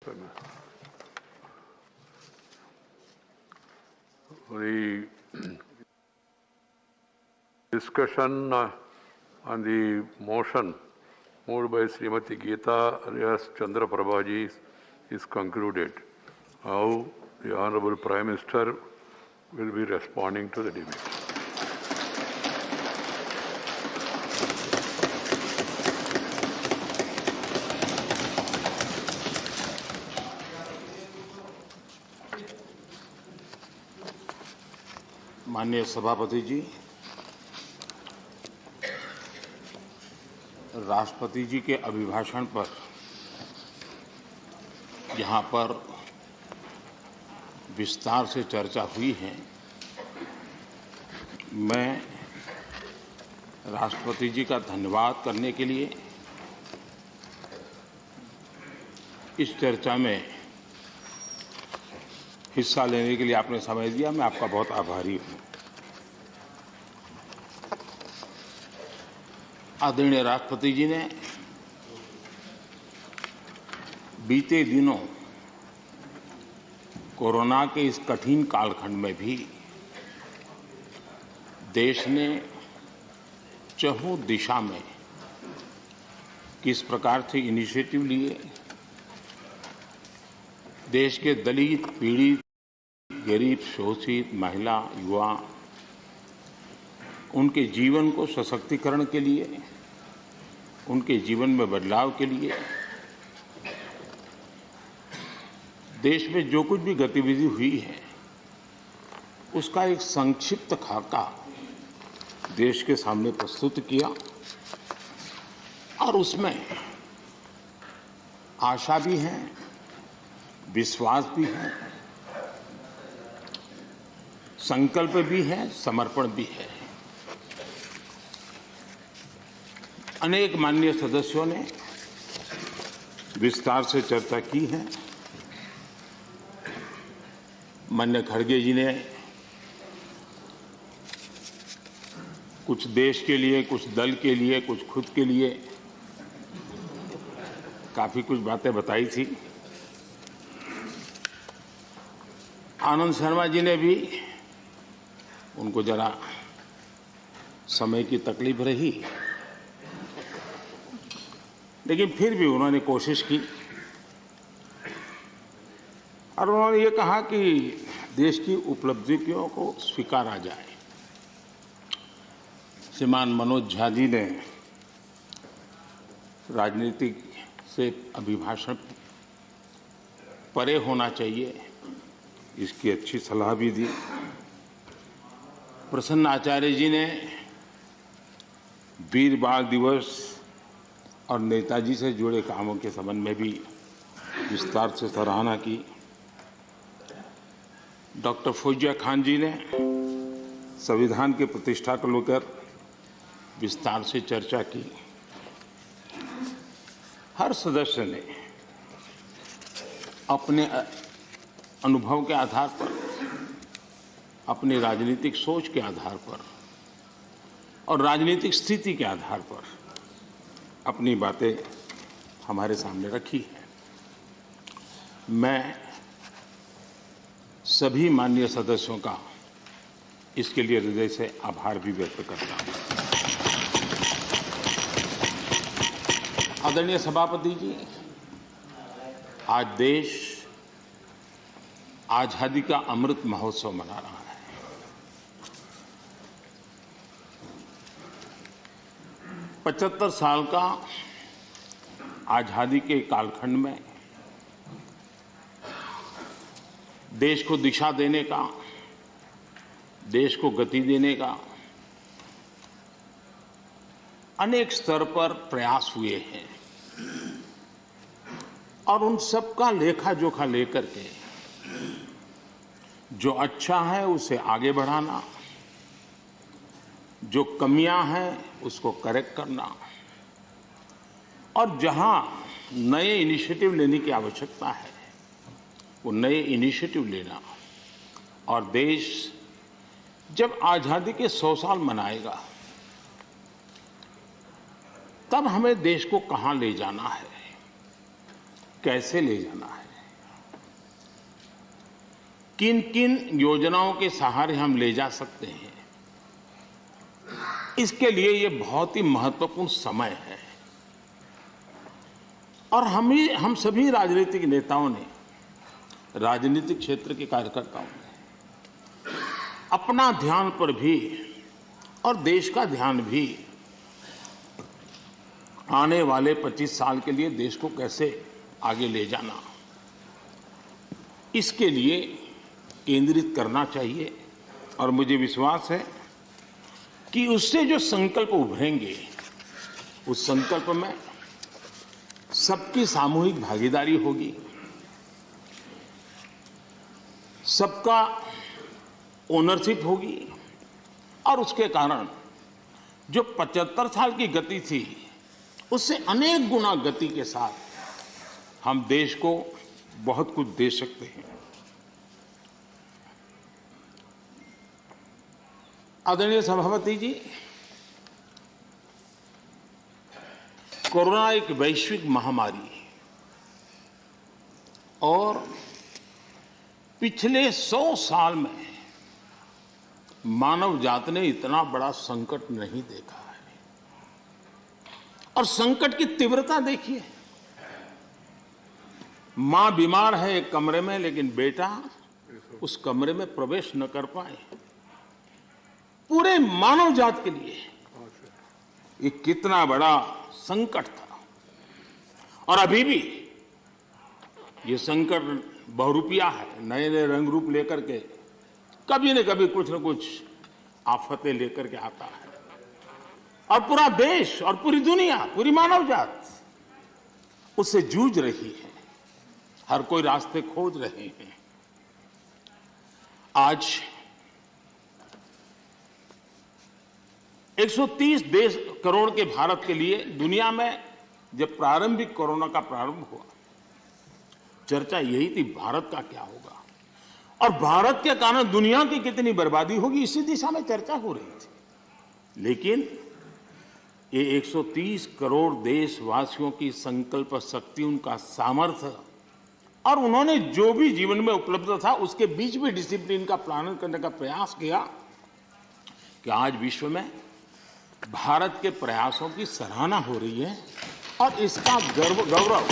The discussion on the motion moved by Srimati Geeta Arias Chandra Prabhaji is concluded. Now the Honorable Prime Minister will be responding to the debate. माननीय सभापति जी, राष्ट्रपति जी के अभिभाषण पर यहाँ पर विस्तार से चर्चा हुई है। मैं राष्ट्रपति जी का धन्यवाद करने के लिए इस चर्चा में हिस्सा लेने के लिए आपने समय दिया, मैं आपका बहुत आभारी हूँ। आदरणीय राष्ट्रपति जी ने बीते दिनों कोरोना के इस कठिन कालखंड में भी देश ने चहुं दिशा में किस प्रकार से इनिशिएटिव लिए, देश के दलित, पीड़ित, गरीब, शोषित, महिला, युवा, उनके जीवन को सशक्तिकरण के लिए, उनके जीवन में बदलाव के लिए देश में जो कुछ भी गतिविधि हुई है उसका एक संक्षिप्त खाका देश के सामने प्रस्तुत किया और उसमें आशा भी है, विश्वास भी है, संकल्प भी है, समर्पण भी है। अनेक माननीय सदस्यों ने विस्तार से चर्चा की है। माननीय खड़गे जी ने कुछ देश के लिए, कुछ दल के लिए, कुछ खुद के लिए काफी कुछ बातें बताई थी। आनंद शर्मा जी ने भी, उनको जरा समय की तकलीफ रही, लेकिन फिर भी उन्होंने कोशिश की और उन्होंने ये कहा कि देश की उपलब्धियों को स्वीकारा जाए। श्रीमान मनोज झा जी ने राजनीतिक से अभिभाषण परे होना चाहिए, इसकी अच्छी सलाह भी दी। प्रसन्न आचार्य जी ने वीर बाल दिवस और नेताजी से जुड़े कामों के संबंध में भी विस्तार से सराहना की। डॉक्टर फौजिया खान जी ने संविधान की प्रतिष्ठा को लेकर विस्तार से चर्चा की। हर सदस्य ने अपने अनुभव के आधार पर, अपनी राजनीतिक सोच के आधार पर और राजनीतिक स्थिति के आधार पर अपनी बातें हमारे सामने रखी है। मैं सभी माननीय सदस्यों का इसके लिए हृदय से आभार भी व्यक्त करता हूं। आदरणीय सभापति जी, आज देश आजादी का अमृत महोत्सव मना रहा है। पचहत्तर साल का आजादी के कालखंड में देश को दिशा देने का, देश को गति देने का अनेक स्तर पर प्रयास हुए हैं और उन सब का लेखा जोखा लेकर के जो अच्छा है उसे आगे बढ़ाना, जो कमियां हैं उसको करेक्ट करना और जहां नए इनिशिएटिव लेने की आवश्यकता है वो नए इनिशिएटिव लेना। और देश जब आजादी के 100 साल मनाएगा तब हमें देश को कहां ले जाना है, कैसे ले जाना है, किन किन योजनाओं के सहारे हम ले जा सकते हैं, इसके लिए ये बहुत ही महत्वपूर्ण समय है। और हम सभी राजनीतिक नेताओं ने, राजनीतिक क्षेत्र के कार्यकर्ताओं ने अपना ध्यान पर भी और देश का ध्यान भी आने वाले 25 साल के लिए देश को कैसे आगे ले जाना, इसके लिए केंद्रित करना चाहिए। और मुझे विश्वास है कि उससे जो संकल्प उभरेंगे, उस संकल्प में सबकी सामूहिक भागीदारी होगी, सबका ओनरशिप होगी, और उसके कारण जो 75 साल की गति थी, उससे अनेक गुना गति के साथ हम देश को बहुत कुछ दे सकते हैं। आदरणीय सभापति जी, कोरोना एक वैश्विक महामारी है और पिछले 100 साल में मानव जात ने इतना बड़ा संकट नहीं देखा है। और संकट की तीव्रता देखिए, मां बीमार है एक कमरे में, लेकिन बेटा उस कमरे में प्रवेश न कर पाए। पूरे मानव जात के लिए ये कितना बड़ा संकट था। और अभी भी ये संकट बहुरूपिया है, नए नए रंग रूप लेकर के कभी न कभी कुछ न कुछ आफतें लेकर के आता है। और पूरा देश और पूरी दुनिया, पूरी मानव जात उससे जूझ रही है। हर कोई रास्ते खोज रहे हैं। आज 130 करोड़ के भारत के लिए दुनिया में जब प्रारंभिक कोरोना का प्रारंभ हुआ, चर्चा यही थी भारत का क्या होगा और भारत के कारण दुनिया की कितनी बर्बादी होगी, इसी दिशा में चर्चा हो रही थी। लेकिन ये 130 करोड़ देशवासियों की संकल्प शक्ति, उनका सामर्थ्य और उन्होंने जो भी जीवन में उपलब्ध था उसके बीच भी डिसिप्लिन का पालन करने का प्रयास किया कि आज विश्व में भारत के प्रयासों की सराहना हो रही है। और इसका गौरव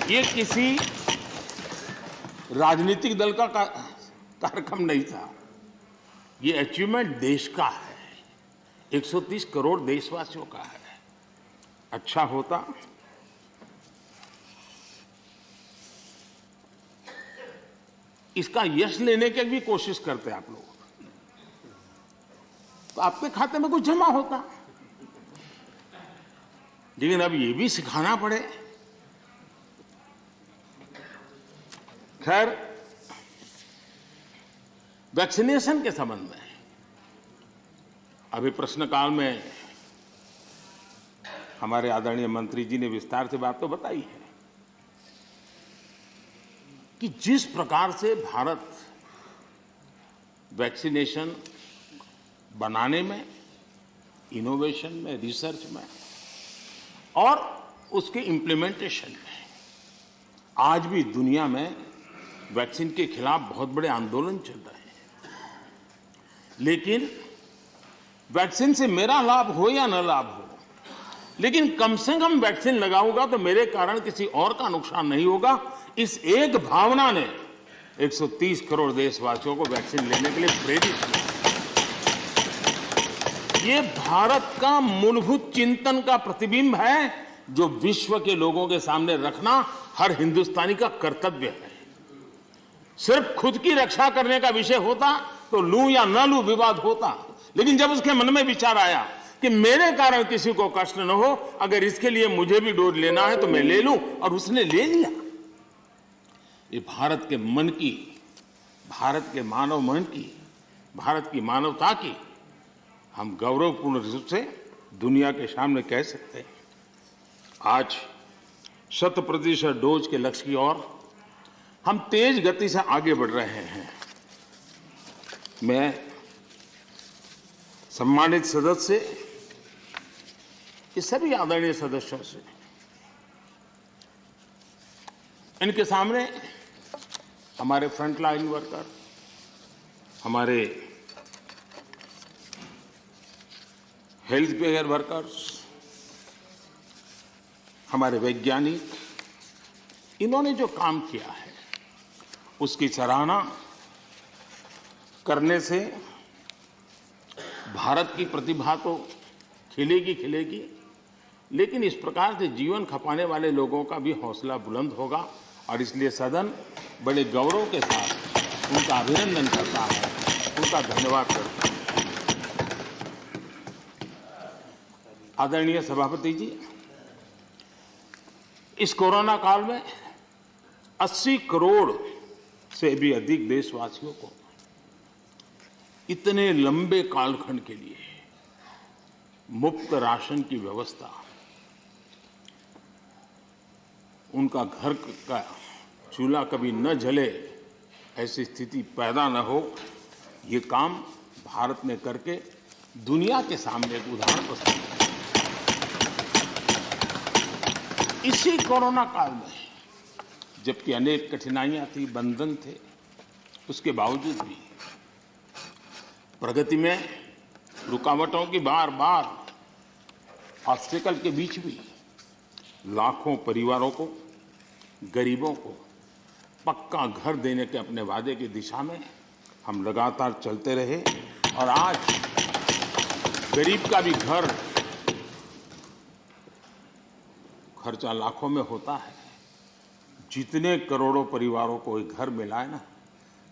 ये किसी राजनीतिक दल का कार्यक्रम नहीं था, ये अचीवमेंट देश का है, 130 करोड़ देशवासियों का है। अच्छा होता इसका यश लेने की भी कोशिश करते आप लोग, तो आपके खाते में कुछ जमा होता। लेकिन अब ये भी सिखाना पड़े। खैर, वैक्सीनेशन के संबंध में अभी प्रश्नकाल में हमारे आदरणीय मंत्री जी ने विस्तार से बात तो बताई है कि जिस प्रकार से भारत वैक्सीनेशन बनाने में, इनोवेशन में, रिसर्च में और उसके इम्प्लीमेंटेशन में आज भी दुनिया में वैक्सीन के खिलाफ बहुत बड़े आंदोलन चल रहे हैं। लेकिन वैक्सीन से मेरा लाभ हो या न लाभ हो, लेकिन कम से कम वैक्सीन लगाऊंगा तो मेरे कारण किसी और का नुकसान नहीं होगा। इस एक भावना ने 130 करोड़ देशवासियों को वैक्सीन लेने के लिए प्रेरित किया। ये भारत का मूलभूत चिंतन का प्रतिबिंब है जो विश्व के लोगों के सामने रखना हर हिंदुस्तानी का कर्तव्य है। सिर्फ खुद की रक्षा करने का विषय होता तो लूं या न लूं विवाद होता, लेकिन जब उसके मन में विचार आया कि मेरे कारण किसी को कष्ट न हो, अगर इसके लिए मुझे भी डोज लेना है तो मैं ले लूं, और उसने ले लिया। ये भारत के मन की, भारत के मानव मन की, भारत की मानवता की हम गौरवपूर्ण रूप से दुनिया के सामने कह सकते हैं। आज 100% डोज के लक्ष्य की ओर हम तेज गति से आगे बढ़ रहे हैं। मैं सम्मानित सदस्य, इस सभी आदरणीय सदस्यों से, इनके सामने हमारे फ्रंट लाइन वर्कर, हमारे हेल्थ केयर वर्कर्स, हमारे वैज्ञानिक, इन्होंने जो काम किया है उसकी सराहना करने से भारत की प्रतिभा तो खिलेगी, लेकिन इस प्रकार से जीवन खपाने वाले लोगों का भी हौसला बुलंद होगा और इसलिए सदन बड़े गौरव के साथ उनका अभिनंदन करता है, उनका धन्यवाद करता है। आदरणीय सभापति जी, इस कोरोना काल में 80 करोड़ से भी अधिक देशवासियों को इतने लंबे कालखंड के लिए मुफ्त राशन की व्यवस्था, उनका घर का चूल्हा कभी न जले, ऐसी स्थिति पैदा न हो, ये काम भारत ने करके दुनिया के सामने एक उदाहरण प्रस्तुत किया। इसी कोरोना काल में जबकि अनेक कठिनाइयां थी, बंधन थे, उसके बावजूद भी प्रगति में रुकावटों की बार ऑब्स्टेकल के बीच भी लाखों परिवारों को, गरीबों को पक्का घर देने के अपने वादे की दिशा में हम लगातार चलते रहे और आज गरीब का भी घर खर्चा लाखों में होता है। जितने करोड़ों परिवारों को एक घर मिला है ना,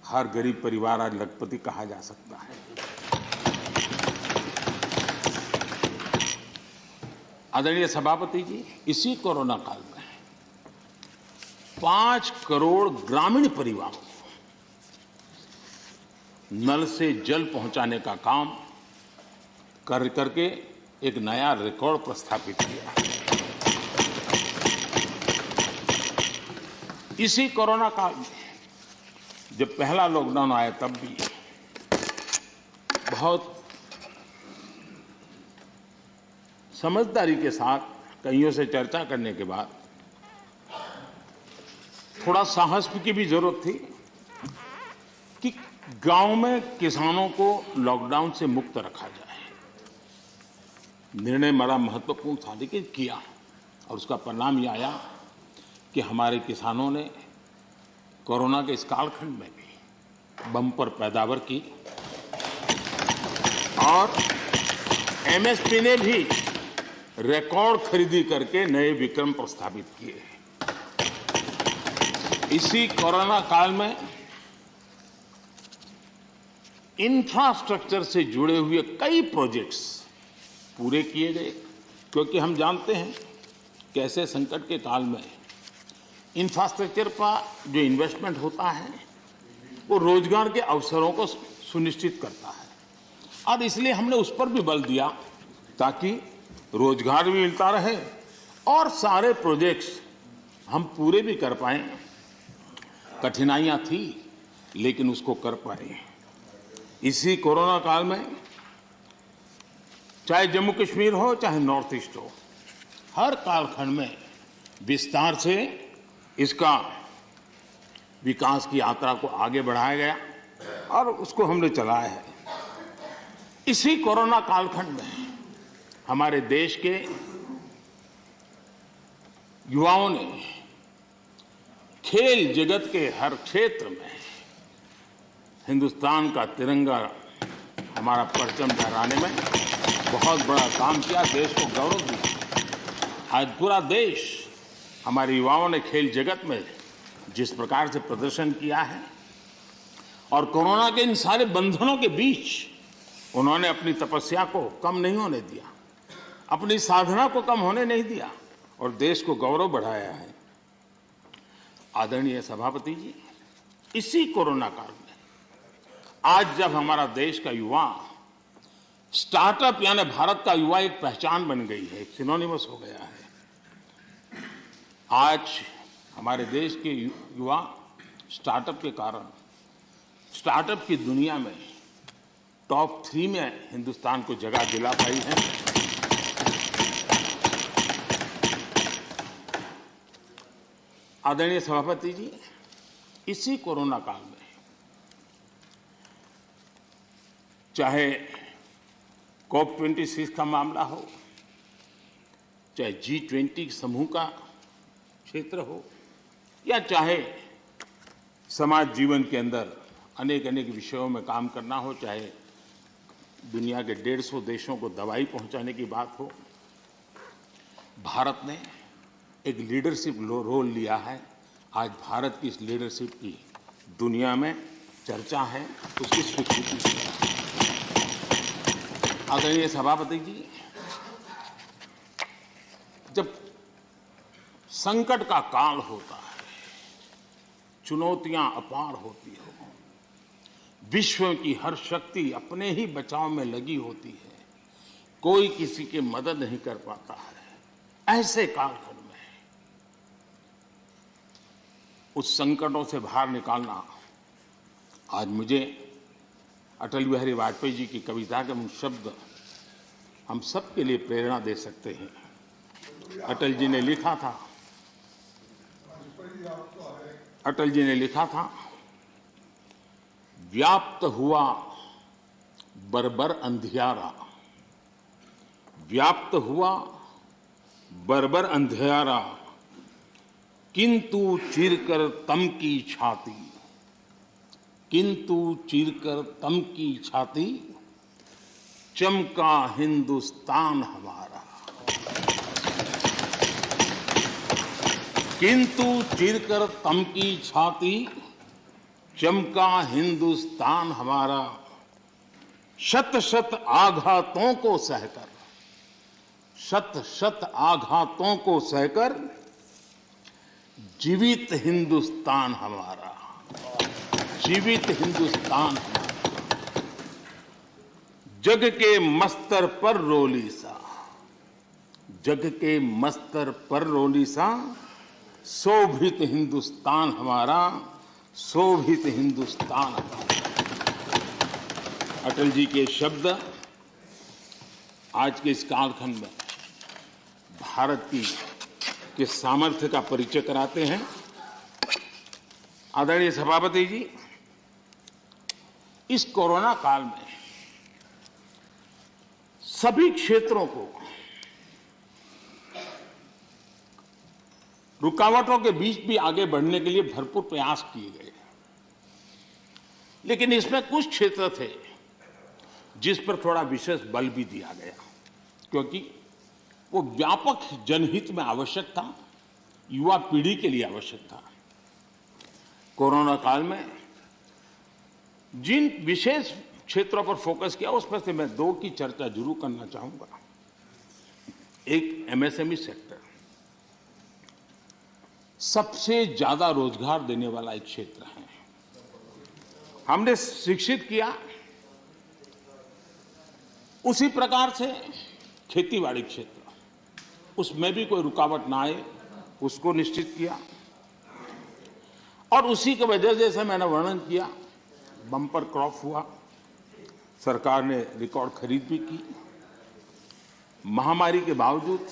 हर गरीब परिवार आज लखपति कहा जा सकता है। आदरणीय सभापति जी, इसी कोरोना काल में 5 करोड़ ग्रामीण परिवारों को नल से जल पहुंचाने का काम करके एक नया रिकॉर्ड प्रस्थापित किया। इसी कोरोना काल में जब पहला लॉकडाउन आया तब भी बहुत समझदारी के साथ कईयों से चर्चा करने के बाद थोड़ा साहस की भी जरूरत थी कि गांव में किसानों को लॉकडाउन से मुक्त रखा जाए। निर्णय बड़ा महत्वपूर्ण था, लेकिन किया और उसका परिणाम ये आया कि हमारे किसानों ने कोरोना के इस कालखंड में भी बम्पर पैदावार की और एमएसपी ने भी रिकॉर्ड खरीदी करके नए विक्रम प्रस्थापित किए। इसी कोरोना काल में इंफ्रास्ट्रक्चर से जुड़े हुए कई प्रोजेक्ट्स पूरे किए गए, क्योंकि हम जानते हैं कि ऐसे संकट के काल में इंफ्रास्ट्रक्चर का जो इन्वेस्टमेंट होता है वो रोजगार के अवसरों को सुनिश्चित करता है और इसलिए हमने उस पर भी बल दिया ताकि रोजगार भी मिलता रहे और सारे प्रोजेक्ट्स हम पूरे भी कर पाए। कठिनाइयां थी लेकिन उसको कर पाए। इसी कोरोना काल में चाहे जम्मू कश्मीर हो चाहे नॉर्थ ईस्ट हो, हर कालखंड में विस्तार से इसका विकास की यात्रा को आगे बढ़ाया गया और उसको हमने चलाया है। इसी कोरोना कालखंड में हमारे देश के युवाओं ने खेल जगत के हर क्षेत्र में हिंदुस्तान का तिरंगा, हमारा परचम लहराने में बहुत बड़ा काम किया, देश को गौरव दिया। आज पूरा देश हमारे युवाओं ने खेल जगत में जिस प्रकार से प्रदर्शन किया है और कोरोना के इन सारे बंधनों के बीच उन्होंने अपनी तपस्या को कम नहीं होने दिया, अपनी साधना को कम होने नहीं दिया और देश को गौरव बढ़ाया है। आदरणीय सभापति जी, इसी कोरोना काल में आज जब हमारा देश का युवा स्टार्टअप यानी भारत का युवा एक पहचान बन गई है, एक सिनोनिमस हो गया है। आज हमारे देश के युवा स्टार्टअप के कारण स्टार्टअप की दुनिया में टॉप 3 में हिंदुस्तान को जगह दिला पाई है। आदरणीय सभापति जी, इसी कोरोना काल में चाहे COP26 का मामला हो, चाहे G20 समूह का क्षेत्र हो, या चाहे समाज जीवन के अंदर अनेक अनेक विषयों में काम करना हो, चाहे दुनिया के 150 देशों को दवाई पहुंचाने की बात हो, भारत ने एक लीडरशिप रोल लिया है। आज भारत की इस लीडरशिप की दुनिया में चर्चा है, उसकी स्वीकृति है। आदरणीय सभापति जी, जब संकट का काल होता है, चुनौतियां अपार होती हो, विश्व की हर शक्ति अपने ही बचाव में लगी होती है, कोई किसी की मदद नहीं कर पाता है, ऐसे कालखंड में उस संकटों से बाहर निकालना, आज मुझे अटल बिहारी वाजपेयी जी की कविता के शब्द हम सबके लिए प्रेरणा दे सकते हैं। अटल जी ने लिखा था, व्याप्त हुआ बर्बर अंधियारा, व्याप्त हुआ बर्बर अंधियारा, किंतु चीरकर तम की छाती, किंतु चीरकर तम की छाती, चमका हिंदुस्तान हमारा, किंतु चीरकर तम की छाती, चमका हिंदुस्तान हमारा, शत शत आघातों को सहकर, शत शत आघातों को सहकर, जीवित हिंदुस्तान हमारा, जीवित हिंदुस्तान हमारा, जग के मस्तर पर रोली सा, जग के मस्तर पर रोली सा, शोभित हिंदुस्तान हमारा, शोभित हिंदुस्तान हमारा। अटल जी के शब्द आज के इस कालखंड में भारत के सामर्थ्य का परिचय कराते हैं। आदरणीय सभापति जी, इस कोरोना काल में सभी क्षेत्रों को रुकावटों के बीच भी आगे बढ़ने के लिए भरपूर प्रयास किए गए, लेकिन इसमें कुछ क्षेत्र थे जिस पर थोड़ा विशेष बल भी दिया गया, क्योंकि वो व्यापक जनहित में आवश्यक था, युवा पीढ़ी के लिए आवश्यक था। कोरोना काल में जिन विशेष क्षेत्रों पर फोकस किया, उसमें से मैं दो की चर्चा जरूर करना चाहूंगा। एक MSME सेक्टर, सबसे ज्यादा रोजगार देने वाला एक क्षेत्र है। हमने शिक्षित किया, उसी प्रकार से खेतीबाड़ी क्षेत्र, उसमें भी कोई रुकावट ना आए उसको निश्चित किया, और उसी की वजह से जैसे मैंने वर्णन किया, बम्पर क्रॉप हुआ, सरकार ने रिकॉर्ड खरीद भी की। महामारी के बावजूद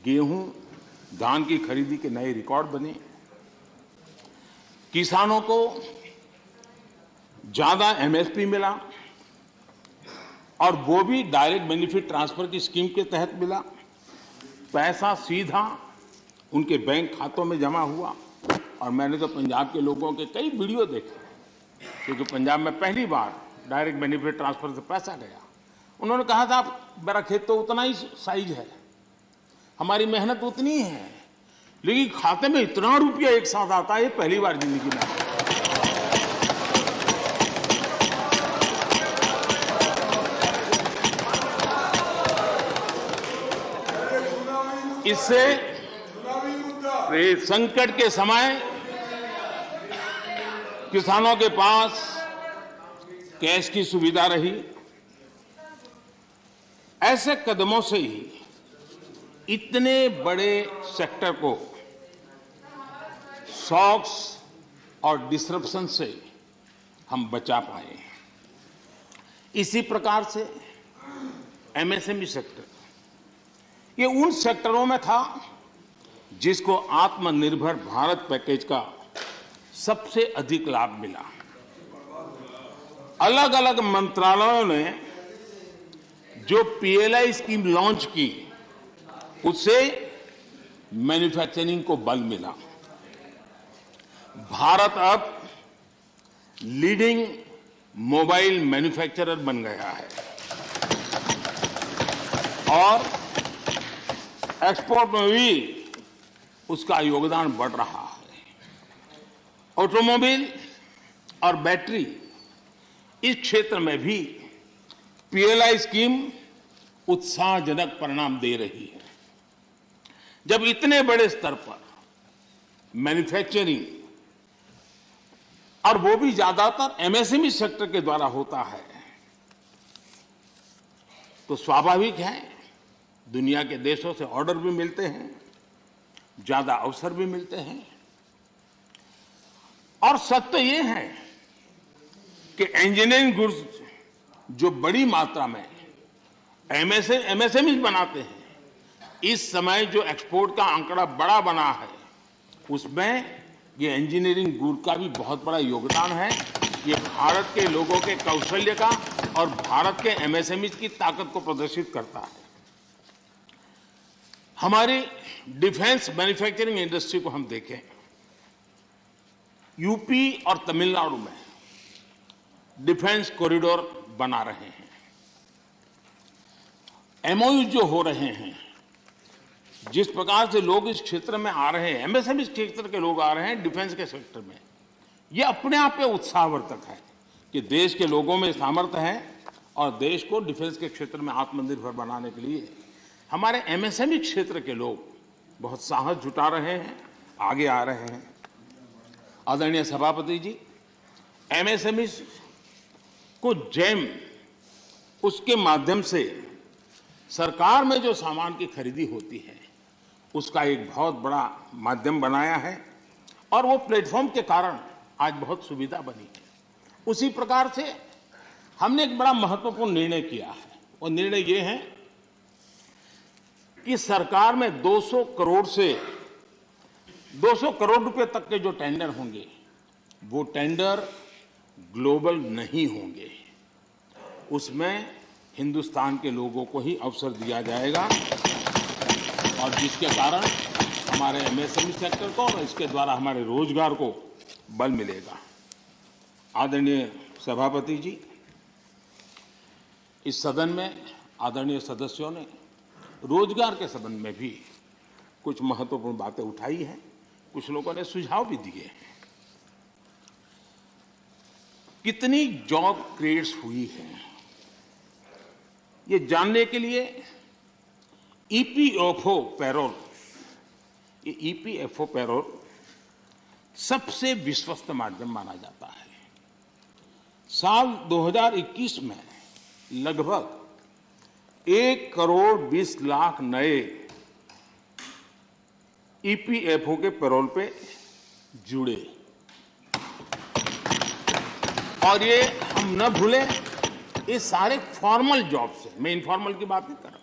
गेहूं, धान की खरीदी के नए रिकॉर्ड बने। किसानों को ज्यादा MSP मिला, और वो भी डायरेक्ट बेनिफिट ट्रांसफर की स्कीम के तहत मिला। पैसा सीधा उनके बैंक खातों में जमा हुआ। और मैंने तो पंजाब के लोगों के कई वीडियो देखे, क्योंकि पंजाब में पहली बार डायरेक्ट बेनिफिट ट्रांसफर से पैसा गया। उन्होंने कहा था, मेरा खेत तो उतना ही साइज है, हमारी मेहनत उतनी ही है, लेकिन खाते में इतना रुपया एक साथ आता है, ये पहली बार जिंदगी में। इससे संकट के समय किसानों के पास कैश की सुविधा रही। ऐसे कदमों से ही इतने बड़े सेक्टर को शॉक्स और डिसरप्शन से हम बचा पाए। इसी प्रकार से MSME सेक्टर, ये उन सेक्टरों में था जिसको आत्मनिर्भर भारत पैकेज का सबसे अधिक लाभ मिला। अलग अलग मंत्रालयों ने जो पीएलआई स्कीम लॉन्च की, उससे मैन्युफैक्चरिंग को बल मिला। भारत अब लीडिंग मोबाइल मैन्युफैक्चरर बन गया है और एक्सपोर्ट में भी उसका योगदान बढ़ रहा है। ऑटोमोबाइल और बैटरी, इस क्षेत्र में भी पीएलआई स्कीम उत्साहजनक परिणाम दे रही है। जब इतने बड़े स्तर पर मैन्युफैक्चरिंग, और वो भी ज्यादातर एमएसएमई सेक्टर के द्वारा होता है, तो स्वाभाविक है दुनिया के देशों से ऑर्डर भी मिलते हैं, ज्यादा अवसर भी मिलते हैं। और सत्य ये है कि इंजीनियरिंग गुड्स जो बड़ी मात्रा में एमएसएमई बनाते हैं, इस समय जो एक्सपोर्ट का आंकड़ा बड़ा बना है, उसमें ये इंजीनियरिंग गुड का भी बहुत बड़ा योगदान है। ये भारत के लोगों के कौशल्य का और भारत के एमएसएमई की ताकत को प्रदर्शित करता है। हमारी डिफेंस मैन्युफैक्चरिंग इंडस्ट्री को हम देखें, यूपी और तमिलनाडु में डिफेंस कॉरिडोर बना रहे हैं। एमओयू जो हो रहे हैं, जिस प्रकार से लोग इस क्षेत्र में आ रहे हैं, एमएसएमई क्षेत्र के लोग आ रहे हैं डिफेंस के सेक्टर में, ये अपने आप में उत्साहवर्धक है कि देश के लोगों में सामर्थ्य है और देश को डिफेंस के क्षेत्र में आत्मनिर्भर बनाने के लिए हमारे एमएसएमई क्षेत्र के लोग बहुत साहस जुटा रहे हैं, आगे आ रहे हैं। आदरणीय सभापति जी, एमएसएमई को जेम, उसके माध्यम से सरकार में जो सामान की खरीदी होती है, उसका एक बहुत बड़ा माध्यम बनाया है और वो प्लेटफॉर्म के कारण आज बहुत सुविधा बनी है। उसी प्रकार से हमने एक बड़ा महत्वपूर्ण निर्णय किया है, और निर्णय ये है कि सरकार में 200 करोड़ रुपए तक के जो टेंडर होंगे, वो टेंडर ग्लोबल नहीं होंगे। उसमें हिंदुस्तान के लोगों को ही अवसर दिया जाएगा और जिसके कारण हमारे एमएसएमई सेक्टर को और इसके द्वारा हमारे रोजगार को बल मिलेगा। आदरणीय सभापति जी, इस सदन में आदरणीय सदस्यों ने रोजगार के संबंध में भी कुछ महत्वपूर्ण बातें उठाई हैं, कुछ लोगों ने सुझाव भी दिए हैं। कितनी जॉब क्रिएट्स हुई है, ये जानने के लिए ईपीएफओ पैरोल, ये ईपीएफओ पैरोल सबसे विश्वस्त माध्यम माना जाता है। साल 2021 में लगभग 1 करोड़ 20 लाख नए ईपीएफओ के पैरोल पे जुड़े, और ये हम न भूलें, ये सारे फॉर्मल जॉब से, मैं इनफॉर्मल की बात नहीं कर रहा,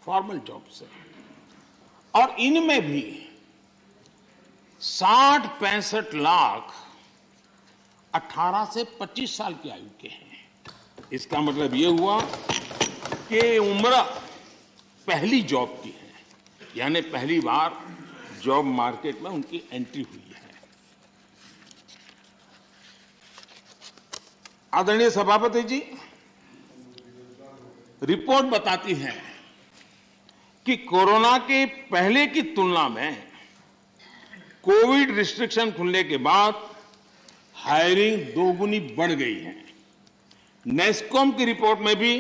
फॉर्मल जॉब से, और इनमें भी 60-65 लाख 18 से 25 साल की आयु के हैं। इसका मतलब ये हुआ कि उम्र पहली जॉब की है, यानी पहली बार जॉब मार्केट में उनकी एंट्री हुई है। आदरणीय सभापति जी, रिपोर्ट बताती है कि कोरोना के पहले की तुलना में कोविड रिस्ट्रिक्शन खुलने के बाद हायरिंग दोगुनी बढ़ गई है। नेस्कॉम की रिपोर्ट में भी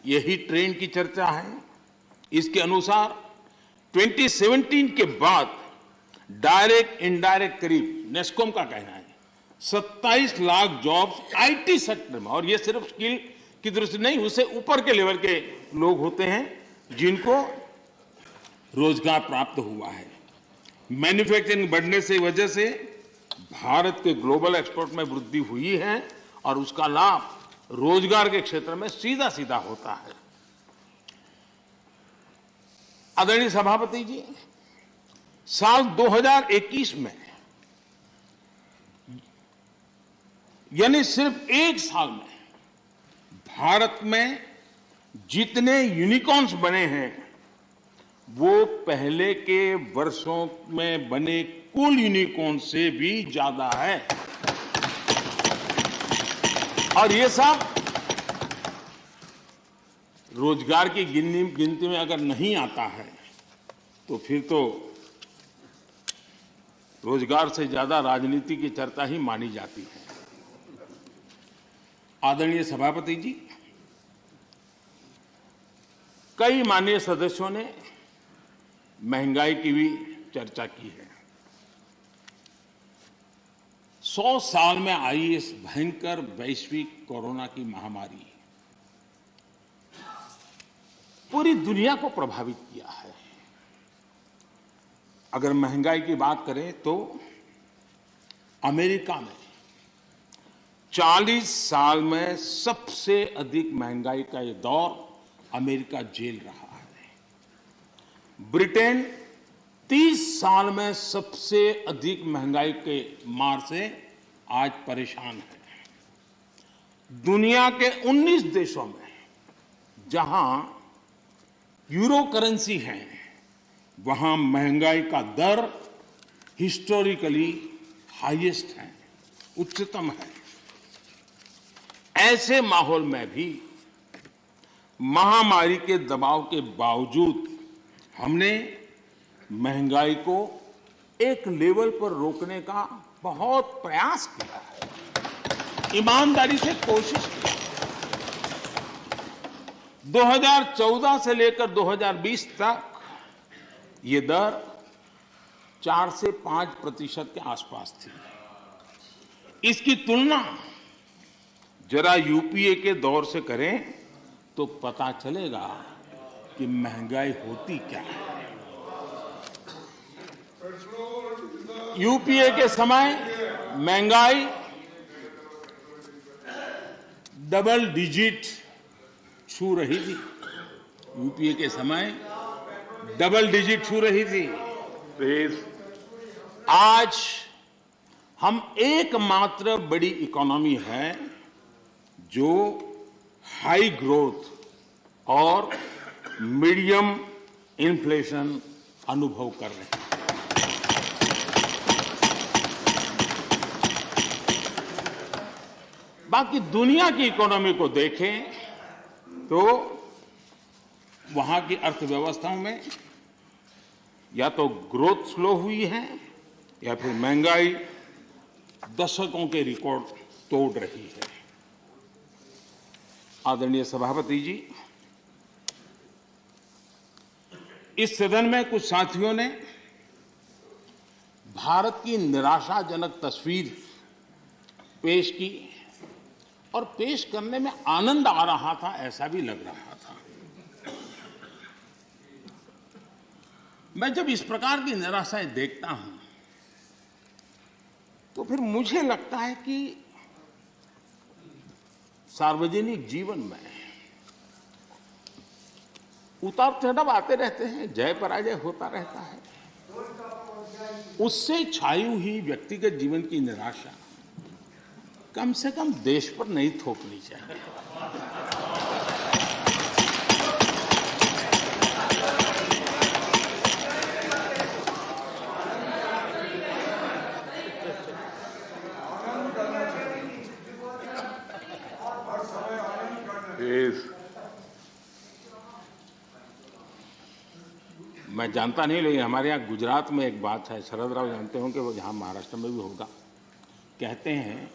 यही ट्रेंड की चर्चा है। इसके अनुसार 2017 के बाद डायरेक्ट इनडायरेक्ट करीब, नेस्कॉम का कहना है, 27 लाख जॉब्स आईटी सेक्टर में, और ये सिर्फ स्किल की दृष्टि नहीं, उससे ऊपर के लेवल के लोग होते हैं जिनको रोजगार प्राप्त हुआ है। मैन्युफैक्चरिंग बढ़ने से वजह से भारत के ग्लोबल एक्सपोर्ट में वृद्धि हुई है और उसका लाभ रोजगार के क्षेत्र में सीधा सीधा होता है। आदरणीय सभापति जी, साल 2021 में यानी सिर्फ एक साल में भारत में जितने यूनिकॉर्न्स बने हैं वो पहले के वर्षों में बने कुल यूनिकॉर्न से भी ज्यादा है। और ये सब रोजगार की गिनती में अगर नहीं आता है तो फिर तो रोजगार से ज्यादा राजनीति की चर्चा ही मानी जाती है। आदरणीय सभापति जी, कई माननीय सदस्यों ने महंगाई की भी चर्चा की है। 100 साल में आई इस भयंकर वैश्विक कोरोना की महामारी पूरी दुनिया को प्रभावित किया है। अगर महंगाई की बात करें तो अमेरिका में 40 साल में सबसे अधिक महंगाई का ये दौर अमेरिका झेल रहा है। ब्रिटेन 30 साल में सबसे अधिक महंगाई के मार से आज परेशान है। दुनिया के 19 देशों में जहां यूरो करेंसी है वहां महंगाई का दर हिस्टोरिकली हाईएस्ट है, उच्चतम है। ऐसे माहौल में भी महामारी के दबाव के बावजूद हमने महंगाई को एक लेवल पर रोकने का बहुत प्रयास किया है, ईमानदारी से कोशिश की। 2014 से लेकर 2020 तक ये दर 4 से 5% के आसपास थी। इसकी तुलना जरा यूपीए के दौर से करें तो पता चलेगा कि महंगाई होती क्या है। यूपीए के समय महंगाई डबल डिजिट छू रही थी। यूपीए के समय डबल डिजिट छू रही थी। आज हम एकमात्र बड़ी इकोनॉमी है जो हाई ग्रोथ और मीडियम इन्फ्लेशन अनुभव कर रहे हैं। बाकी दुनिया की इकोनॉमी को देखें तो वहां की अर्थव्यवस्थाओं में या तो ग्रोथ स्लो हुई है या फिर महंगाई दशकों के रिकॉर्ड तोड़ रही है। आदरणीय सभापति जी, इस सदन में कुछ साथियों ने भारत की निराशाजनक तस्वीर पेश की और पेश करने में आनंद आ रहा था, ऐसा भी लग रहा था। मैं जब इस प्रकार की निराशाएं देखता हूं तो फिर मुझे लगता है कि सार्वजनिक जीवन में उतार चढ़ाव आते रहते हैं, जय पराजय होता रहता है। उससे छाई हुई व्यक्तिगत जीवन की निराशा कम से कम देश पर नहीं थोपनी चाहिए। मैं जानता नहीं, लेकिन हमारे यहाँ गुजरात में एक बात है, शरद राव जानते होंगे, वो जहाँ महाराष्ट्र में भी होगा। कहते हैं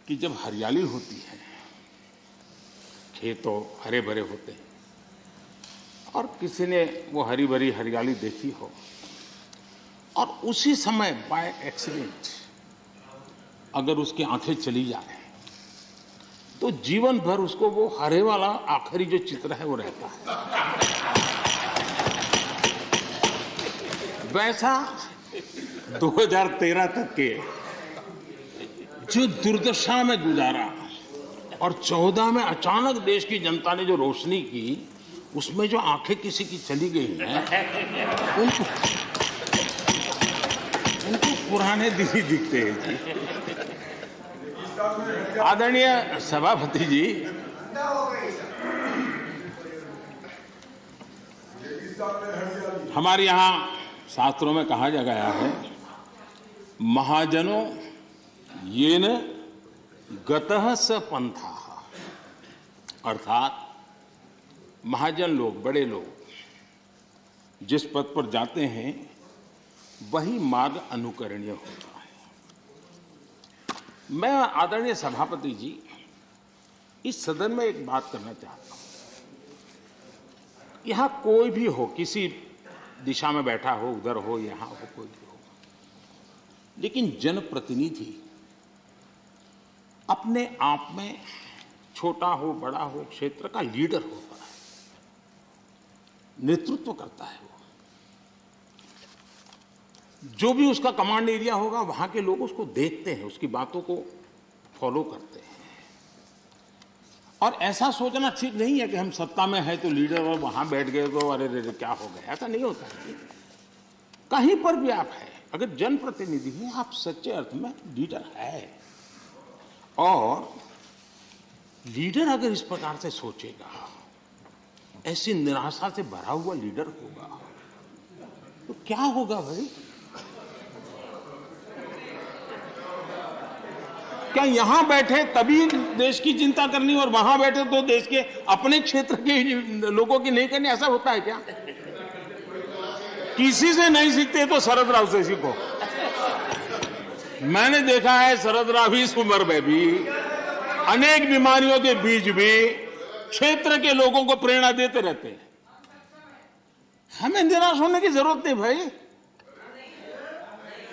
कि जब हरियाली होती है, खेतों हरे भरे होते हैं और किसी ने वो हरी भरी हरियाली देखी हो और उसी समय बाय एक्सीडेंट अगर उसकी आंखें चली जाए तो जीवन भर उसको वो हरे वाला आखिरी जो चित्र है वो रहता है। वैसा 2013 तक के जो दुर्दशा में गुजारा और 14 में अचानक देश की जनता ने जो रोशनी की, उसमें जो आंखें किसी की चली गई हैं, उनको पुराने दिन ही दिखते हैं। आदरणीय सभापति जी, हमारे यहाँ शास्त्रों में कहा जा गया है, महाजनों येन गतः स पंथा, अर्थात महाजन लोग, बड़े लोग जिस पद पर जाते हैं वही मार्ग अनुकरणीय होता है। मैं आदरणीय सभापति जी इस सदन में एक बात करना चाहता हूं। यहां कोई भी हो, किसी दिशा में बैठा हो, उधर हो, यहां हो, कोई भी हो, लेकिन जनप्रतिनिधि अपने आप में छोटा हो, बड़ा हो, क्षेत्र का लीडर होता है, नेतृत्व करता है। वो जो भी उसका कमांड एरिया होगा, वहां के लोग उसको देखते हैं, उसकी बातों को फॉलो करते हैं। और ऐसा सोचना ठीक नहीं है कि हम सत्ता में है तो लीडर, और वहां बैठ गए तो अरे रे क्या हो गया। ऐसा नहीं होता है। कहीं पर भी आप है, अगर जनप्रतिनिधि हैं, आप सच्चे अर्थ में लीडर है। और लीडर अगर इस प्रकार से सोचेगा, ऐसी निराशा से भरा हुआ लीडर होगा, तो क्या होगा भाई? क्या यहां बैठे तभी देश की चिंता करनी और वहां बैठे तो देश के अपने क्षेत्र के लोगों की नहीं करनी? ऐसा होता है क्या? किसी से नहीं सीखते तो शरद राव से सीखो। मैंने देखा है शरद राव इस उम्र में भी अनेक बीमारियों के बीच भी क्षेत्र के लोगों को प्रेरणा देते रहते हैं। हमें निराश होने की जरूरत नहीं भाई।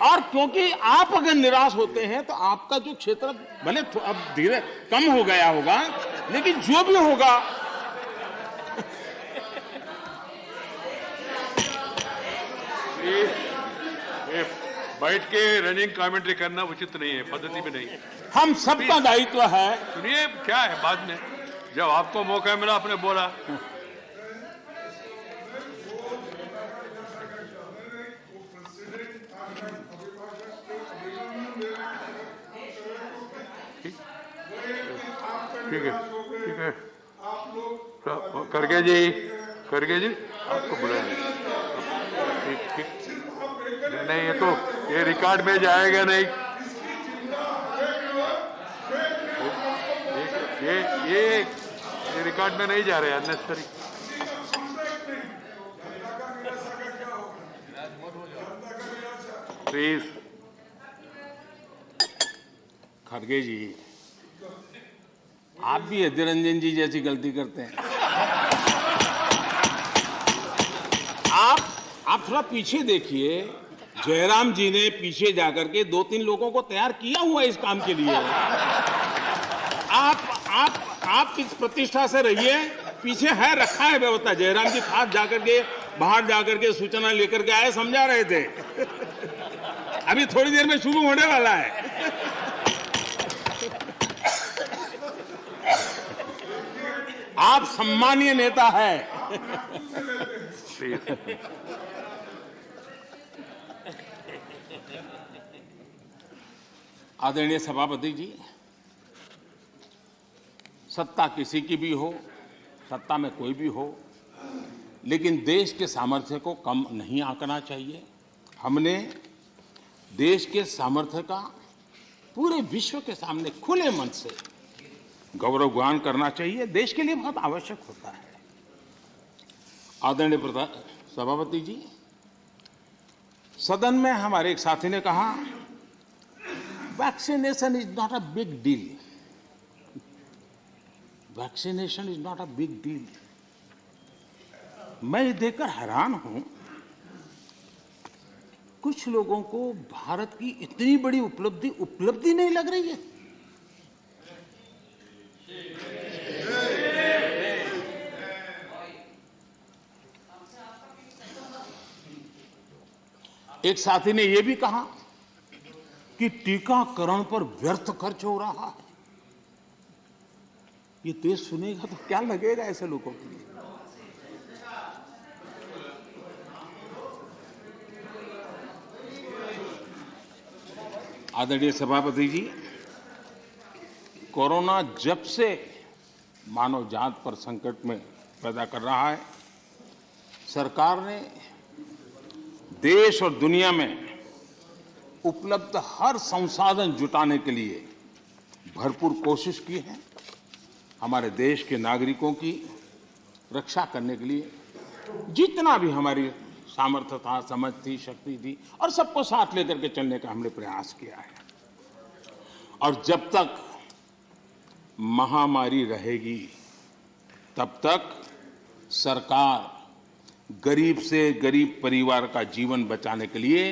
और क्योंकि आप अगर निराश होते हैं तो आपका जो क्षेत्र भले अब धीरे कम हो गया होगा, लेकिन जो भी होगा बैठ के रनिंग कमेंट्री करना उचित नहीं है, पद्धति में नहीं। हम सबका दायित्व है। सुनिए क्या है, बाद में जब आपको मौका मिला आपने बोला। ठीक है, ठीक है, करके जी आपको बुलाया। ठीक, नहीं, ये रिकॉर्ड में जाएगा नहीं। ये रिकॉर्ड में नहीं जा रहे, अननेसेसरी। प्लीज। खड़गे जी, आप भी अधीर रंजन जी जैसी गलती करते हैं। आप थोड़ा पीछे देखिए। जयराम जी ने पीछे जाकर के 2-3 लोगों को तैयार किया हुआ है इस काम के लिए। आप इस प्रतिष्ठा से रहिए। पीछे है, रखा है व्यवस्था। जयराम जी खास जाकर के बाहर जाकर के सूचना लेकर के आए, समझा रहे थे। अभी थोड़ी देर में शुरू होने वाला है। आप सम्मानीय नेता है। आदरणीय सभापति जी, सत्ता किसी की भी हो, सत्ता में कोई भी हो, लेकिन देश के सामर्थ्य को कम नहीं आंकना चाहिए। हमने देश के सामर्थ्य का पूरे विश्व के सामने खुले मन से गौरवगान करना चाहिए। देश के लिए बहुत आवश्यक होता है। आदरणीय सभापति जी, सदन में हमारे एक साथी ने कहा, vaccination is not a big deal. Vaccination is not a big deal. मैं ये देखकर हैरान हूं, कुछ लोगों को भारत की इतनी बड़ी उपलब्धि नहीं लग रही है। एक साथी ने यह भी कहा कि टीकाकरण पर व्यर्थ खर्च हो रहा है। ये देश सुनेगा तो क्या लगेगा ऐसे लोगों के लिए? आदरणीय सभापति जी, कोरोना जब से मानव जात पर संकट में पैदा कर रहा है, सरकार ने देश और दुनिया में उपलब्ध हर संसाधन जुटाने के लिए भरपूर कोशिश की है। हमारे देश के नागरिकों की रक्षा करने के लिए जितना भी हमारी सामर्थ्य था, समझ थी, शक्ति थी, और सबको साथ लेकर के चलने का हमने प्रयास किया है। और जब तक महामारी रहेगी तब तक सरकार गरीब से गरीब परिवार का जीवन बचाने के लिए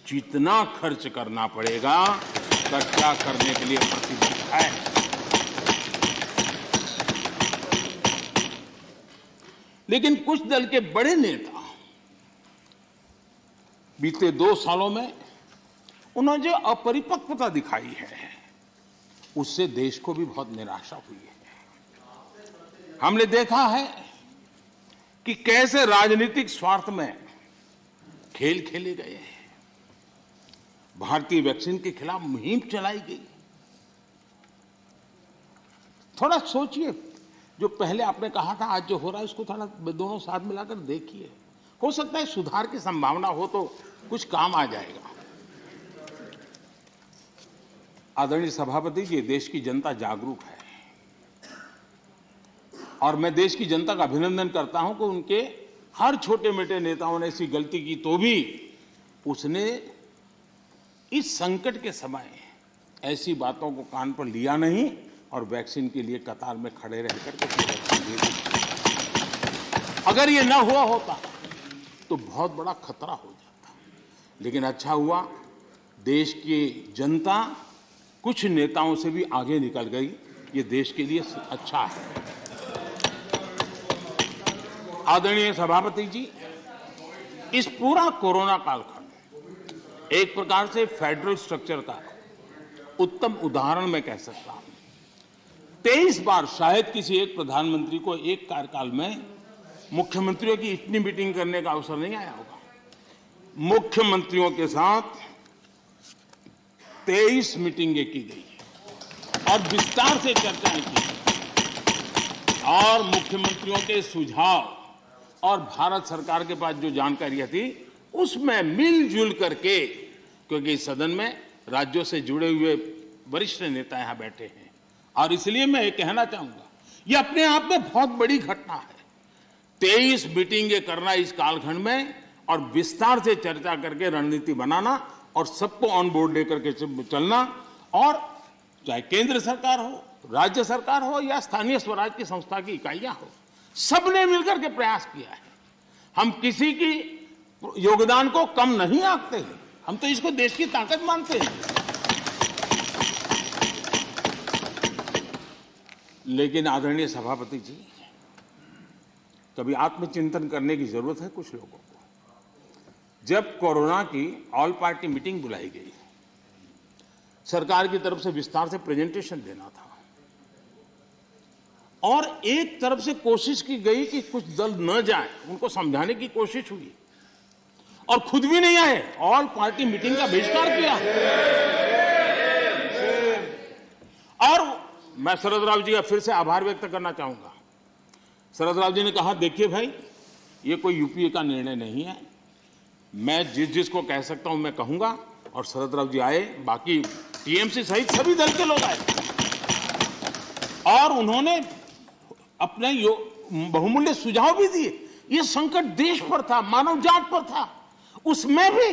जितना खर्च करना पड़ेगा इकट्ठा करने के लिए प्रतिबद्ध है। लेकिन कुछ दल के बड़े नेता बीते 2 सालों में उन्होंने जो अपरिपक्वता दिखाई है, उससे देश को भी बहुत निराशा हुई है। हमने देखा है कि कैसे राजनीतिक स्वार्थ में खेल खेले गए हैं। भारतीय वैक्सीन के खिलाफ मुहिम चलाई गई। थोड़ा सोचिए, जो पहले आपने कहा था, आज जो हो रहा है, उसको थोड़ा दोनों साथ मिलाकर देखिए। हो सकता है सुधार की संभावना हो तो कुछ काम आ जाएगा। आदरणीय सभापति जी, देश की जनता जागरूक है और मैं देश की जनता का अभिनंदन करता हूं कि उनके हर छोटे मोटे नेताओं ने ऐसी गलती की तो भी उसने इस संकट के समय ऐसी बातों को कान पर लिया नहीं और वैक्सीन के लिए कतार में खड़े रहकर के वैक्सीन दे दी। अगर ये न हुआ होता तो बहुत बड़ा खतरा हो जाता। लेकिन अच्छा हुआ, देश की जनता कुछ नेताओं से भी आगे निकल गई। ये देश के लिए अच्छा है। आदरणीय सभापति जी, इस पूरा कोरोना कालखंड एक प्रकार से फेडरल स्ट्रक्चर का उत्तम उदाहरण मैं कह सकता हूं। 23 बार शायद किसी एक प्रधानमंत्री को एक कार्यकाल में मुख्यमंत्रियों की इतनी मीटिंग करने का अवसर नहीं आया होगा। मुख्यमंत्रियों के साथ 23 मीटिंगें की गई और विस्तार से चर्चाएं की और मुख्यमंत्रियों के सुझाव और भारत सरकार के पास जो जानकारियां थी उसमें मिलजुल करके, क्योंकि इस सदन में राज्यों से जुड़े हुए वरिष्ठ नेता यहां बैठे हैं और इसलिए मैं ये कहना चाहूंगा, ये अपने आप में बहुत बड़ी घटना है। 23 मीटिंगें करना इस कालखंड में और विस्तार से चर्चा करके रणनीति बनाना और सबको ऑन बोर्ड लेकर के चलना, और चाहे केंद्र सरकार हो, राज्य सरकार हो या स्थानीय स्वराज की संस्था की इकाइयां हो, सबने मिलकर के प्रयास किया है। हम किसी की योगदान को कम नहीं आंकते हैं, हम तो इसको देश की ताकत मानते हैं। लेकिन आदरणीय सभापति जी, कभी आत्मचिंतन करने की जरूरत है कुछ लोगों को। जब कोरोना की ऑल पार्टी मीटिंग बुलाई गई, सरकार की तरफ से विस्तार से प्रेजेंटेशन देना था और एक तरफ से कोशिश की गई कि कुछ दल न जाए, उनको समझाने की कोशिश हुई और खुद भी नहीं आए, ऑल पार्टी मीटिंग का बहिष्कार किया। और मैं शरद राव जी का फिर से आभार व्यक्त करना चाहूंगा। शरद राव जी ने कहा, देखिए भाई, ये कोई यूपीए का निर्णय नहीं है, मैं जिसको कह सकता हूं मैं कहूंगा। और शरद राव जी आए, बाकी टीएमसी सहित सभी दल के लोग आए और उन्होंने अपने बहुमूल्य सुझाव भी दिए। ये संकट देश पर था, मानव जात पर था, उसमें भी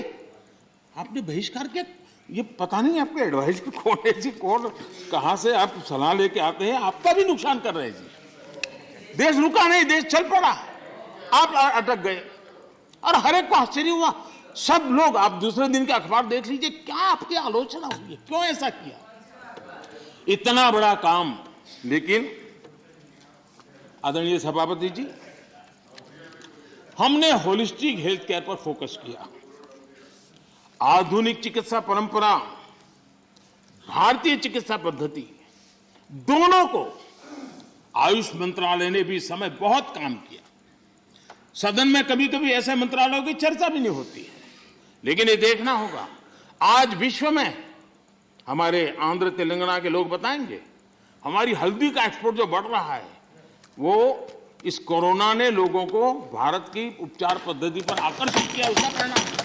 आपने बहिष्कार किया। ये पता नहीं आपके एडवाइस भी कौन है जी, कौन कहां से आप सलाह लेके आते हैं, आपका भी नुकसान कर रहे हैं जी। देश रुका नहीं, देश चल पड़ा, आप अटक गए और हर एक को आश्चर्य हुआ। सब लोग, आप दूसरे दिन के अखबार देख लीजिए, क्या आपकी आलोचना हुई है, क्यों ऐसा किया, इतना बड़ा काम। लेकिन आदरणीय सभापति जी, हमने होलिस्टिक हेल्थ केयर पर फोकस किया। आधुनिक चिकित्सा परंपरा, भारतीय चिकित्सा पद्धति, दोनों को आयुष मंत्रालय ने भी इस समय बहुत काम किया। सदन में कभी कभी ऐसे मंत्रालयों की चर्चा भी नहीं होती है, लेकिन ये देखना होगा, आज विश्व में हमारे आंध्र तेलंगाना के लोग बताएंगे, हमारी हल्दी का एक्सपोर्ट जो बढ़ रहा है, वो इस कोरोना ने लोगों को भारत की उपचार पद्धति पर आकर्षित किया, उसका परिणाम है।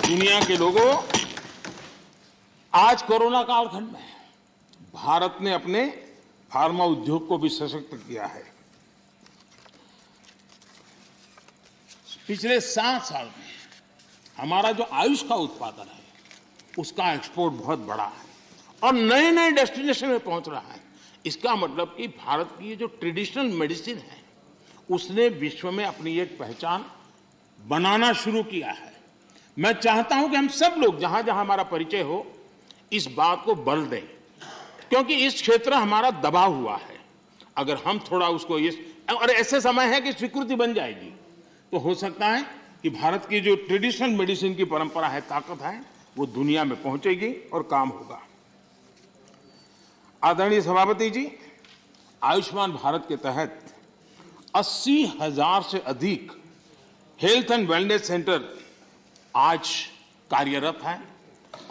दुनिया के लोगों, आज कोरोना कालखंड में भारत ने अपने फार्मा उद्योग को भी सशक्त किया है। पिछले 7 साल में हमारा जो आयुष का उत्पादन है, उसका एक्सपोर्ट बहुत बड़ा है और नए नए डेस्टिनेशन में पहुंच रहा है। इसका मतलब कि भारत की जो ट्रेडिशनल मेडिसिन है, उसने विश्व में अपनी एक पहचान बनाना शुरू किया है। मैं चाहता हूं कि हम सब लोग जहां जहां हमारा परिचय हो, इस बात को बल दें, क्योंकि इस क्षेत्र हमारा दबा हुआ है। अगर हम थोड़ा उसको और ऐसे समय है कि स्वीकृति बन जाएगी, तो हो सकता है कि भारत की जो ट्रेडिशनल मेडिसिन की परंपरा है, ताकत है, वो दुनिया में पहुंचेगी और काम होगा। आदरणीय सभापति जी, आयुष्मान भारत के तहत 80,000 से अधिक हेल्थ एंड वेलनेस सेंटर आज कार्यरत हैं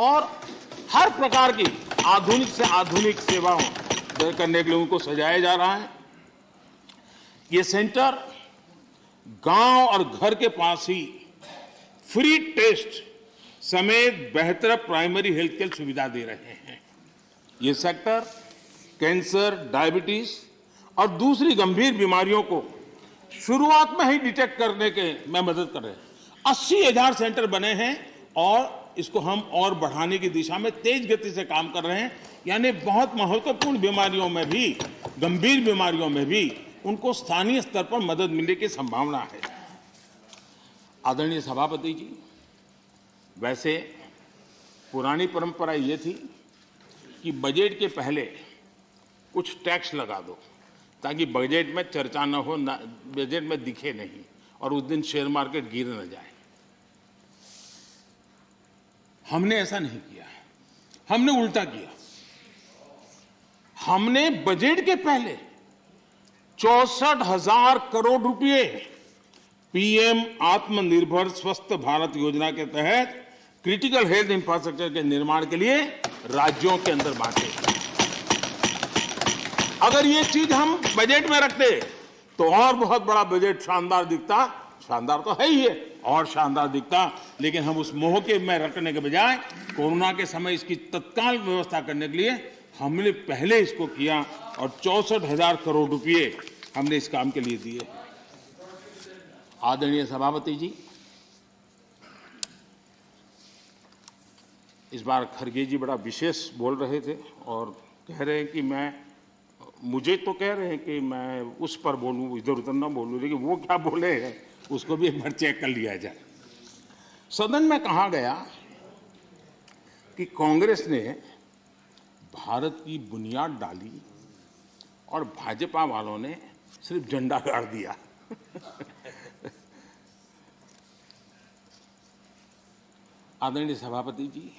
और हर प्रकार की आधुनिक से आधुनिक सेवाओं करने के लिए उनको सजाया जा रहा है। ये सेंटर गांव और घर के पास ही फ्री टेस्ट समेत बेहतर प्राइमरी हेल्थ केयर सुविधा दे रहे हैं। ये सेक्टर कैंसर, डायबिटीज और दूसरी गंभीर बीमारियों को शुरुआत में ही डिटेक्ट करने के में मदद कर रहे हैं। 80,000 सेंटर बने हैं और इसको हम और बढ़ाने की दिशा में तेज गति से काम कर रहे हैं। यानी बहुत महत्वपूर्ण बीमारियों में भी, गंभीर बीमारियों में भी उनको स्थानीय स्तर पर मदद मिलने की संभावना है। आदरणीय सभापति जी, वैसे पुरानी परंपरा ये थी कि बजट के पहले कुछ टैक्स लगा दो, ताकि बजट में चर्चा न हो, बजट में दिखे नहीं और उस दिन शेयर मार्केट गिर न जाए। हमने ऐसा नहीं किया, हमने उल्टा किया। हमने बजट के पहले 64,000 करोड़ रुपए पीएम आत्मनिर्भर स्वस्थ भारत योजना के तहत क्रिटिकल हेल्थ इंफ्रास्ट्रक्चर के निर्माण के लिए राज्यों के अंदर बांटे। अगर ये चीज हम बजट में रखते तो और बहुत बड़ा बजट शानदार दिखता। शानदार तो है ही है, और शानदार दिखता, लेकिन हम उस मोह के में रखने के बजाय कोरोना के समय इसकी तत्काल व्यवस्था करने के लिए हमने पहले इसको किया और 64,000 करोड़ रुपए हमने इस काम के लिए दिए। आदरणीय सभापति जी, इस बार खरगे जी बड़ा विशेष बोल रहे थे और कह रहे हैं कि मुझे तो कह रहे हैं कि मैं उस पर बोलूं, इधर उधर ना बोलूं, लेकिन वो क्या बोले हैं उसको भी एक बार चेक कर लिया जाए। सदन में कहा गया कि कांग्रेस ने भारत की बुनियाद डाली और भाजपा वालों ने सिर्फ झंडा गाड़ दिया। आदरणीय सभापति जी,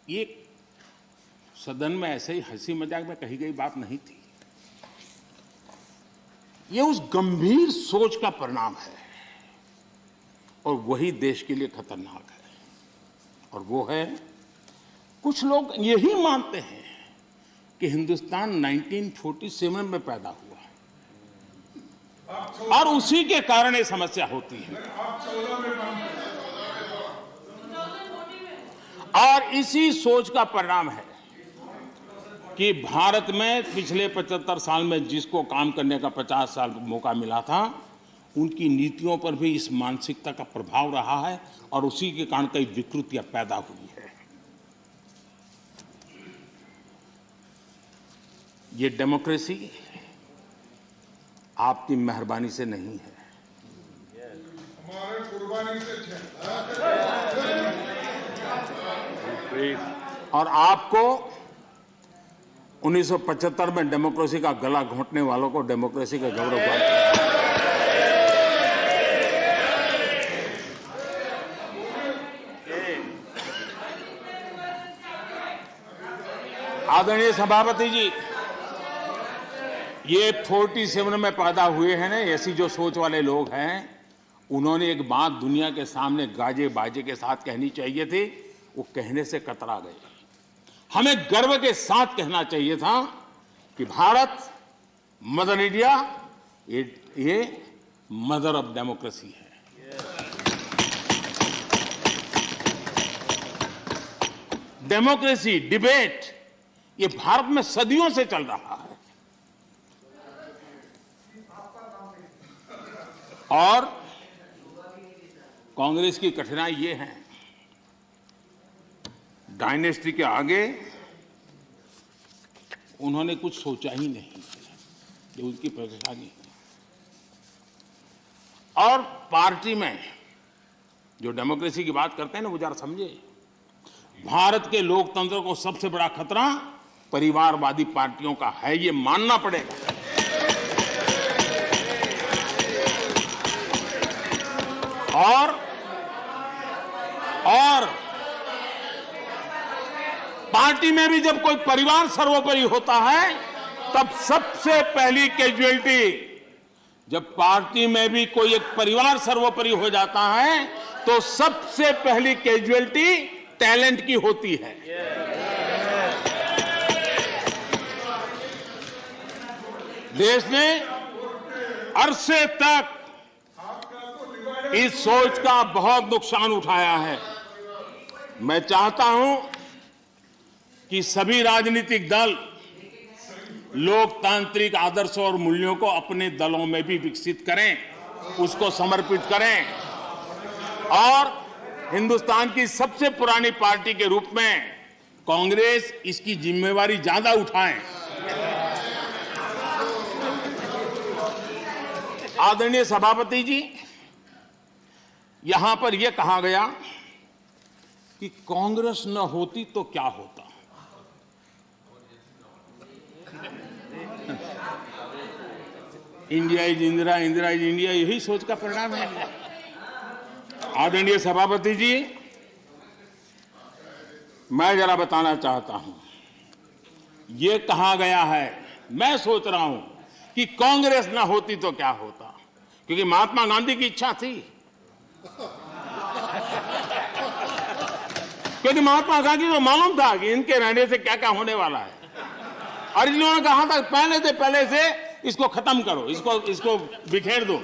ये सदन में ऐसे ही हंसी मजाक में कही गई बात नहीं थी। ये उस गंभीर सोच का परिणाम है और वही देश के लिए खतरनाक है। और वो है, कुछ लोग यही मानते हैं कि हिंदुस्तान 1947 में पैदा हुआ और उसी के कारण ये समस्या होती है। और इसी सोच का परिणाम है कि भारत में पिछले 75 साल में जिसको काम करने का 50 साल मौका मिला था, उनकी नीतियों पर भी इस मानसिकता का प्रभाव रहा है और उसी के कारण कई विकृतियां पैदा हुई है। ये डेमोक्रेसी आपकी मेहरबानी से नहीं है, हमारे कुर्बानी से। और आपको 1975 में डेमोक्रेसी का गला घोंटने वालों को डेमोक्रेसी का गौरव प्राप्त। आदरणीय सभापति जी, ये 47 में पैदा हुए हैं ना, ऐसी जो सोच वाले लोग हैं, उन्होंने एक बात दुनिया के सामने गाजे बाजे के साथ कहनी चाहिए थी, वो कहने से कतरा गए। हमें गर्व के साथ कहना चाहिए था कि भारत मदर इंडिया ये मदर ऑफ डेमोक्रेसी है। डेमोक्रेसी डिबेट ये भारत में सदियों से चल रहा है और कांग्रेस की कठिनाई ये है, डायनेस्टी के आगे उन्होंने कुछ सोचा ही नहीं, ये उनकी परेशानी है। और पार्टी में जो डेमोक्रेसी की बात करते हैं ना, वो जरा समझे, भारत के लोकतंत्र को सबसे बड़ा खतरा परिवारवादी पार्टियों का है, ये मानना पड़ेगा। और पार्टी में भी जब कोई परिवार सर्वोपरि होता है तब सबसे पहली कैजुअलिटी, जब पार्टी में भी कोई एक परिवार सर्वोपरि हो जाता है तो सबसे पहली कैजुअलिटी टैलेंट की होती है। देश ने अरसे तक इस सोच का बहुत नुकसान उठाया है। मैं चाहता हूं कि सभी राजनीतिक दल लोकतांत्रिक आदर्शों और मूल्यों को अपने दलों में भी विकसित करें, उसको समर्पित करें और हिंदुस्तान की सबसे पुरानी पार्टी के रूप में कांग्रेस इसकी जिम्मेवारी ज्यादा उठाए। आदरणीय सभापति जी, यहां पर यह कहा गया कि कांग्रेस न होती तो क्या होता। India is Indira, Indira is India, यही सोच का परिणाम है। आदरणीय सभापति जी, मैं जरा बताना चाहता हूं, यह कहा गया है, मैं सोच रहा हूं कि कांग्रेस ना होती तो क्या होता, क्योंकि महात्मा गांधी की इच्छा थी। क्योंकि महात्मा गांधी को मालूम था कि इनके रहने से क्या क्या होने वाला है और इन्होंने कहा था पहले से इसको खत्म करो, इसको बिखेर दो,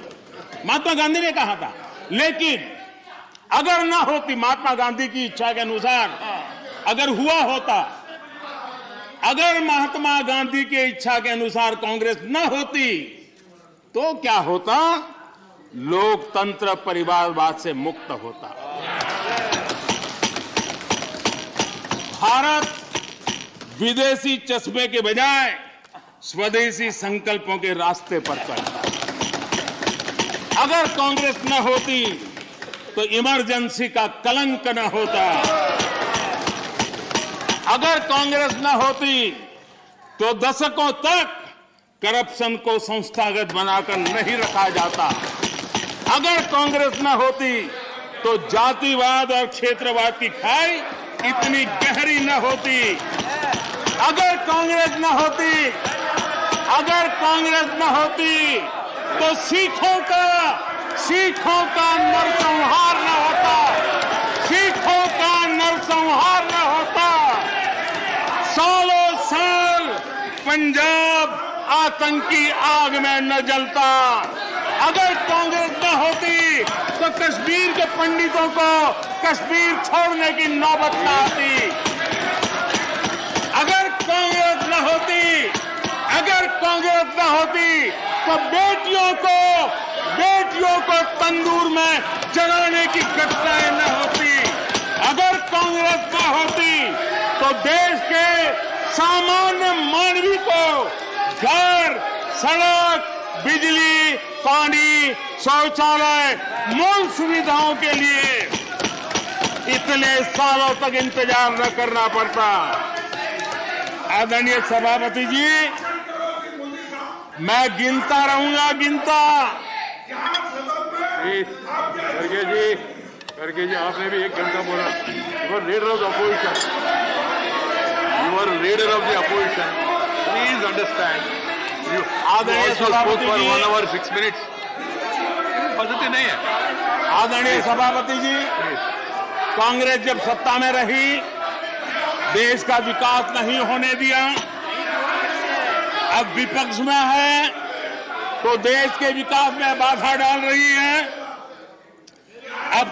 महात्मा गांधी ने कहा था। लेकिन अगर ना होती महात्मा गांधी की इच्छा के अनुसार, अगर हुआ होता, अगर महात्मा गांधी की इच्छा के अनुसार कांग्रेस ना होती तो क्या होता, लोकतंत्र परिवारवाद से मुक्त होता। भारत विदेशी चश्मे के बजाय स्वदेशी संकल्पों के रास्ते पर चलता। अगर कांग्रेस न होती तो इमरजेंसी का कलंक न होता। अगर कांग्रेस न होती तो दशकों तक करप्शन को संस्थागत बनाकर नहीं रखा जाता। अगर कांग्रेस न होती तो जातिवाद और क्षेत्रवाद की खाई इतनी गहरी न होती। अगर कांग्रेस न होती तो सिखों का नरसंहार न होता। सिखों का नरसंहार न होता। सालों साल पंजाब आतंकी आग में न जलता। अगर कांग्रेस न होती तो कश्मीर के पंडितों को कश्मीर छोड़ने की नौबत न आती। अगर कांग्रेस न होती तो बेटियों को तंदूर में जलाने की घटनाएं न होती। अगर कांग्रेस न होती तो देश के सामान्य मानवी को घर, सड़क, बिजली, पानी, शौचालय, मूल सुविधाओं के लिए इतने सालों तक इंतजार न करना पड़ता। आदरणीय सभापति जी, मैं गिनता रहूंगा। खड़गे जी, आपने भी 1 घंटा बोला। You are leader of the opposition. Please understand. आदरणीय सभापति जी, 1 hour 6 minutes पद्धति नहीं है। आदरणीय सभापति जी, कांग्रेस जब सत्ता में रही, देश का विकास नहीं होने दिया। अब विपक्ष में है तो देश के विकास में बाधा डाल रही है। अब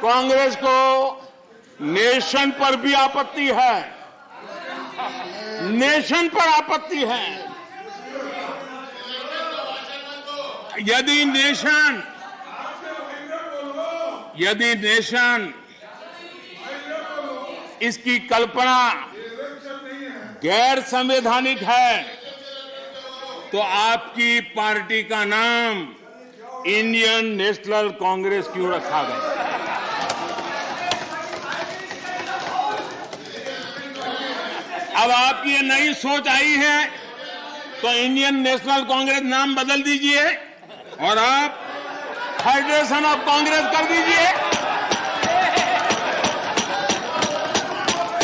कांग्रेस को नेशन पर भी आपत्ति है, नेशन पर आपत्ति है। यदि नेशन इसकी कल्पना गैर संवैधानिक है तो आपकी पार्टी का नाम इंडियन नेशनल कांग्रेस क्यों रखा गया? अब आपकी ये नई सोच आई है तो इंडियन नेशनल कांग्रेस नाम बदल दीजिए और आप फेडरेशन ऑफ कांग्रेस कर दीजिए।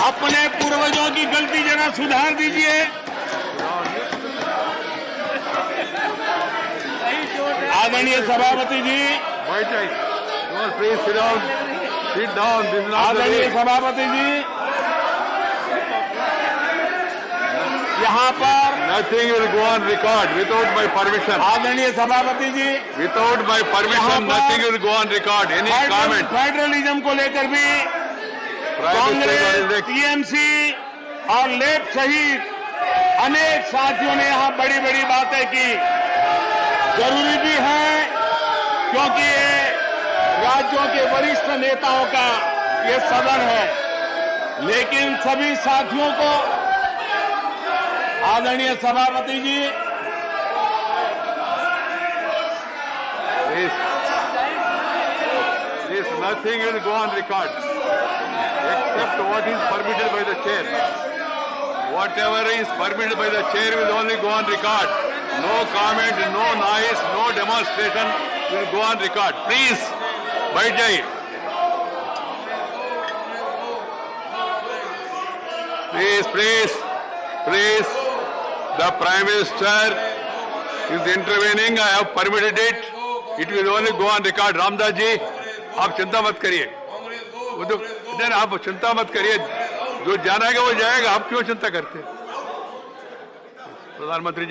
अपने पूर्वजों की गलती जरा सुधार दीजिए। आदरणीय सभापति जी, आदरणीय सभापति जी, यहाँ पर nothing will go on record without my permission. आदरणीय सभापति जी, Without my permission, nothing will go on record. Any comment? Federalism को लेकर भी कांग्रेस, टीएमसी और लेफ्ट सहित अनेक साथियों ने यहाँ बड़ी बड़ी बातें की। जरूरी भी है क्योंकि ये राज्यों के वरिष्ठ नेताओं का ये सदन है। लेकिन सभी साथियों को, आदरणीय सभापति जी, This nothing will go on record except what is permitted by the chair. Whatever is permitted by the chair will only go on record. No comment, no noise, no demonstration will go on record. Please, बैठ जाइए। Please. The Prime Minister is intervening. I have permitted it. It will only go on record. Ramdas ji, आप चिंता मत करिए। आप चिंता मत करिए। जो जाना है वो जाएगा। आप क्यों चिंता करते हैं? प्रधानमंत्री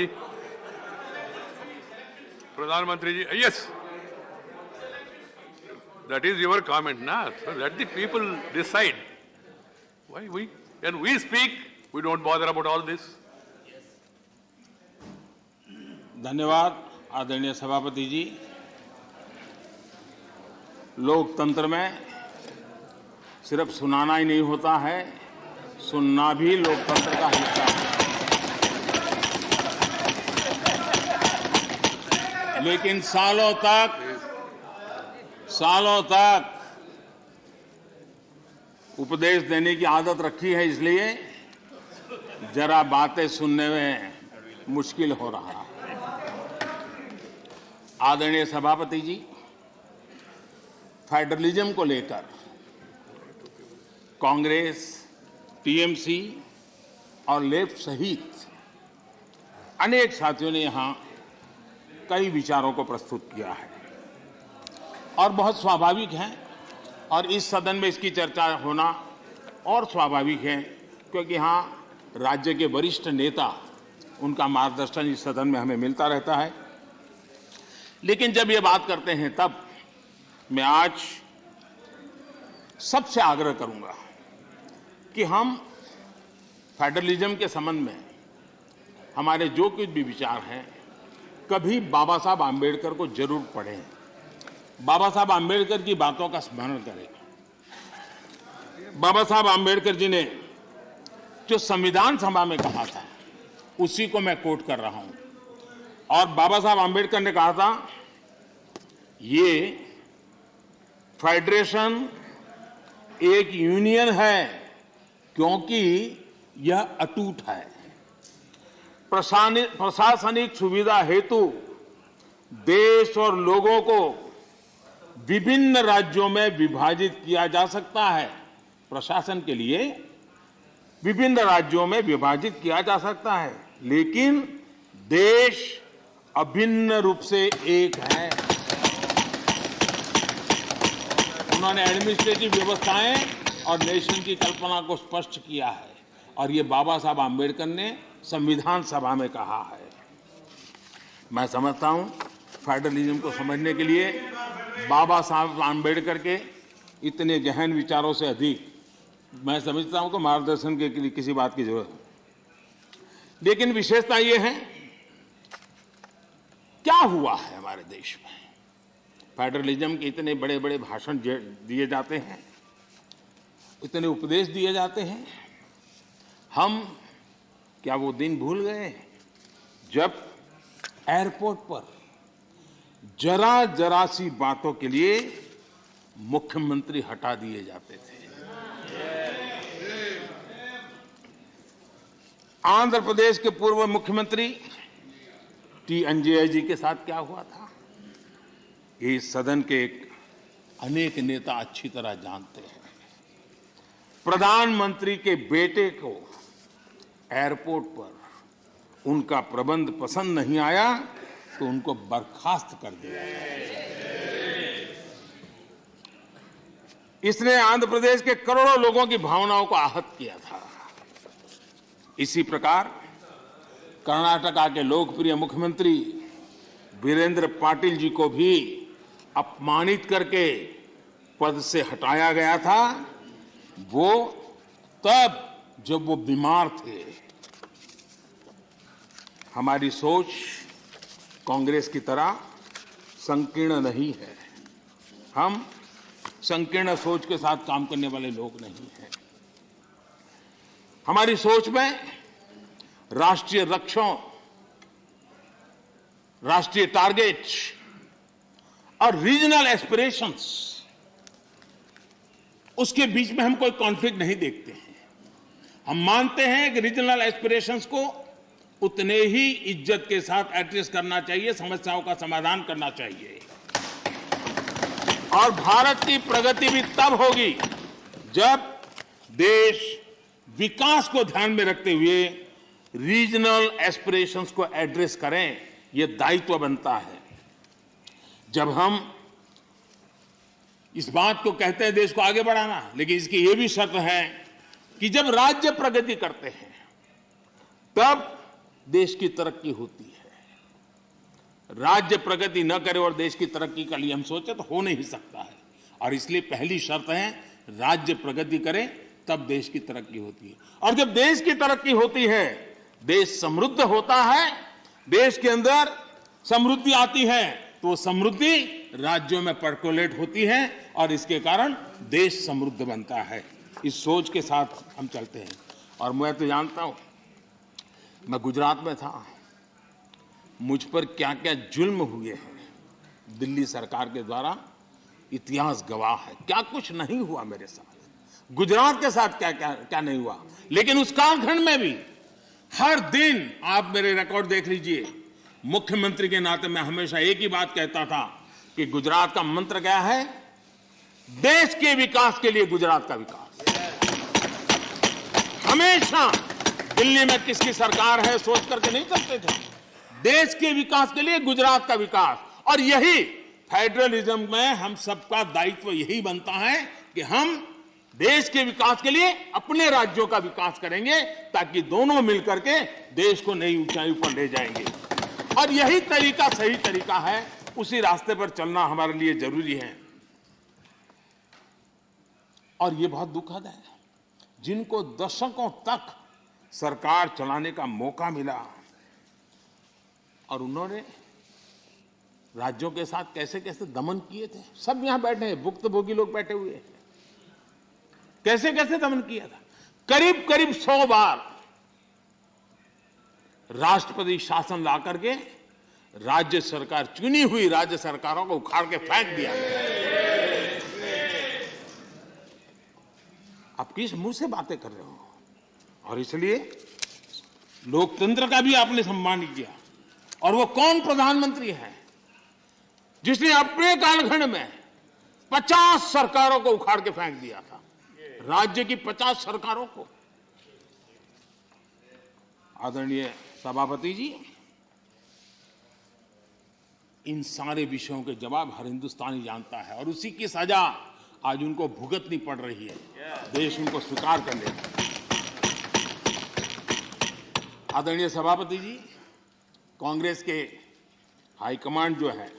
जी, yes. That is your comment, na? So let the people decide. When we speak, we don't bother about all this. धन्यवाद आदरणीय सभापति जी। लोकतंत्र में सिर्फ सुनाना ही नहीं होता है, सुनना भी लोकतंत्र का हिस्सा है। लेकिन सालों तक उपदेश देने की आदत रखी है, इसलिए जरा बातें सुनने में मुश्किल हो रहा है। आदरणीय सभापति जी, फेडरलिज्म को लेकर कांग्रेस, टीएमसी और लेफ्ट सहित अनेक साथियों ने यहां कई विचारों को प्रस्तुत किया है और बहुत स्वाभाविक है, और इस सदन में इसकी चर्चा होना और स्वाभाविक है क्योंकि यहाँ राज्य के वरिष्ठ नेता, उनका मार्गदर्शन इस सदन में हमें मिलता रहता है। लेकिन जब ये बात करते हैं तब मैं आज सबसे आग्रह करूंगा कि हम फेडरलिज्म के संबंध में हमारे जो कुछ भी विचार हैं, कभी बाबा साहब आम्बेडकर को जरूर पढ़ें, बाबा साहब आम्बेडकर की बातों का स्मरण करें। बाबा साहब आम्बेडकर जी ने जो संविधान सभा में कहा था, उसी को मैं कोट कर रहा हूं। और बाबा साहब आम्बेडकर ने कहा था, ये फेडरेशन एक यूनियन है क्योंकि यह अटूट है। प्रशासनिक सुविधा हेतु देश और लोगों को विभिन्न राज्यों में विभाजित किया जा सकता है। प्रशासन के लिए विभिन्न राज्यों में विभाजित किया जा सकता है, लेकिन देश अभिन्न रूप से एक है। उन्होंने एडमिनिस्ट्रेटिव व्यवस्थाएं और नेशन की कल्पना को स्पष्ट किया है, और ये बाबा साहब आम्बेडकर ने संविधान सभा में कहा है। मैं समझता हूं फेडरलिज्म को समझने के लिए बाबा साहब आम्बेडकर के इतने गहन विचारों से अधिक मैं समझता हूं तो मार्गदर्शन के लिए किसी बात की जरूरत है। लेकिन विशेषता ये है, क्या हुआ है हमारे देश में? फेडरलिज्म के इतने बड़े बड़े भाषण दिए जाते हैं, इतने उपदेश दिए जाते हैं, हम क्या वो दिन भूल गए जब एयरपोर्ट पर जरा जरा सी बातों के लिए मुख्यमंत्री हटा दिए जाते थे? आंध्र प्रदेश के पूर्व मुख्यमंत्री टी अंजय जी के साथ क्या हुआ था, ये सदन के अनेक नेता अच्छी तरह जानते हैं। प्रधानमंत्री के बेटे को एयरपोर्ट पर उनका प्रबंध पसंद नहीं आया तो उनको बर्खास्त कर दिया। इसने आंध्र प्रदेश के करोड़ों लोगों की भावनाओं को आहत किया था। इसी प्रकार कर्नाटका के लोकप्रिय मुख्यमंत्री वीरेंद्र पाटिल जी को भी अपमानित करके पद से हटाया गया था, वो तब जब वो बीमार थे। हमारी सोच कांग्रेस की तरह संकीर्ण नहीं है। हम संकीर्ण सोच के साथ काम करने वाले लोग नहीं हैं। हमारी सोच में राष्ट्रीय लक्ष्यों, राष्ट्रीय टारगेट और रीजनल एस्पिरेशंस, उसके बीच में हम कोई कॉन्फ्लिक्ट नहीं देखते हैं। हम मानते हैं कि रीजनल एस्पिरेशंस को उतने ही इज्जत के साथ एड्रेस करना चाहिए, समस्याओं का समाधान करना चाहिए। और भारत की प्रगति भी तब होगी जब देश विकास को ध्यान में रखते हुए रीजनल एस्पिरेशंस को एड्रेस करें। यह दायित्व बनता है। जब हम इस बात को कहते हैं देश को आगे बढ़ाना, लेकिन इसकी यह भी शर्त है कि जब राज्य प्रगति करते हैं तब देश की तरक्की होती है। राज्य प्रगति न करे और देश की तरक्की के लिए हम सोचे तो हो नहीं सकता है। और इसलिए पहली शर्त है राज्य प्रगति करे तब देश की तरक्की होती है। और जब देश की तरक्की होती है, देश समृद्ध होता है, देश के अंदर समृद्धि आती है, तो समृद्धि राज्यों में पर्कोलेट होती है और इसके कारण देश समृद्ध बनता है। इस सोच के साथ हम चलते हैं। और मैं तो जानता हूं, मैं गुजरात में था, मुझ पर क्या क्या जुल्म हुए हैं दिल्ली सरकार के द्वारा, इतिहास गवाह है। क्या कुछ नहीं हुआ मेरे साथ, गुजरात के साथ क्या क्या क्या नहीं हुआ। लेकिन उस कालखंड में भी हर दिन, आप मेरे रिकॉर्ड देख लीजिए, मुख्यमंत्री के नाते मैं हमेशा एक ही बात कहता था कि गुजरात का मंत्र क्या है, देश के विकास के लिए गुजरात का विकास। हमेशा दिल्ली में किसकी सरकार है सोच करके नहीं चलते थे, देश के विकास के लिए गुजरात का विकास। और यही फेडरलिज्म में हम सबका दायित्व यही बनता है कि हम देश के विकास के लिए अपने राज्यों का विकास करेंगे, ताकि दोनों मिलकर के देश को नई ऊंचाई पर ले जाएंगे। और यही तरीका सही तरीका है, उसी रास्ते पर चलना हमारे लिए जरूरी है। और ये बहुत दुखद है, जिनको दशकों तक सरकार चलाने का मौका मिला और उन्होंने राज्यों के साथ कैसे कैसे दमन किए थे। सब यहां बैठे हैं, भुक्तभोगी लोग बैठे हुए हैं। कैसे कैसे दमन किया था, करीब करीब 100 बार राष्ट्रपति शासन ला करके राज्य सरकार, चुनी हुई राज्य सरकारों को उखाड़ के फेंक दिया। आप किस मुंह से बातें कर रहे हो? और इसलिए लोकतंत्र का भी आपने सम्मान किया। और वो कौन प्रधानमंत्री है जिसने अपने कालखंड में 50 सरकारों को उखाड़ के फेंक दिया था, राज्य की 50 सरकारों को। आदरणीय सभापति जी, इन सारे विषयों के जवाब हर हिंदुस्तानी जानता है और उसी की सजा आज उनको भुगतनी पड़ रही है, देश उनको स्वीकार कर लेगा। आदरणीय सभापति जी, कांग्रेस के हाईकमांड जो है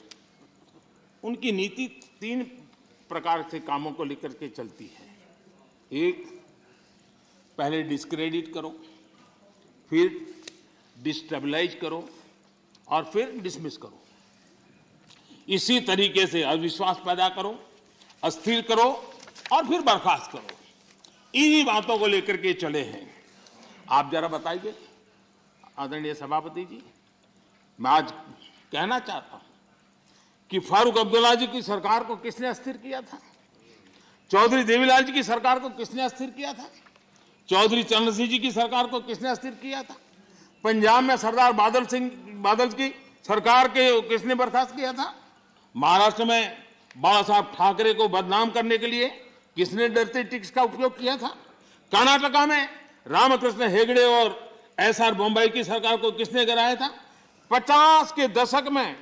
उनकी नीति 3 प्रकार से कामों को लेकर के चलती है। एक, पहले डिस्क्रेडिट करो, फिर डिस्टेबलाइज करो और फिर डिसमिस करो। इसी तरीके से अविश्वास पैदा करो, अस्थिर करो और फिर बर्खास्त करो। इन्हीं बातों को लेकर के चले हैं। आप जरा बताइए आदरणीय सभापति जी, मैं आज कहना चाहता हूं कि फारूक अब्दुल्ला जी की सरकार को किसने अस्थिर किया था? चौधरी देवीलाल जी की सरकार को किसने अस्थिर किया था? चौधरी चरण सिंह जी की सरकार को किसने अस्थिर किया था? पंजाब में सरदार बादल की सरकार के किसने बर्खास्त किया था? महाराष्ट्र में बाला साहब ठाकरे को बदनाम करने के लिए किसने डरते टिक्स का उपयोग किया था? कर्नाटका में रामकृष्ण हेगड़े और एसआर बम्बई की सरकार को किसने गिराया था? 50 के दशक में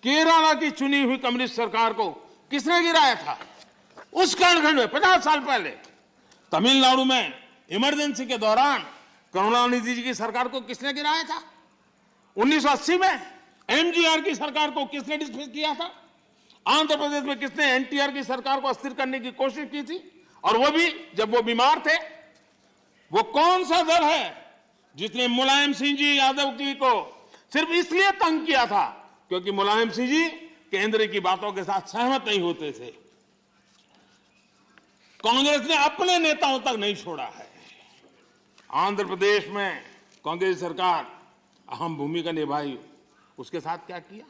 केरला की चुनी हुई कम्युनिस्ट सरकार को किसने गिराया था? उस कालखंड में 50 साल पहले तमिलनाडु में इमरजेंसी के दौरान करुणानिधि जी की सरकार को किसने गिराया था? 1980 में एमजीआर की सरकार को किसने डिसमिस किया था? आंध्र प्रदेश में किसने एनटीआर की सरकार को अस्थिर करने की कोशिश की थी? और वो भी जब वो बीमार थे। वो कौन सा दल है जिसने मुलायम सिंह जी यादव जी को सिर्फ इसलिए तंग किया था क्योंकि मुलायम सिंह जी केंद्र की बातों के साथ सहमत नहीं होते थे? कांग्रेस ने अपने नेताओं तक नहीं छोड़ा है। आंध्र प्रदेश में कांग्रेस सरकार अहम भूमिका निभाई। उसके साथ क्या किया?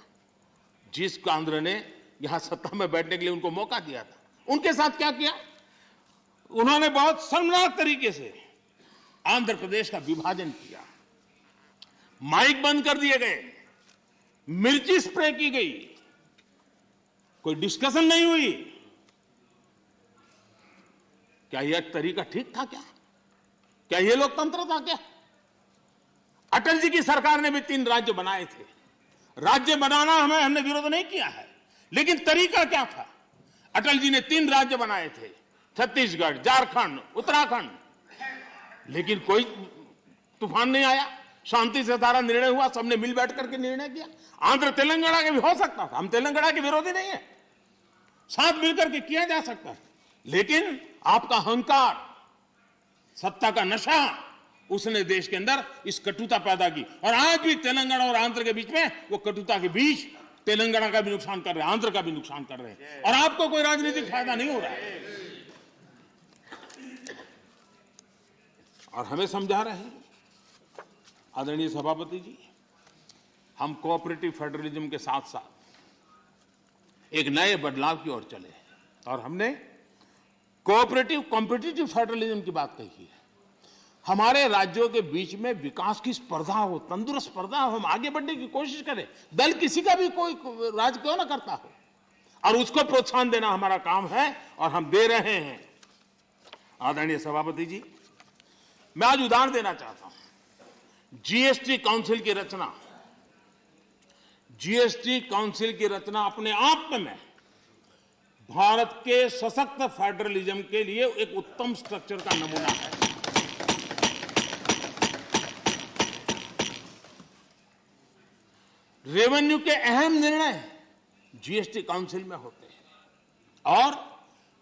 जिस केंद्र ने यहां सत्ता में बैठने के लिए उनको मौका दिया था, उनके साथ क्या किया? उन्होंने बहुत शर्मनाक तरीके से आंध्र प्रदेश का विभाजन किया। माइक बंद कर दिए गए, मिर्ची स्प्रे की गई, कोई डिस्कशन नहीं हुई। क्या यह तरीका ठीक था? क्या यह लोकतंत्र था? क्या अटल जी की सरकार ने भी 3 राज्य बनाए थे। राज्य बनाना हमने विरोध नहीं किया है, लेकिन तरीका क्या था? अटल जी ने 3 राज्य बनाए थे, छत्तीसगढ़, झारखंड, उत्तराखंड, लेकिन कोई तूफान नहीं आया। शांति से सारा निर्णय हुआ, सबने मिल बैठ करके निर्णय किया। आंध्र तेलंगाना के भी हो सकता था, हम तेलंगाना के विरोधी नहीं है, साथ मिलकर के किया जा सकता है। लेकिन आपका अहंकार, सत्ता का नशा, उसने देश के अंदर इस कटुता पैदा की। और आज भी तेलंगाना और आंध्र के बीच में वो कटुता के बीच तेलंगाना का भी नुकसान कर रहे हैं, आंध्र का भी नुकसान कर रहे हैं, और आपको कोई राजनीतिक फायदा नहीं हो रहा है। और हमें समझा रहे हैं आदरणीय सभापति जी, हम कोऑपरेटिव फेडरलिज्म के साथ साथ एक नए बदलाव की ओर चले और हमने कोऑपरेटिव कॉम्पिटिटिव फेडरलिज्म की बात कही है। हमारे राज्यों के बीच में विकास की स्पर्धा हो, तंदुरुस्त स्पर्धा हो, हम आगे बढ़ने की कोशिश करें। दल किसी का भी कोई राज क्यों ना करता हो, और उसको प्रोत्साहन देना हमारा काम है और हम दे रहे हैं। आदरणीय सभापति जी, मैं आज उदाहरण देना चाहता हूं। जीएसटी काउंसिल की रचना, जीएसटी काउंसिल की रचना अपने आप में भारत के सशक्त फेडरलिज्म के लिए एक उत्तम स्ट्रक्चर का नमूना है। रेवेन्यू के अहम निर्णय जीएसटी काउंसिल में होते हैं और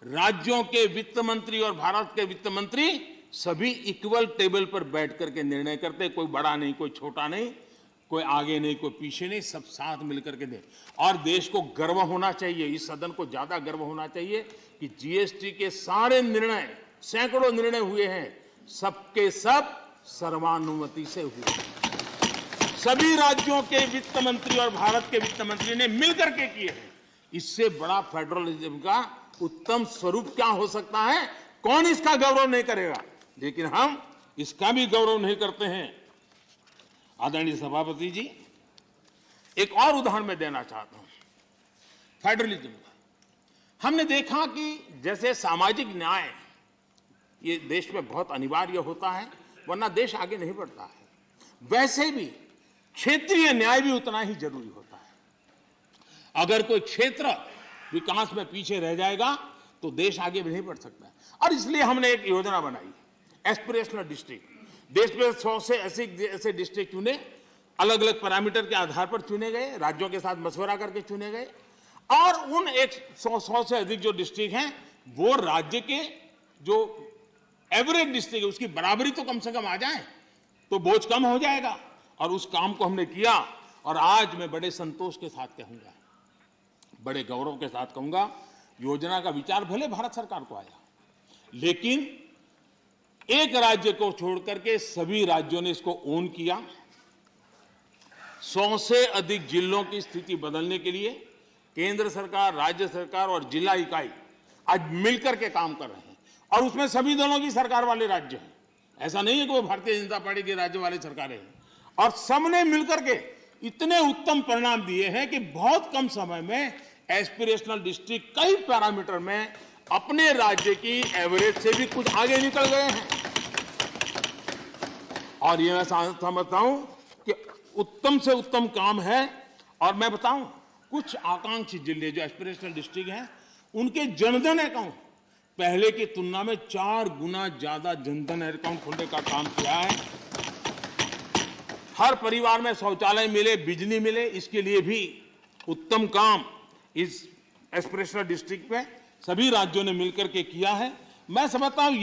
राज्यों के वित्त मंत्री और भारत के वित्त मंत्री सभी इक्वल टेबल पर बैठ करके निर्णय करते हैं। कोई बड़ा नहीं, कोई छोटा नहीं, कोई आगे नहीं, कोई पीछे नहीं, सब साथ मिलकर के दे। और देश को गर्व होना चाहिए, इस सदन को ज्यादा गर्व होना चाहिए कि जीएसटी के सारे निर्णय, सैकड़ों निर्णय हुए हैं, सबके सब सर्वानुमति से हुए। सभी राज्यों के वित्त मंत्री और भारत के वित्त मंत्री ने मिलकर के किए हैं। इससे बड़ा फेडरलिज्म का उत्तम स्वरूप क्या हो सकता है? कौन इसका गौरव नहीं करेगा? लेकिन हम इसका भी गौरव नहीं करते हैं। आदरणीय सभापति जी, एक और उदाहरण मैं देना चाहता हूं फेडरलिज्म का। हमने देखा कि जैसे सामाजिक न्याय ये देश में बहुत अनिवार्य होता है, वरना देश आगे नहीं बढ़ता है, वैसे भी क्षेत्रीय न्याय भी उतना ही जरूरी होता है। अगर कोई क्षेत्र विकास में पीछे रह जाएगा तो देश आगे भी नहीं बढ़ सकता। और इसलिए हमने एक योजना बनाई, एस्पिरेशनल डिस्ट्रिक्ट। देश में 100 से ऐसे डिस्ट्रिक्ट चुने, अलग अलग पैरामीटर के आधार पर चुने गए, राज्यों के साथ मशवरा करके चुने गए, और उन 100 से अधिक जो डिस्ट्रिक्ट हैं वो राज्य के जो एवरेज डिस्ट्रिक्ट है उसकी बराबरी तो कम से कम आ जाए तो बोझ कम हो जाएगा। और उस काम को हमने किया, और आज मैं बड़े संतोष के साथ कहूंगा, बड़े गौरव के साथ कहूंगा, योजना का विचार भले भारत सरकार को आया, लेकिन एक राज्य को छोड़कर के सभी राज्यों ने इसको ओन किया। 100 से अधिक जिलों की स्थिति बदलने के लिए केंद्र सरकार, राज्य सरकार और जिला इकाई आज मिलकर के काम कर रहे हैं, और उसमें सभी दलों की सरकार वाले राज्य हैं। ऐसा नहीं है कि वो भारतीय जनता पार्टी के राज्य वाले सरकारें हैं, और सबने मिलकर के इतने उत्तम परिणाम दिए हैं कि बहुत कम समय में एस्पिरेशनल डिस्ट्रिक्ट कई पैरामीटर में अपने राज्य की एवरेज से भी कुछ आगे निकल गए हैं। और ये मैं समझता हूं कि उत्तम से उत्तम काम है। और मैं बताऊं, कुछ आकांक्षी जिले जो एस्पिरेशनल डिस्ट्रिक्ट हैं उनके जनधन अकाउंट पहले की तुलना में 4 गुना ज्यादा जनधन अकाउंट खोलने का काम किया है। हर परिवार में शौचालय मिले, बिजली मिले, इसके लिए भी उत्तम काम इस एस्पिरेशनल डिस्ट्रिक्ट में सभी राज्यों ने मिलकर के किया है। मैं समझता हूं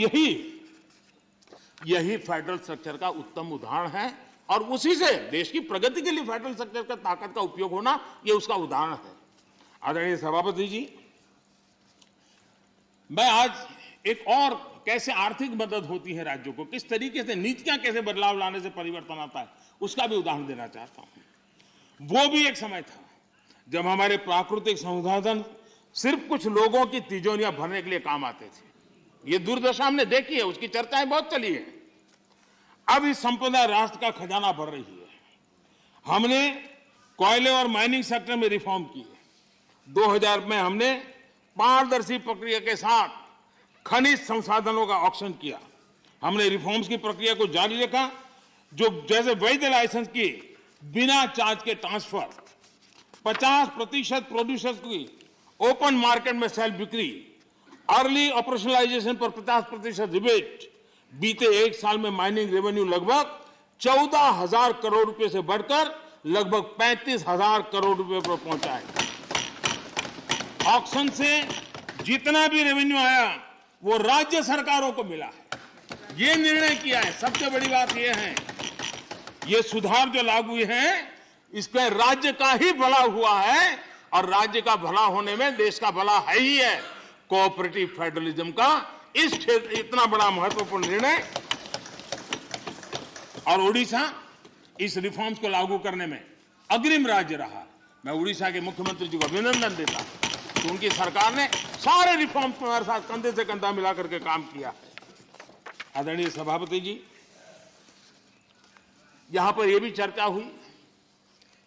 यही फेडरल स्ट्रक्चर का उत्तम उदाहरण है, और उसी से देश की प्रगति के लिए फेडरल स्ट्रक्चर का ताकत का उपयोग होना, यह उसका उदाहरण है। आदरणीय सभापति जी, मैं आज एक और कैसे आर्थिक मदद होती है राज्यों को, किस तरीके से नीतियां कैसे बदलाव लाने से परिवर्तन आता है, उसका भी उदाहरण देना चाहता हूं। वो भी एक समय था जब हमारे प्राकृतिक संसाधन सिर्फ कुछ लोगों की तिजोरियां भरने के लिए काम आते थे। ये दुर्दशा हमने देखी है, उसकी चर्चाएं बहुत चली है। अब इस संपदा राष्ट्र का खजाना भर रही है। हमने कोयले और माइनिंग सेक्टर में रिफॉर्म किए। 2000 में हमने पारदर्शी प्रक्रिया के साथ खनिज संसाधनों का ऑक्शन किया। हमने रिफॉर्म्स की प्रक्रिया को जारी रखा, जो जैसे वैध लाइसेंस की बिना चार्ज के ट्रांसफर, 50% प्रोड्यूसर्स की ओपन मार्केट में सेल बिक्री, अर्ली ऑपरेशनलाइजेशन पर 50% रिबेट। बीते एक साल में माइनिंग रेवेन्यू लगभग 14,000 करोड़ रुपए से बढ़कर लगभग 35,000 करोड़ रुपए पर पहुंचा है। ऑक्शन से जितना भी रेवेन्यू आया वो राज्य सरकारों को मिला है। ये निर्णय किया है। सबसे बड़ी बात यह है, ये सुधार जो लागू हुए हैं इसका राज्य का ही भला हुआ है, और राज्य का भला होने में देश का भला है ही है। कोऑपरेटिव फेडरलिज्म का इस क्षेत्र इतना बड़ा महत्वपूर्ण निर्णय, और उड़ीसा इस रिफॉर्म्स को लागू करने में अग्रिम राज्य रहा। मैं उड़ीसा के मुख्यमंत्री जी को अभिनंदन देता हूं कि उनकी सरकार ने सारे रिफॉर्म्स में हमारे साथ कंधे से कंधा मिलाकर के काम किया है। आदरणीय सभापति जी, यहां पर यह भी चर्चा हुई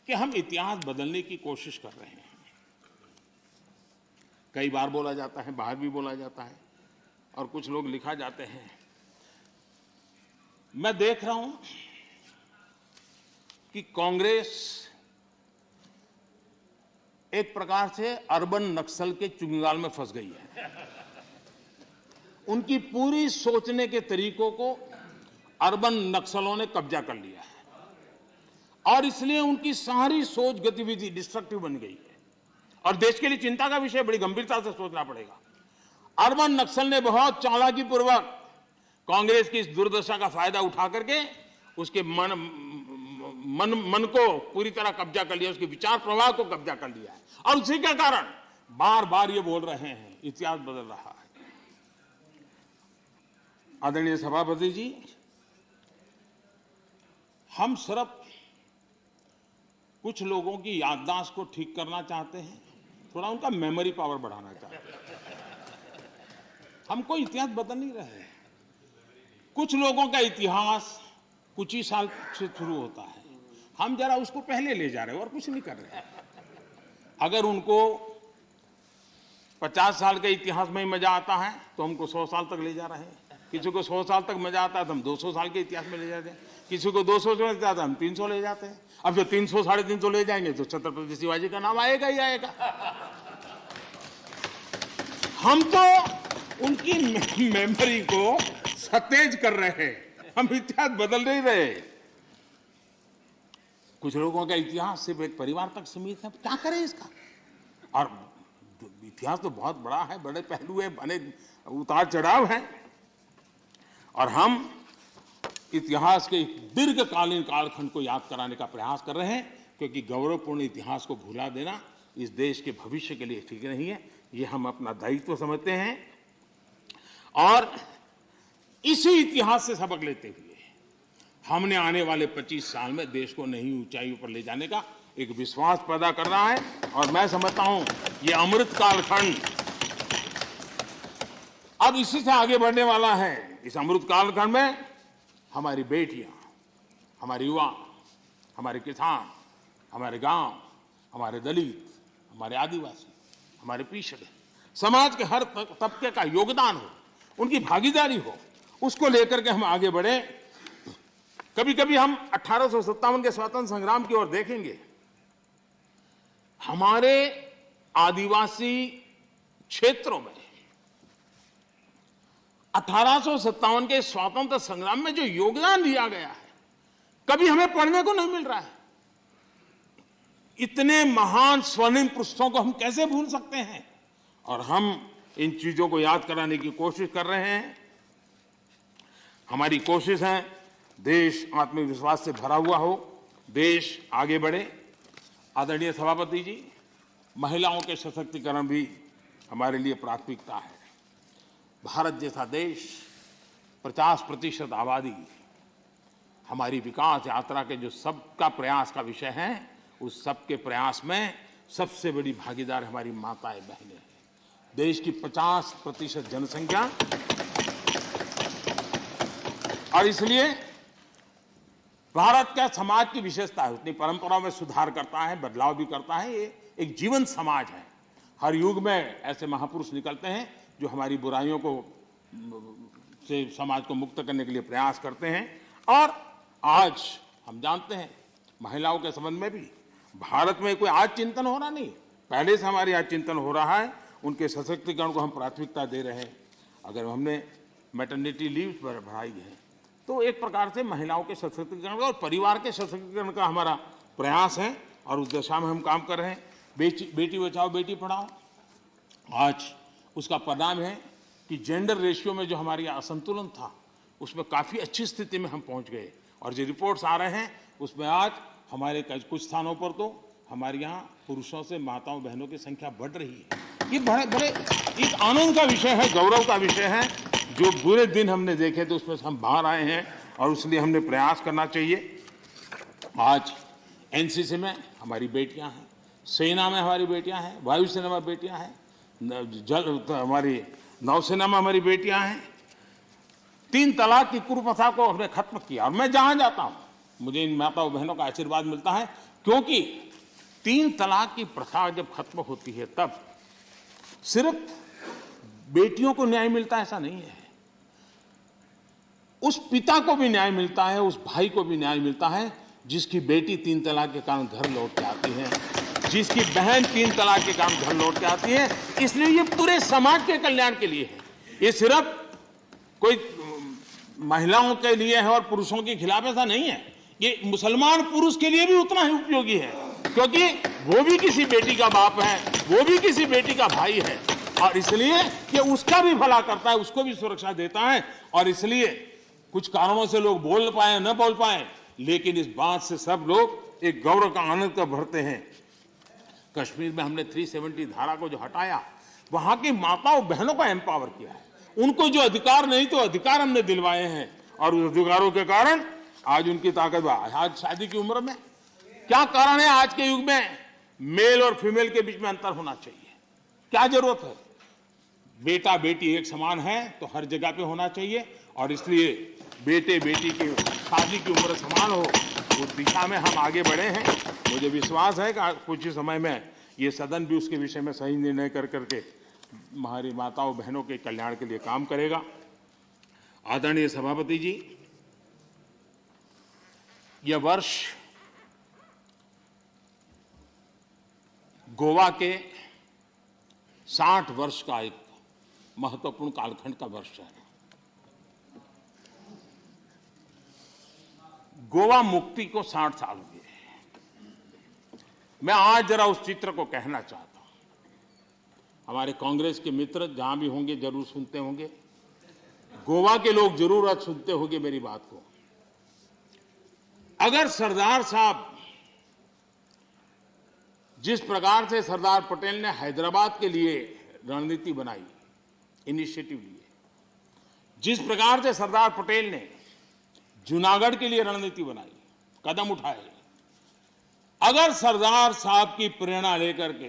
कि हम इतिहास बदलने की कोशिश कर रहे हैं। कई बार बोला जाता है, बाहर भी बोला जाता है, और कुछ लोग लिखा जाते हैं। मैं देख रहा हूं कि कांग्रेस एक प्रकार से अर्बन नक्सल के चुंगाल में फंस गई है। उनकी पूरी सोचने के तरीकों को अर्बन नक्सलों ने कब्जा कर लिया है, और इसलिए उनकी सारी सोच गतिविधि डिस्ट्रक्टिव बन गई है, और देश के लिए चिंता का विषय, बड़ी गंभीरता से सोचना पड़ेगा। अर्बन नक्सल ने बहुत चालाकी पूर्वक कांग्रेस की इस दुर्दशा का फायदा उठा करके उसके मन को पूरी तरह कब्जा कर लिया, उसके विचार प्रवाह को कब्जा कर लिया है, और उसी के कारण बार बार ये बोल रहे हैं इतिहास बदल रहा है। आदरणीय सभापति जी, हम सिर्फ कुछ लोगों की याददाश्त को ठीक करना चाहते हैं, थोड़ा उनका मेमोरी पावर बढ़ाना चाहते हैं। हम कोई इतिहास बदल नहीं रहे हैं। कुछ लोगों का इतिहास कुछ ही साल से शुरू होता है, हम जरा उसको पहले ले जा रहे हैं और कुछ नहीं कर रहे हैं। अगर उनको 50 साल के इतिहास में ही मजा आता है तो हमको 100 साल तक ले जा रहे हैं। किसी को 100 साल तक मजा आता है तो हम 200 साल के इतिहास में ले जाते हैं। किसी को 200 से मजा आता है हम 300 ले जाते हैं। अब जो 300 साढ़े 300 ले जाएंगे तो छत्रपति शिवाजी का नाम आएगा ही आएगा। हम तो उनकी मेमोरी को सतेज कर रहे हैं, हम इतिहास बदल नहीं रहे। कुछ लोगों का इतिहास सिर्फ एक परिवार तक सीमित है, क्या करें इसका? और इतिहास तो बहुत बड़ा है, बड़े पहलू है, बड़े उतार चढ़ाव है, और हम इतिहास के दीर्घकालीन कालखंड को याद कराने का प्रयास कर रहे हैं, क्योंकि गौरवपूर्ण इतिहास को भुला देना इस देश के भविष्य के लिए ठीक नहीं है। ये हम अपना दायित्व समझते हैं, और इसी इतिहास से सबक लेते हुए हमने आने वाले 25 साल में देश को नई ऊंचाइयों पर ले जाने का एक विश्वास पैदा करना है। और मैं समझता हूं ये अमृत कालखंड अब इसी से आगे बढ़ने वाला है। इस अमृत कालखंड में हमारी बेटियां, हमारे युवा, हमारे किसान, हमारे गांव, हमारे दलित, हमारे आदिवासी, हमारे पिछड़े समाज के हर तबके का योगदान हो, उनकी भागीदारी हो, उसको लेकर के हम आगे बढ़े। कभी कभी हम 1857 के स्वतंत्र संग्राम की ओर देखेंगे। हमारे आदिवासी क्षेत्रों में 1857 के स्वतंत्र संग्राम में जो योगदान दिया गया है, कभी हमें पढ़ने को नहीं मिल रहा है। इतने महान स्वर्णिम पुरुषों को हम कैसे भूल सकते हैं? और हम इन चीजों को याद कराने की कोशिश कर रहे हैं। हमारी कोशिश है देश आत्मविश्वास से भरा हुआ हो, देश आगे बढ़े। आदरणीय सभापति जी, महिलाओं के सशक्तिकरण भी हमारे लिए प्राथमिकता है। भारत जैसा देश, 50% आबादी, हमारी विकास यात्रा के जो सबका प्रयास का विषय है, उस सबके प्रयास में सबसे बड़ी भागीदार हमारी माताएं बहनें हैं। देश की 50% जनसंख्या, और इसलिए भारत का समाज की विशेषता है, अपनी परंपराओं में सुधार करता है, बदलाव भी करता है। ये एक जीवन समाज है। हर युग में ऐसे महापुरुष निकलते हैं जो हमारी बुराइयों को से समाज को मुक्त करने के लिए प्रयास करते हैं। और आज हम जानते हैं महिलाओं के संबंध में भी भारत में कोई आज चिंतन हो रहा नहीं, पहले से हमारे आज चिंतन हो रहा है। उनके सशक्तिकरण को हम प्राथमिकता दे रहे हैं। अगर हमने मैटरनिटी लीव बढ़ाई है तो एक प्रकार से महिलाओं के सशक्तिकरण और परिवार के सशक्तिकरण का हमारा प्रयास है, और उस दिशा में हम काम कर रहे हैं। बेटी बचाओ बेटी पढ़ाओ, आज उसका परिणाम है कि जेंडर रेशियो में जो हमारी असंतुलन था, उसमें काफ़ी अच्छी स्थिति में हम पहुंच गए। और जो रिपोर्ट्स आ रहे हैं उसमें आज हमारे कुछ स्थानों पर तो हमारे यहाँ पुरुषों से माताओं बहनों की संख्या बढ़ रही है। ये बड़े एक आनंद का विषय है, गौरव का विषय है। जो बुरे दिन हमने देखे तो उसमें से हम बाहर आए हैं, और इसलिए हमने प्रयास करना चाहिए। आज एनसीसी में हमारी बेटियां हैं, सेना में हमारी बेटियां हैं, वायुसेना में बेटियां हैं, हमारी नौसेना में हमारी बेटियां हैं। 3 तलाक की कुप्रथा को हमने खत्म किया, और मैं जहां जाता हूं मुझे इन माताओं बहनों का आशीर्वाद मिलता है, क्योंकि 3 तलाक की प्रथा जब खत्म होती है तब सिर्फ बेटियों को न्याय मिलता है ऐसा नहीं है, उस पिता को भी न्याय मिलता है, उस भाई को भी न्याय मिलता है जिसकी बेटी 3 तलाक के कारण घर लौट के आती है, जिसकी बहन 3 तलाक के कारण घर लौट के आती है। इसलिए ये पूरे समाज के कल्याण के लिए है। ये सिर्फ कोई महिलाओं के लिए है और पुरुषों के खिलाफ ऐसा नहीं है। ये मुसलमान पुरुष के लिए भी उतना ही उपयोगी है, क्योंकि वो भी किसी बेटी का बाप है, वो भी किसी बेटी का भाई है, और इसलिए ये उसका भी भला करता है, उसको भी सुरक्षा देता है। और इसलिए कुछ कारणों से लोग बोल पाए न बोल पाए, लेकिन इस बात से सब लोग एक गौरव का आनंद का भरते हैं। कश्मीर में हमने 370 धारा को जो हटाया, वहां की माताओं बहनों को एम्पावर किया है। उनको जो अधिकार नहीं तो अधिकार हमने दिलवाए हैं, और उस अधिकारों के कारण आज उनकी ताकत। आज शादी की उम्र में क्या कारण है? आज के युग में मेल और फीमेल के बीच में अंतर होना चाहिए, क्या जरूरत है? बेटा बेटी एक समान है तो हर जगह पे होना चाहिए, और इसलिए बेटे बेटी की शादी की उम्र समान हो, उस दिशा में हम आगे बढ़े हैं। मुझे विश्वास है कि कुछ ही समय में ये सदन भी उसके विषय में सही निर्णय कर करके हमारी माताओं बहनों के कल्याण के लिए काम करेगा। आदरणीय सभापति जी, यह वर्ष गोवा के 60 वर्ष का एक महत्वपूर्ण कालखंड का वर्ष है। गोवा मुक्ति को 60 साल हुए। मैं आज जरा उस चित्र को कहना चाहता हूं। हमारे कांग्रेस के मित्र जहां भी होंगे जरूर सुनते होंगे, गोवा के लोग जरूर आज सुनते होंगे मेरी बात को। अगर सरदार साहब जिस प्रकार से सरदार पटेल ने हैदराबाद के लिए रणनीति बनाई, इनिशिएटिव लिए, जिस प्रकार से सरदार पटेल ने जूनागढ़ के लिए रणनीति बनाई, कदम उठाए, अगर सरदार साहब की प्रेरणा लेकर के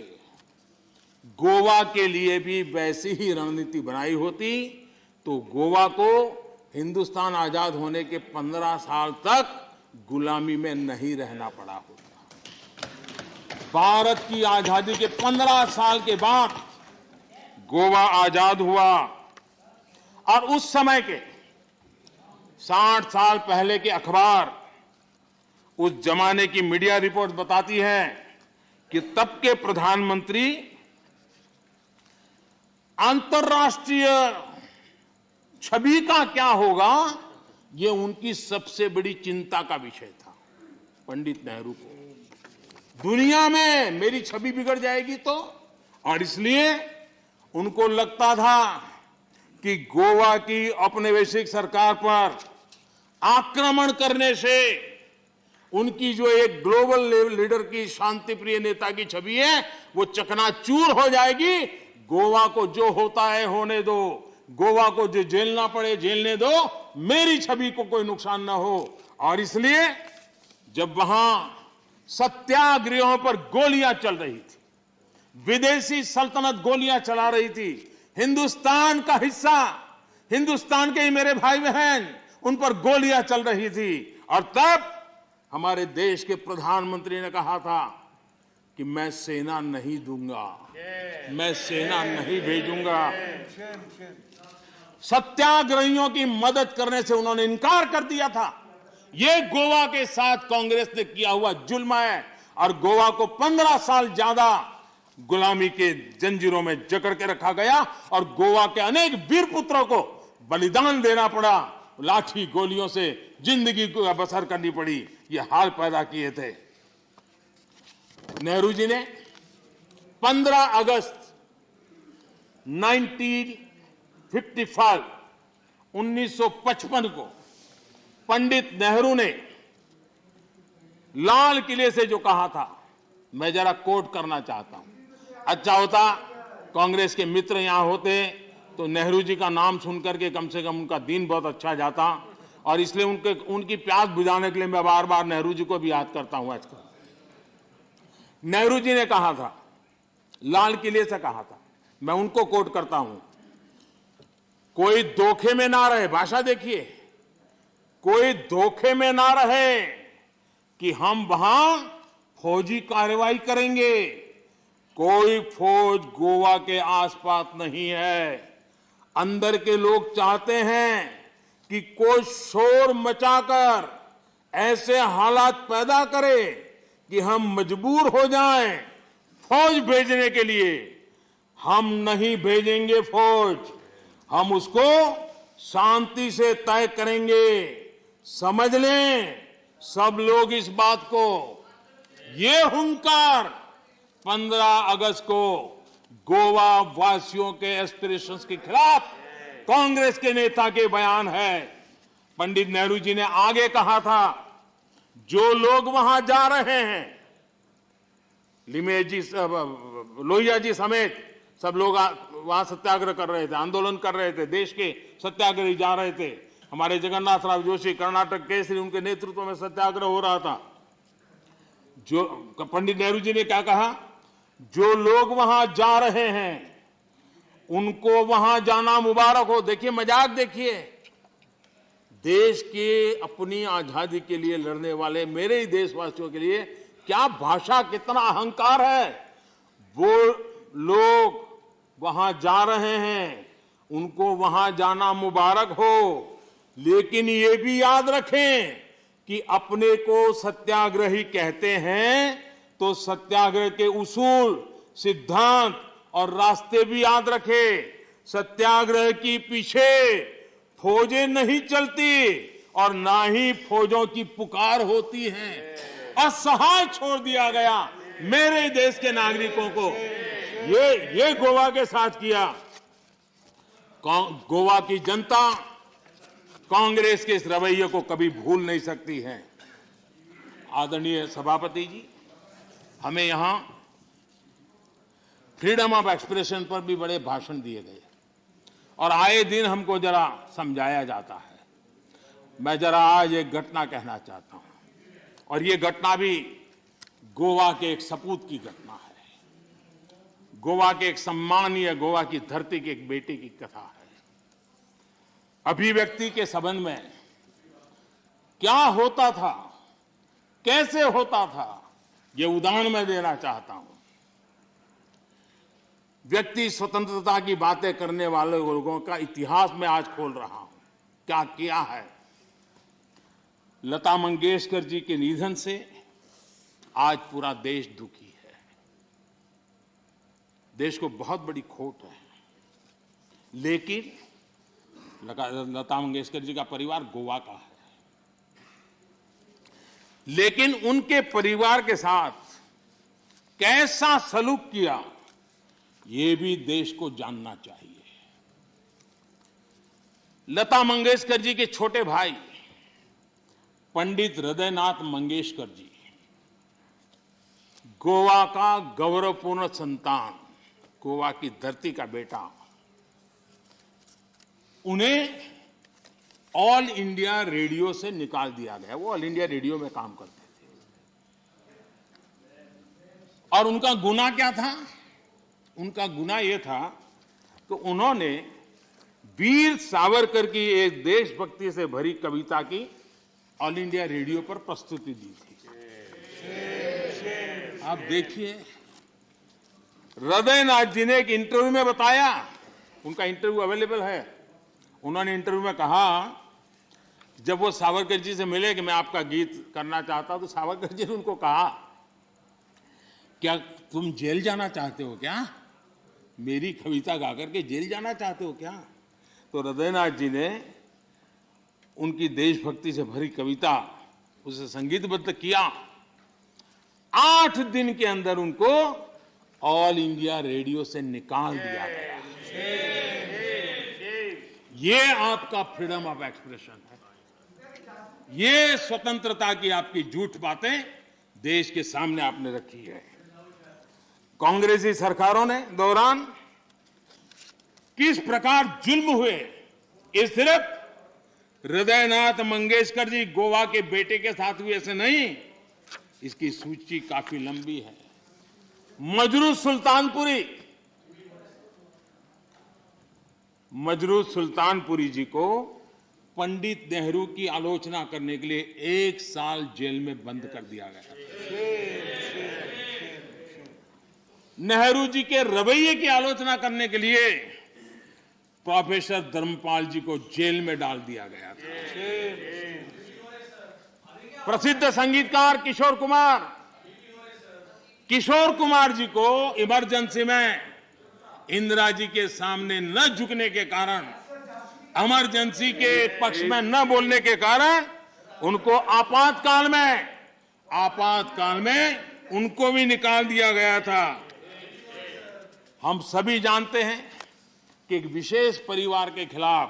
गोवा के लिए भी वैसी ही रणनीति बनाई होती तो गोवा को हिंदुस्तान आजाद होने के 15 साल तक गुलामी में नहीं रहना पड़ा होता। भारत की आजादी के 15 साल के बाद गोवा आजाद हुआ और उस समय के 60 साल पहले के अखबार, उस जमाने की मीडिया रिपोर्ट बताती है कि तब के प्रधानमंत्री अंतर्राष्ट्रीय छवि का क्या होगा, यह उनकी सबसे बड़ी चिंता का विषय था। पंडित नेहरू को दुनिया में मेरी छवि बिगड़ जाएगी तो, और इसलिए उनको लगता था कि गोवा की औपनिवेशिक सरकार पर आक्रमण करने से उनकी जो एक ग्लोबल लीडर की शांति प्रिय नेता की छवि है वो चकनाचूर हो जाएगी। गोवा को जो होता है होने दो, गोवा को जो झेलना पड़े झेलने दो, मेरी छवि को कोई नुकसान ना हो। और इसलिए जब वहां सत्याग्रहों पर गोलियां चल रही थी, विदेशी सल्तनत गोलियां चला रही थी, हिंदुस्तान का हिस्सा, हिंदुस्तान के ही मेरे भाई बहन, उन पर गोलियां चल रही थी, और तब हमारे देश के प्रधानमंत्री ने कहा था कि मैं सेना नहीं दूंगा, मैं सेना नहीं भेजूंगा। सत्याग्रहियों की मदद करने से उन्होंने इनकार कर दिया था। यह गोवा के साथ कांग्रेस ने किया हुआ जुल्म है और गोवा को 15 साल ज्यादा गुलामी के जंजीरों में जकड़ के रखा गया और गोवा के अनेक वीर पुत्रों को बलिदान देना पड़ा, लाठी गोलियों से जिंदगी को बसर करनी पड़ी। ये हाल पैदा किए थे। नेहरू जी ने 15 अगस्त 1955 को पंडित नेहरू ने लाल किले से जो कहा था, मैं जरा कोट करना चाहता हूं। अच्छा होता कांग्रेस के मित्र यहां होते तो नेहरू जी का नाम सुनकर के कम से कम उनका दिन बहुत अच्छा जाता, और इसलिए उनकी प्यास बुझाने के लिए मैं बार बार नेहरू जी को भी याद करता हूं। आजकल नेहरू जी ने कहा था, लाल किले से कहा था, मैं उनको कोट करता हूं, कोई धोखे में ना रहे, भाषा देखिए, कोई धोखे में ना रहे कि हम वहां फौजी कार्रवाई करेंगे। कोई फौज गोवा के आसपास नहीं है। अंदर के लोग चाहते हैं कि कोई शोर मचाकर ऐसे हालात पैदा करे कि हम मजबूर हो जाएं फौज भेजने के लिए। हम नहीं भेजेंगे फौज, हम उसको शांति से तय करेंगे। समझ लें सब लोग इस बात को। ये हुंकार 15 अगस्त को गोवा वासियों के एस्पिरेशंस के खिलाफ कांग्रेस के नेता के बयान है। पंडित नेहरू जी ने आगे कहा था, जो लोग वहां जा रहे हैं, लिमेज जी, लोहिया जी समेत सब लोग वहां सत्याग्रह कर रहे थे, आंदोलन कर रहे थे, देश के सत्याग्रही जा रहे थे। हमारे जगन्नाथ राव जोशी कर्नाटक केसरी, उनके नेतृत्व में सत्याग्रह हो रहा था। जो पंडित नेहरू जी ने क्या कहा, जो लोग वहां जा रहे हैं उनको वहां जाना मुबारक हो। देखिए मजाक, देखिए देश के अपनी आजादी के लिए लड़ने वाले मेरे ही देशवासियों के लिए क्या भाषा, कितना अहंकार है। वो लोग वहां जा रहे हैं, उनको वहां जाना मुबारक हो, लेकिन ये भी याद रखें कि अपने को सत्याग्रही कहते हैं तो सत्याग्रह के उसूल, सिद्धांत और रास्ते भी याद रखें। सत्याग्रह की पीछे फौजें नहीं चलती और ना ही फौजों की पुकार होती है। असहाय छोड़ दिया गया मेरे देश के नागरिकों को। ये गोवा के साथ किया। गोवा की जनता कांग्रेस के इस रवैये को कभी भूल नहीं सकती है। आदरणीय सभापति जी, हमें यहां फ्रीडम ऑफ एक्सप्रेशन पर भी बड़े भाषण दिए गए और आए दिन हमको जरा समझाया जाता है। मैं जरा आज एक घटना कहना चाहता हूं और ये घटना भी गोवा के एक सपूत की घटना है। गोवा के एक सम्मानीय गोवा की धरती के एक बेटे की कथा है। अभिव्यक्ति के संबंध में क्या होता था, कैसे होता था, ये उदाहरण मैं देना चाहता हूं। व्यक्ति स्वतंत्रता की बातें करने वाले लोगों का इतिहास मैं आज खोल रहा हूं। क्या किया है। लता मंगेशकर जी के निधन से आज पूरा देश दुखी है। देश को बहुत बड़ी खोट है। लेकिन लता मंगेशकर जी का परिवार गोवा का है, लेकिन उनके परिवार के साथ कैसा सलूक किया ये भी देश को जानना चाहिए। लता मंगेशकर जी के छोटे भाई पंडित हृदयनाथ मंगेशकर जी, गोवा का गौरवपूर्ण संतान, गोवा की धरती का बेटा, उन्हें ऑल इंडिया रेडियो से निकाल दिया गया। वो ऑल इंडिया रेडियो में काम करते थे और उनका गुनाह क्या था। उनका गुनाह यह था कि उन्होंने वीर सावरकर की एक देशभक्ति से भरी कविता की ऑल इंडिया रेडियो पर प्रस्तुति दी थी। आप देखिए, हृदयनाथ जी ने एक इंटरव्यू में बताया, उनका इंटरव्यू अवेलेबल है। उन्होंने इंटरव्यू में कहा, जब वो सावरकर जी से मिले कि मैं आपका गीत करना चाहता हूं, तो सावरकर जी ने उनको कहा, क्या तुम जेल जाना चाहते हो क्या? मेरी कविता गाकर के जेल जाना चाहते हो क्या? तो हृदयनाथ जी ने उनकी देशभक्ति से भरी कविता उसे संगीतबद्ध किया। 8 दिन के अंदर उनको ऑल इंडिया रेडियो से निकाल दिया गया। ये आपका फ्रीडम ऑफ एक्सप्रेशन है। ये स्वतंत्रता की आपकी झूठ बातें देश के सामने आपने रखी है। कांग्रेसी सरकारों ने दौरान किस प्रकार जुल्म हुए, ये सिर्फ हृदयनाथ मंगेशकर जी गोवा के बेटे के साथ हुए ऐसे नहीं, इसकी सूची काफी लंबी है। मजरू सुल्तानपुरी जी को पंडित नेहरू की आलोचना करने के लिए 1 साल जेल में बंद कर दिया गया। नेहरू जी के रवैये की आलोचना करने के लिए प्रोफेसर धर्मपाल जी को जेल में डाल दिया गया था। प्रसिद्ध संगीतकार किशोर कुमार जी को इमरजेंसी में इंदिरा जी के सामने न झुकने के कारण, इमरजेंसी के पक्ष में न बोलने के कारण उनको आपातकाल में उनको भी निकाल दिया गया था। हम सभी जानते हैं कि एक विशेष परिवार के खिलाफ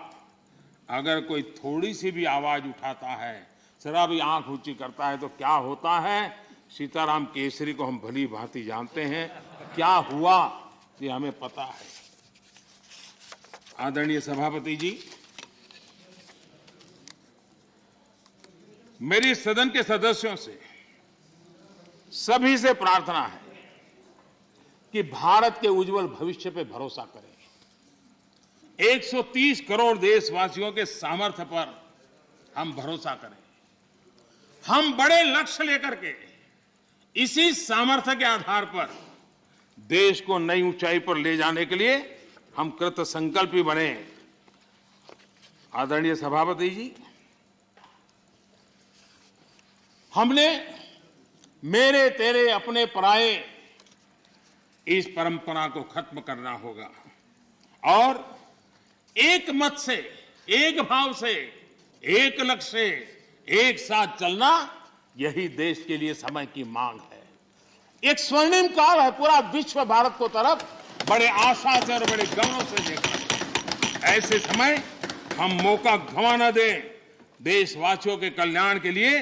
अगर कोई थोड़ी सी भी आवाज उठाता है, जरा भी आंख ऊंची करता है, तो क्या होता है। सीताराम केसरी को हम भली भांति जानते हैं, क्या हुआ ये हमें पता है। आदरणीय सभापति जी, मेरी सदन के सदस्यों से, सभी से प्रार्थना है कि भारत के उज्जवल भविष्य पे भरोसा करें। 130 करोड़ देशवासियों के सामर्थ्य पर हम भरोसा करें। हम बड़े लक्ष्य लेकर के इसी सामर्थ्य के आधार पर देश को नई ऊंचाई पर ले जाने के लिए हम कृत संकल्पी बने। आदरणीय सभापति जी, हमने मेरे तेरे अपने पराये इस परंपरा को खत्म करना होगा और एक मत से, एक भाव से, एक लक्ष्य से एक साथ चलना, यही देश के लिए समय की मांग है। एक स्वर्णिम काल है, पूरा विश्व भारत को तरफ बड़े आशा से और बड़े गौरव से देख रहा है। ऐसे समय हम मौका गंवा न दें। देशवासियों के कल्याण के लिए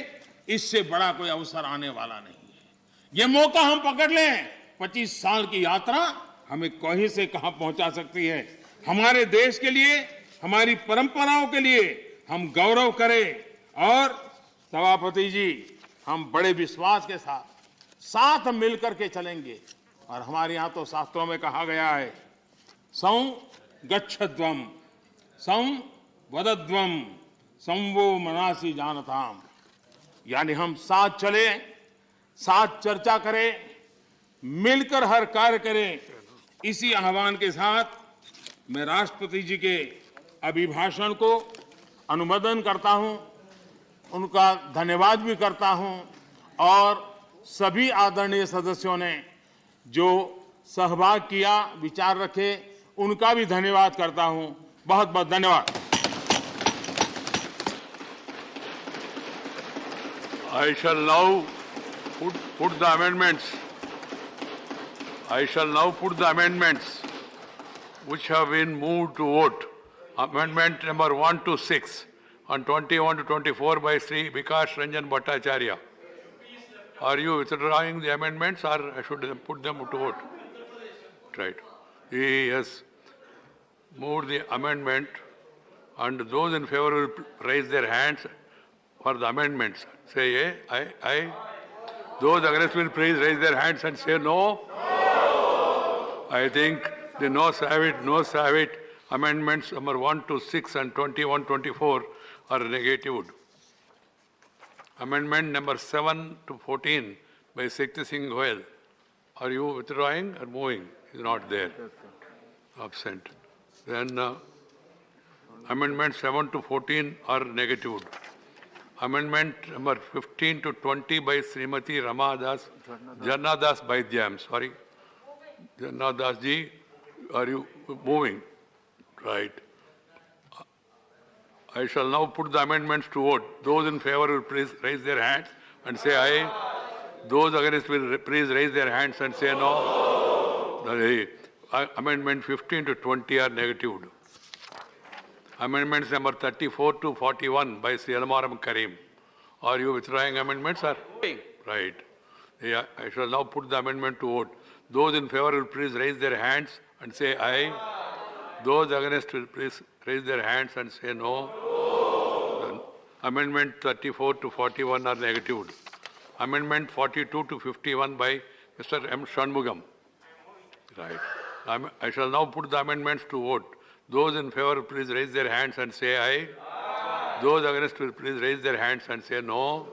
इससे बड़ा कोई अवसर आने वाला नहीं है। यह मौका हम पकड़ लें। 25 साल की यात्रा हमें कहीं से कहां पहुंचा सकती है। हमारे देश के लिए, हमारी परंपराओं के लिए हम गौरव करें और सभापति जी, हम बड़े विश्वास के साथ मिलकर के चलेंगे। और हमारे यहां तो शास्त्रों में कहा गया है, सौ गच्छध्वम, सौ वदध्वम, संवो मनासी जानताम। यानी हम साथ चले, साथ चर्चा करें, मिलकर हर कार्य करें। इसी आह्वान के साथ मैं राष्ट्रपति जी के अभिभाषण को अनुमोदन करता हूं, उनका धन्यवाद भी करता हूं और सभी आदरणीय सदस्यों ने जो सहभाग किया, विचार रखे, उनका भी धन्यवाद करता हूं। बहुत बहुत धन्यवाद। I shall now put the amendments. I shall now put the amendments which have been moved to vote. Amendment number 1 to 6 on 21 to 24 by Sri Vikas Ranjan Bhattacharya. Are you withdrawing the amendments or I should put them to vote? Right. He has moved the amendment and those in favor will raise their hands for the amendments. Say aye. Those against will please raise their hands and say no. I think the noes have it, noes have it. Amendments number 1 to 6 and 21, 24 are negatived. Amendment number 7 to 14 by Shakti Singh Goyal. Are you withdrawing or moving? He is not there. Absent. Then amendments 7 to 14 are negatived. Amendment number 15 to 20 by Srimati Ramadas, Jannadas Baidyam. Sorry. Jannadas ji, are you moving? Right. I shall now put the amendments to vote. Those in favor will please raise their hands and say aye. Those against will please raise their hands and say no. The amendment 15 to 20 are negatived. Amendments number 34 to 41 by Sri Almaram Karim. Are you withdrawing amendments, sir? Right. Yeah, I shall now put the amendment to vote. Those in favor will please raise their hands and say aye. Those against will please raise their hands and say no. Then amendment 34 to 41 are negatived. Amendment 42 to 51 by Mr. M. Shanmugam. Right. I shall now put the amendments to vote. Those in favor, please raise their hands and say aye. Those against will please raise their hands and say no.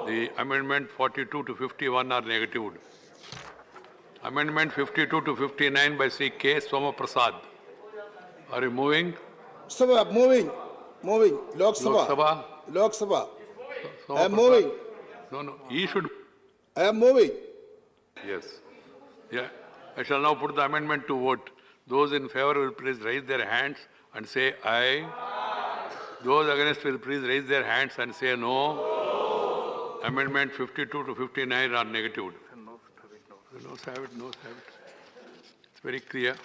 The amendment 42 to 51 are negatived. Amendment 52 to 59 by Sri K. Soma Prasad. Are you moving? Sabha, moving. Lok Sabha. Lok Sabha. I am moving. No. He should. I am moving. Yes. Yeah. I shall now put the amendment to vote. Those in favor will please raise their hands and say aye. Those against will please raise their hands and say no. Amendment 52 to 59 are negative. No have it. It's very clear.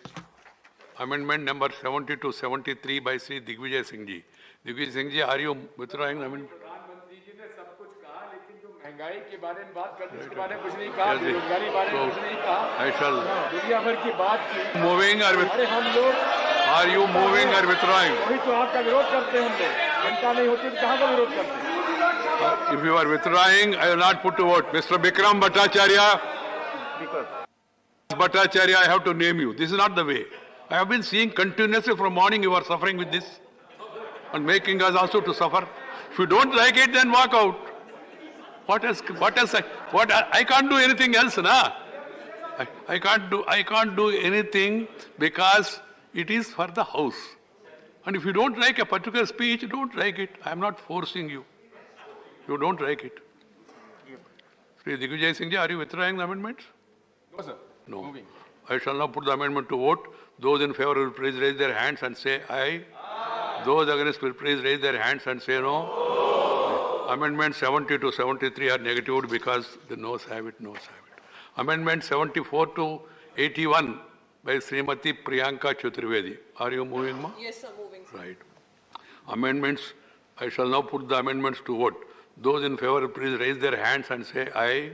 Amendment number 70 to 73 by Sri Digvijay Singh ji. Digvijay Singh ji, are you withdrawing amendment? प्रधानमंत्री जी ने सब कुछ कहा, लेकिन जो महंगाई के बारे में बात करते उसके बारे में कुछ नहीं कहा, बेरोजगारी के बारे में कुछ नहीं कहा। I shall. दुनिया भर की बात की। Moving or अरे हम लोग। Are you moving or withdrawing? वही तो आपका विरोध करते हैं हम लोग। जनता नहीं होती तो कहाँ का विरोध करते हैं? If you are withdrawing, I will not put to vote. Mr. Bikram Bhattacharya. Bhattacharya, I have to name you. This is not the way. I have been seeing continuously from morning you are suffering with this and making us also to suffer. If you don't like it, then walk out. What else? I can't do anything else, na? I can't do anything because it is for the house. And if you don't like a particular speech, don't like it. I am not forcing you. You don't like it. Sri Digvijay Singh ji, are you withdrawing the amendments? No, sir. No. Moving. I shall now put the amendment to vote. Those in favor will please raise their hands and say aye. Those against will please raise their hands and say no. Amendments 70 to 73 are negative because the noes have it, noes have it. Amendment 74 to 81 by Srimati Priyanka Chaturvedi. Are you moving, ma? Yes, sir, moving. Sir. Right. Amendments, I shall now put the amendments to vote. Those in favor will please raise their hands and say aye.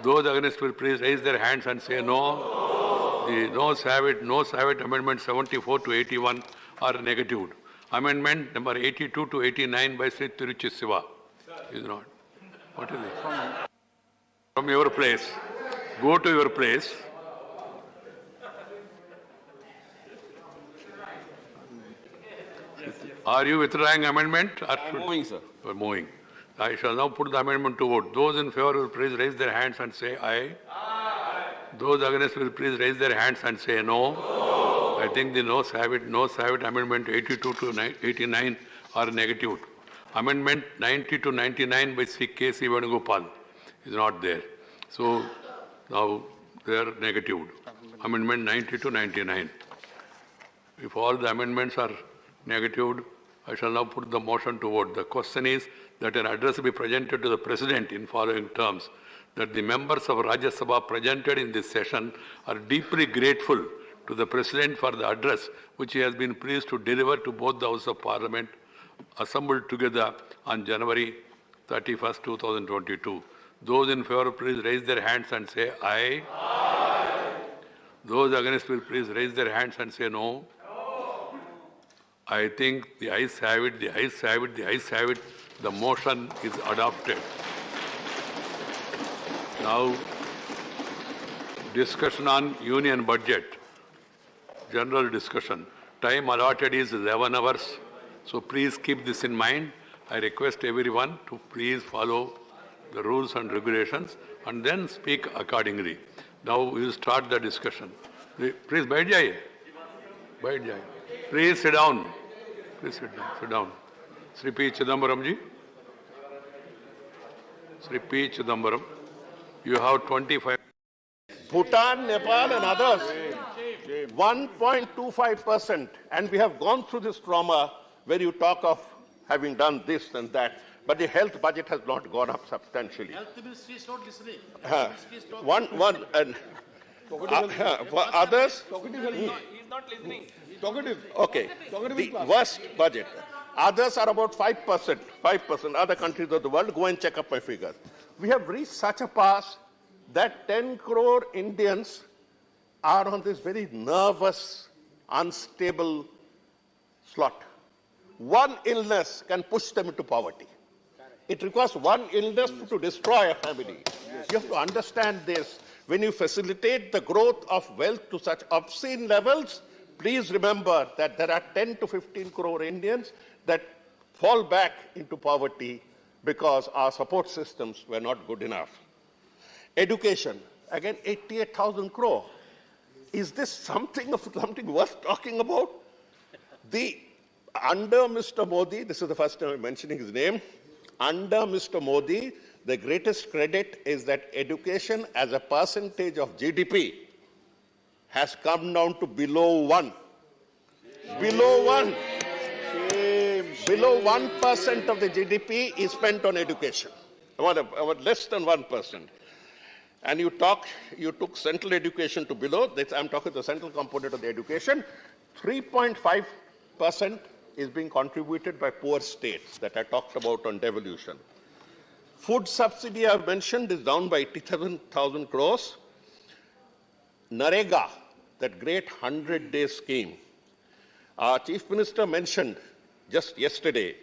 Those against will please raise their hands and say no. The noes have it, noes have it. Amendment 74 to 81 are negative. Amendment number 82 to 89 by Sri Tiruchi Siva is not. What is it? From your place. Go to your place. Are you withdrawing amendment? Moving, sir. You are moving. I shall now put the amendment to vote. Those in favor will please raise their hands and say aye. Aye. Those against will please raise their hands and say no. I think the noes have it. Noes have it. Amendment 82 to 89 are negative. Amendment 90 to 99 by Sri K.C. Venugopal is not there. So now they are negative. Amendment 90 to 99. If all the amendments are negative, I shall now put the motion to vote. The question is that an address be presented to the President in following terms: that the members of Rajya Sabha presented in this session are deeply grateful to the President for the address which he has been pleased to deliver to both the Houses of Parliament assembled together on January 31st, 2022. Those in favor please raise their hands and say aye. Aye. Those against will please raise their hands and say no. I think the ayes have it, the ayes have it, the ayes have it. The motion is adopted. Now, discussion on union budget. General discussion. Time allotted is 11 hours. So please keep this in mind. I request everyone to please follow the rules and regulations and then speak accordingly. Now we will start the discussion. Please, baith jaiye. Baith jaiye. Please sit down. Please sit down. Sit down. Sri P. Chidambaram ji. Sri P. Chidambaram. You have 25. Bhutan, Nepal and others, 1.25%. And we have gone through this trauma where you talk of having done this and that, but the health budget has not gone up substantially. Health ministry is not listening. For others, He's not listening. okay, the worst budget. Others are about 5%, 5%. Other countries of the world, go and check up my figures. We have reached such a pass that 10 crore Indians are on this very nervous, unstable slot. One illness can push them into poverty. It requires one illness to destroy a family. You have to understand this. When you facilitate the growth of wealth to such obscene levels, please remember that there are 10 to 15 crore Indians that fall back into poverty because our support systems were not good enough. Education, again 88,000 crore. Is this something worth talking about? Under Mr. Modi, this is the first time I'm mentioning his name, under Mr. Modi, the greatest credit is that education as a percentage of GDP has come down to below 1. Below 1. Below 1% of the GDP is spent on education. About less than 1%. And you took central education to below, this, I'm talking the central component of the education, 3.5% is being contributed by poor states that I talked about on devolution. Food subsidy I've mentioned is down by 87,000 crores. Narega, that great 100-day scheme. Our Chief Minister mentioned just yesterday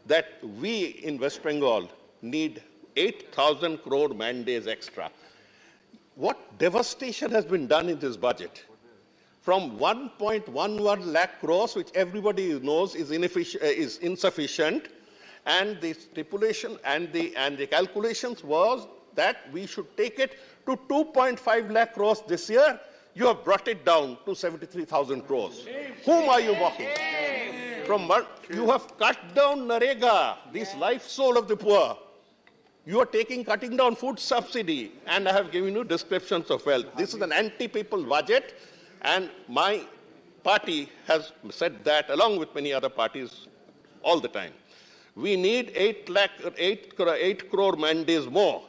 that we in West Bengal need 8,000 crore man-days extra. What devastation has been done in this budget? From 1.11 lakh crores, which everybody knows is insufficient, and the stipulation and the calculations was that we should take it to 2.5 lakh crores this year. You have brought it down to 73,000 crores. Whom are you mocking? You have cut down Narega, this life soul of the poor. You are cutting down food subsidy, and I have given you descriptions of wealth. This is an anti-people budget, and my party has said that, along with many other parties, all the time. We need 8 crore man days more.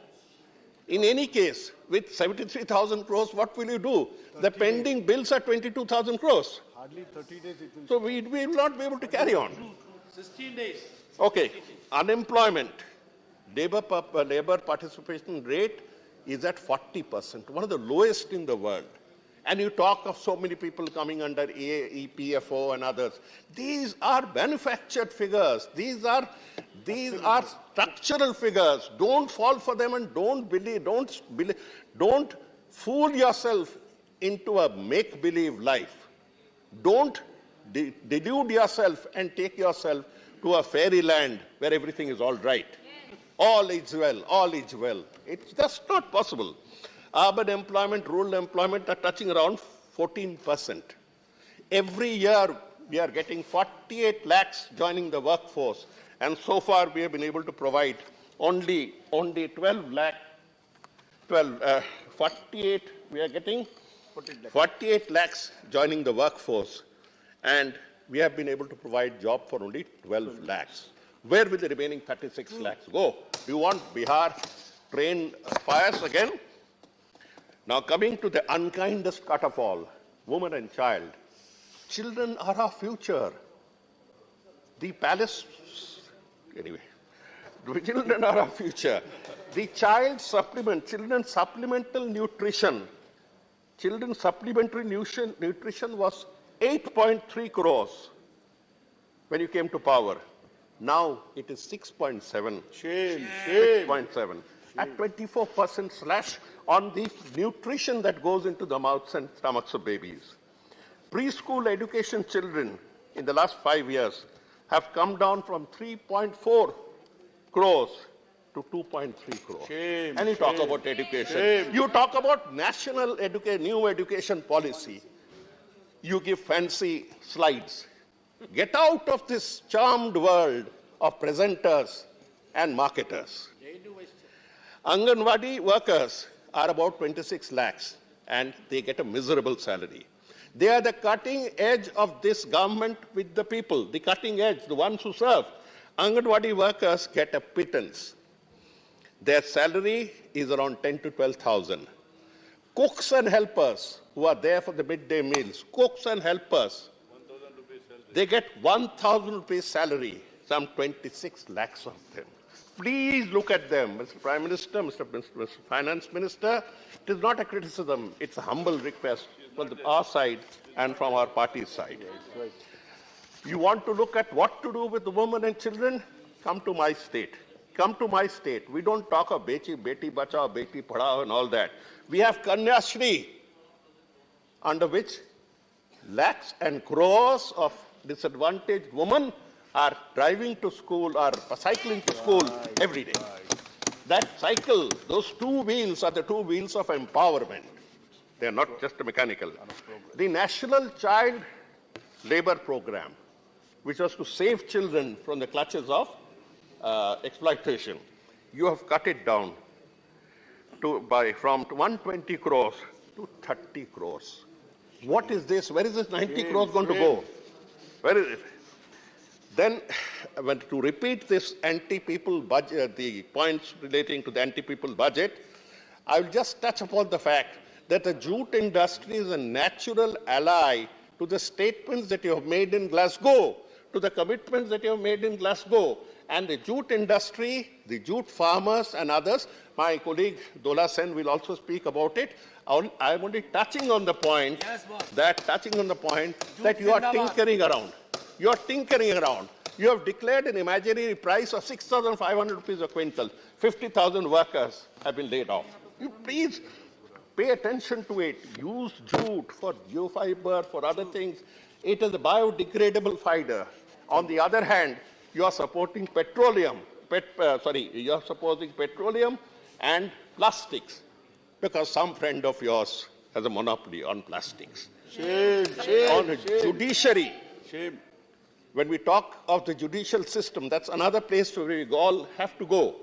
In any case, with 73,000 crores, what will you do? The pending bills are 22,000 crores. Hardly 30 days it will. So we will not be able to carry on. 16 days. Okay, unemployment, labor participation rate is at 40%, one of the lowest in the world. And you talk of so many people coming under EPFO and others. These are manufactured figures. These are structural figures. Don't fall for them and don't fool yourself into a make-believe life. Don't delude yourself and take yourself to a fairyland where everything is all right. All is well, all is well. It's just not possible. Urban employment, rural employment are touching around 14%. Every year, we are getting 48 lakhs joining the workforce. And so far, we have been able to provide only 48, we are getting 48 lakhs joining the workforce. And we have been able to provide job for only 12 lakhs. Where will the remaining 36 lakhs go? Do you want Bihar train fires again? Now coming to the unkindest cut of all, woman and child. Children are our future. The palace, anyway, the children are our future. The children's supplemental nutrition, children's supplementary nutrition was 8.3 crores when you came to power. Now it is 6.7. Shame. 6.7. At 24% slash on the nutrition that goes into the mouths and stomachs of babies. Preschool education children in the last 5 years have come down from 3.4 crores to 2.3 crores. Shame, and you talk about education. You talk about national new education policy. You give fancy slides. Get out of this charmed world of presenters and marketers. Anganwadi workers are about 26 lakhs and they get a miserable salary. They are the cutting edge of this government with the people, the cutting edge, the ones who serve. Anganwadi workers get a pittance. Their salary is around 10 to 12,000. Cooks and helpers who are there for the midday meals, cooks and helpers, they get 1,000 rupees salary, some 26 lakhs of them. Please look at them, Mr. Prime Minister, Mr. Finance Minister. It is not a criticism, it's a humble request from our side and from our party's side. You want to look at what to do with the women and children? Come to my state. Come to my state. We don't talk of Beti Bachao, Beti Padhao and all that. We have Kanya Shri, under which lakhs and crores of disadvantaged women are driving to school or cycling to school every day. That cycle, those two wheels are the two wheels of empowerment. They are not just a mechanical. The National Child Labor Program, which was to save children from the clutches of exploitation, you have cut it down from 120 crores to 30 crores. What is this? Where is this 90 crores going to go? Where is it? Then, to repeat this anti-people budget, the points relating to the anti-people budget, I will just touch upon the fact that the jute industry is a natural ally to the statements that you have made in Glasgow, to the commitments that you have made in Glasgow. And the jute industry, the jute farmers and others, my colleague Dola Sen will also speak about it. I'm only touching on the point that you are tinkering around. You are tinkering around. You have declared an imaginary price of 6,500 rupees a quintal. 50,000 workers have been laid off. You please pay attention to it. Use jute for geofiber, for other things. It is a biodegradable fiber. On the other hand, you are supporting petroleum. You are supporting petroleum and plastics because some friend of yours has a monopoly on plastics. Shame. On judiciary. Shame. When we talk of the judicial system, that's another place where we all have to go.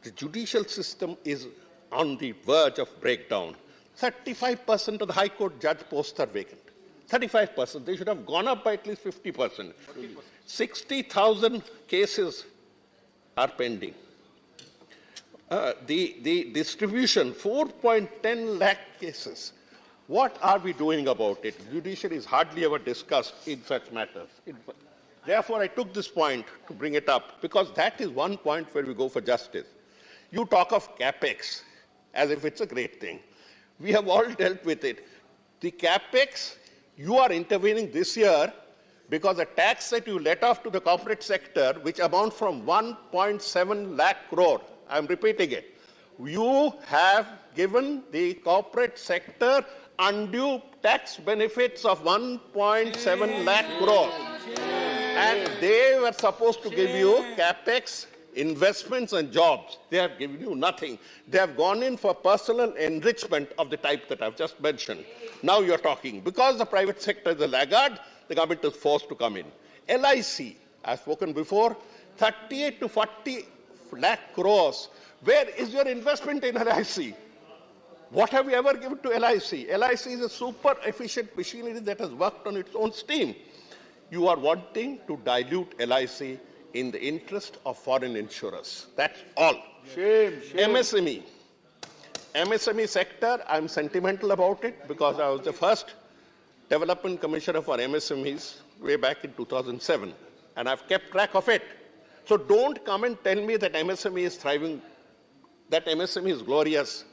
The judicial system is on the verge of breakdown. 35% of the High Court judge posts are vacant. 35%. They should have gone up by at least 50%. 60,000 cases are pending. The distribution, 4.10 lakh cases. What are we doing about it? Judiciary is hardly ever discussed in such matters. Therefore, I took this point to bring it up, because that is one point where we go for justice. You talk of capex as if it's a great thing. We have all dealt with it. The capex, you are intervening this year because the tax that you let off to the corporate sector, which amounts from 1.7 lakh crore, I'm repeating it, you have given the corporate sector undue tax benefits of 1.7 lakh crore. And they were supposed to give you capex, investments and jobs. They have given you nothing. They have gone in for personal enrichment of the type that I've just mentioned. Now you're talking. Because the private sector is a laggard, the government is forced to come in. LIC, I've spoken before, 38 to 40 lakh crores. Where is your investment in LIC? What have you ever given to LIC? LIC is a super efficient machinery that has worked on its own steam. You are wanting to dilute LIC in the interest of foreign insurers. That's all. Shame. MSME sector, I'm sentimental about it because I was the first development commissioner for MSMEs way back in 2007, and I've kept track of it. So don't come and tell me that MSME is thriving, that MSME is glorious.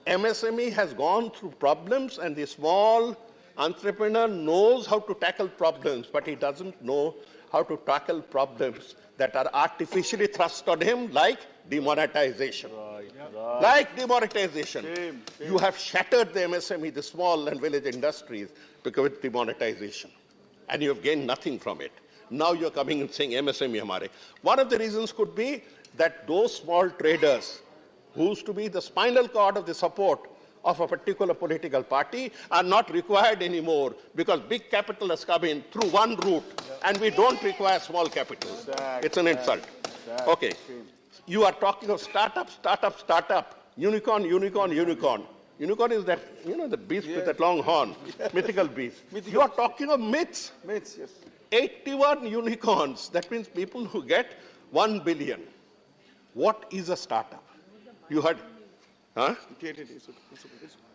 MSME has gone through problems, and the small entrepreneur knows how to tackle problems, but he doesn't know how to tackle problems that are artificially thrust on him, like demonetization. Like demonetization. You have shattered the MSME, the small and village industries, because of demonetization. And you have gained nothing from it. Now you're coming and saying MSME hamare. One of the reasons could be that those small traders who used to be the spinal cord of the support of a particular political party are not required anymore because big capital has come in through one route, and we don't require small capital. It's an insult. Okay. You are talking of startup, unicorn. Unicorn is that, the beast with that long horn, mythical beast. You are talking of myths. Myths, yes. 81 unicorns, that means people who get 1 billion. What is a startup? You heard? Huh?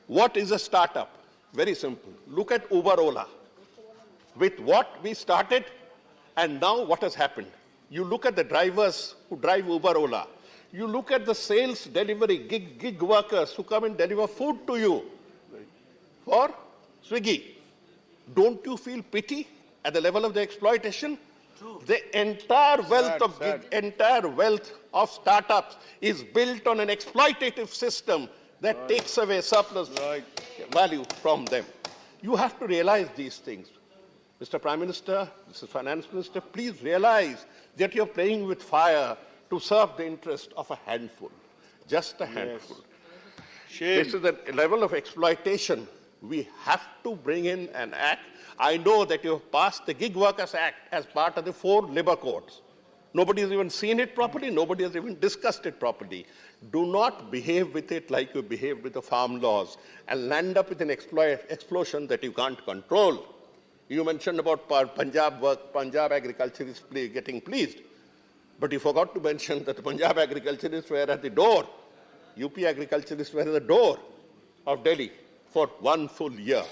What is a startup? Very simple. Look at Uber Ola. With what we started and now what has happened. You look at the drivers who drive Uber Ola. You look at the sales delivery, gig workers who come and deliver food to you for Swiggy. Don't you feel pity at the level of the exploitation? The entire wealth of startups is built on an exploitative system that takes away surplus value from them. You have to realize these things. Mr. Prime Minister, Mr. Finance Minister, please realize that you're playing with fire to serve the interest of a handful, just a handful. This is the level of exploitation. We have to bring in an act. I know that you have passed the Gig Workers Act as part of the 4 labor codes. Nobody has even seen it properly. Nobody has even discussed it properly. Do not behave with it like you behaved with the farm laws and land up with an explosion that you can't control. You mentioned about Punjab agriculturists getting pleased. But you forgot to mention that the Punjab agriculturists were at the door. UP agriculturists were at the door of Delhi for 1 full year.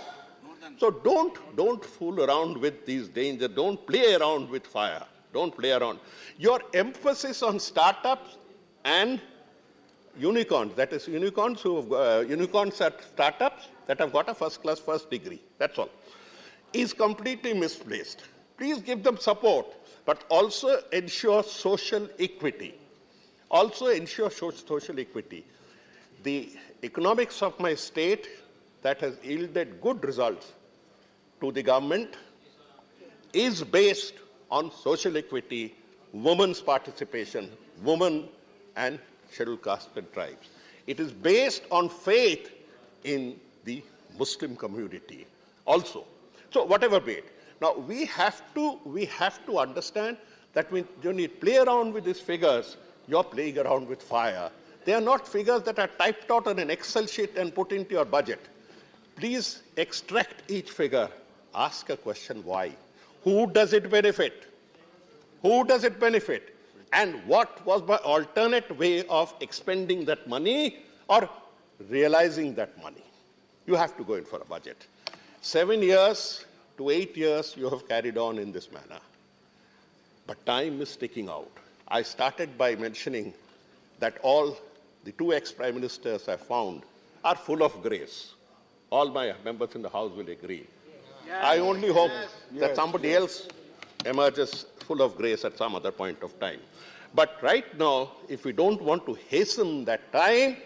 So don't fool around with these dangers. Don't play around with fire. Don't play around. Your emphasis on startups and unicorns, that is unicorns are startups that have got a first-class first degree. That's all. Is completely misplaced. Please give them support, but also ensure social equity. The economics of my state that has yielded good results to the government is based on social equity, women's participation, women and scheduled castes and tribes. It is based on faith in the Muslim community also. So whatever be it. Now we have to understand that when you play around with these figures, you're playing around with fire. They are not figures that are typed out on an Excel sheet and put into your budget. Please extract each figure ask a question, why? Who does it benefit? Who does it benefit? And what was my alternate way of expending that money or realizing that money? You have to go in for a budget. 7 years to 8 years you have carried on in this manner. But time is ticking out. I started by mentioning that all the 2 ex-prime ministers I found are full of grace. All my members in the House will agree. I only hope that somebody else emerges full of grace at some other point of time. But right now, if we don't want to hasten that time,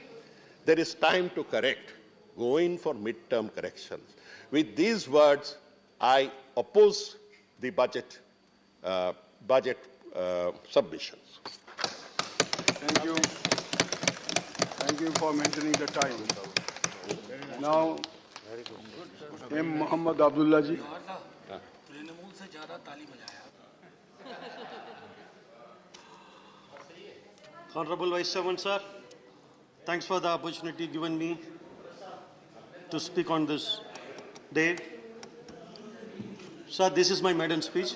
there is time to correct. Go in for mid-term corrections. With these words, I oppose the budget submissions. Thank you. Thank you for maintaining the time. Now, M. Muhammad Abdullah ji. Honorable Vice Chairman, sir, thanks for the opportunity given me to speak on this day. Sir, this is my maiden speech.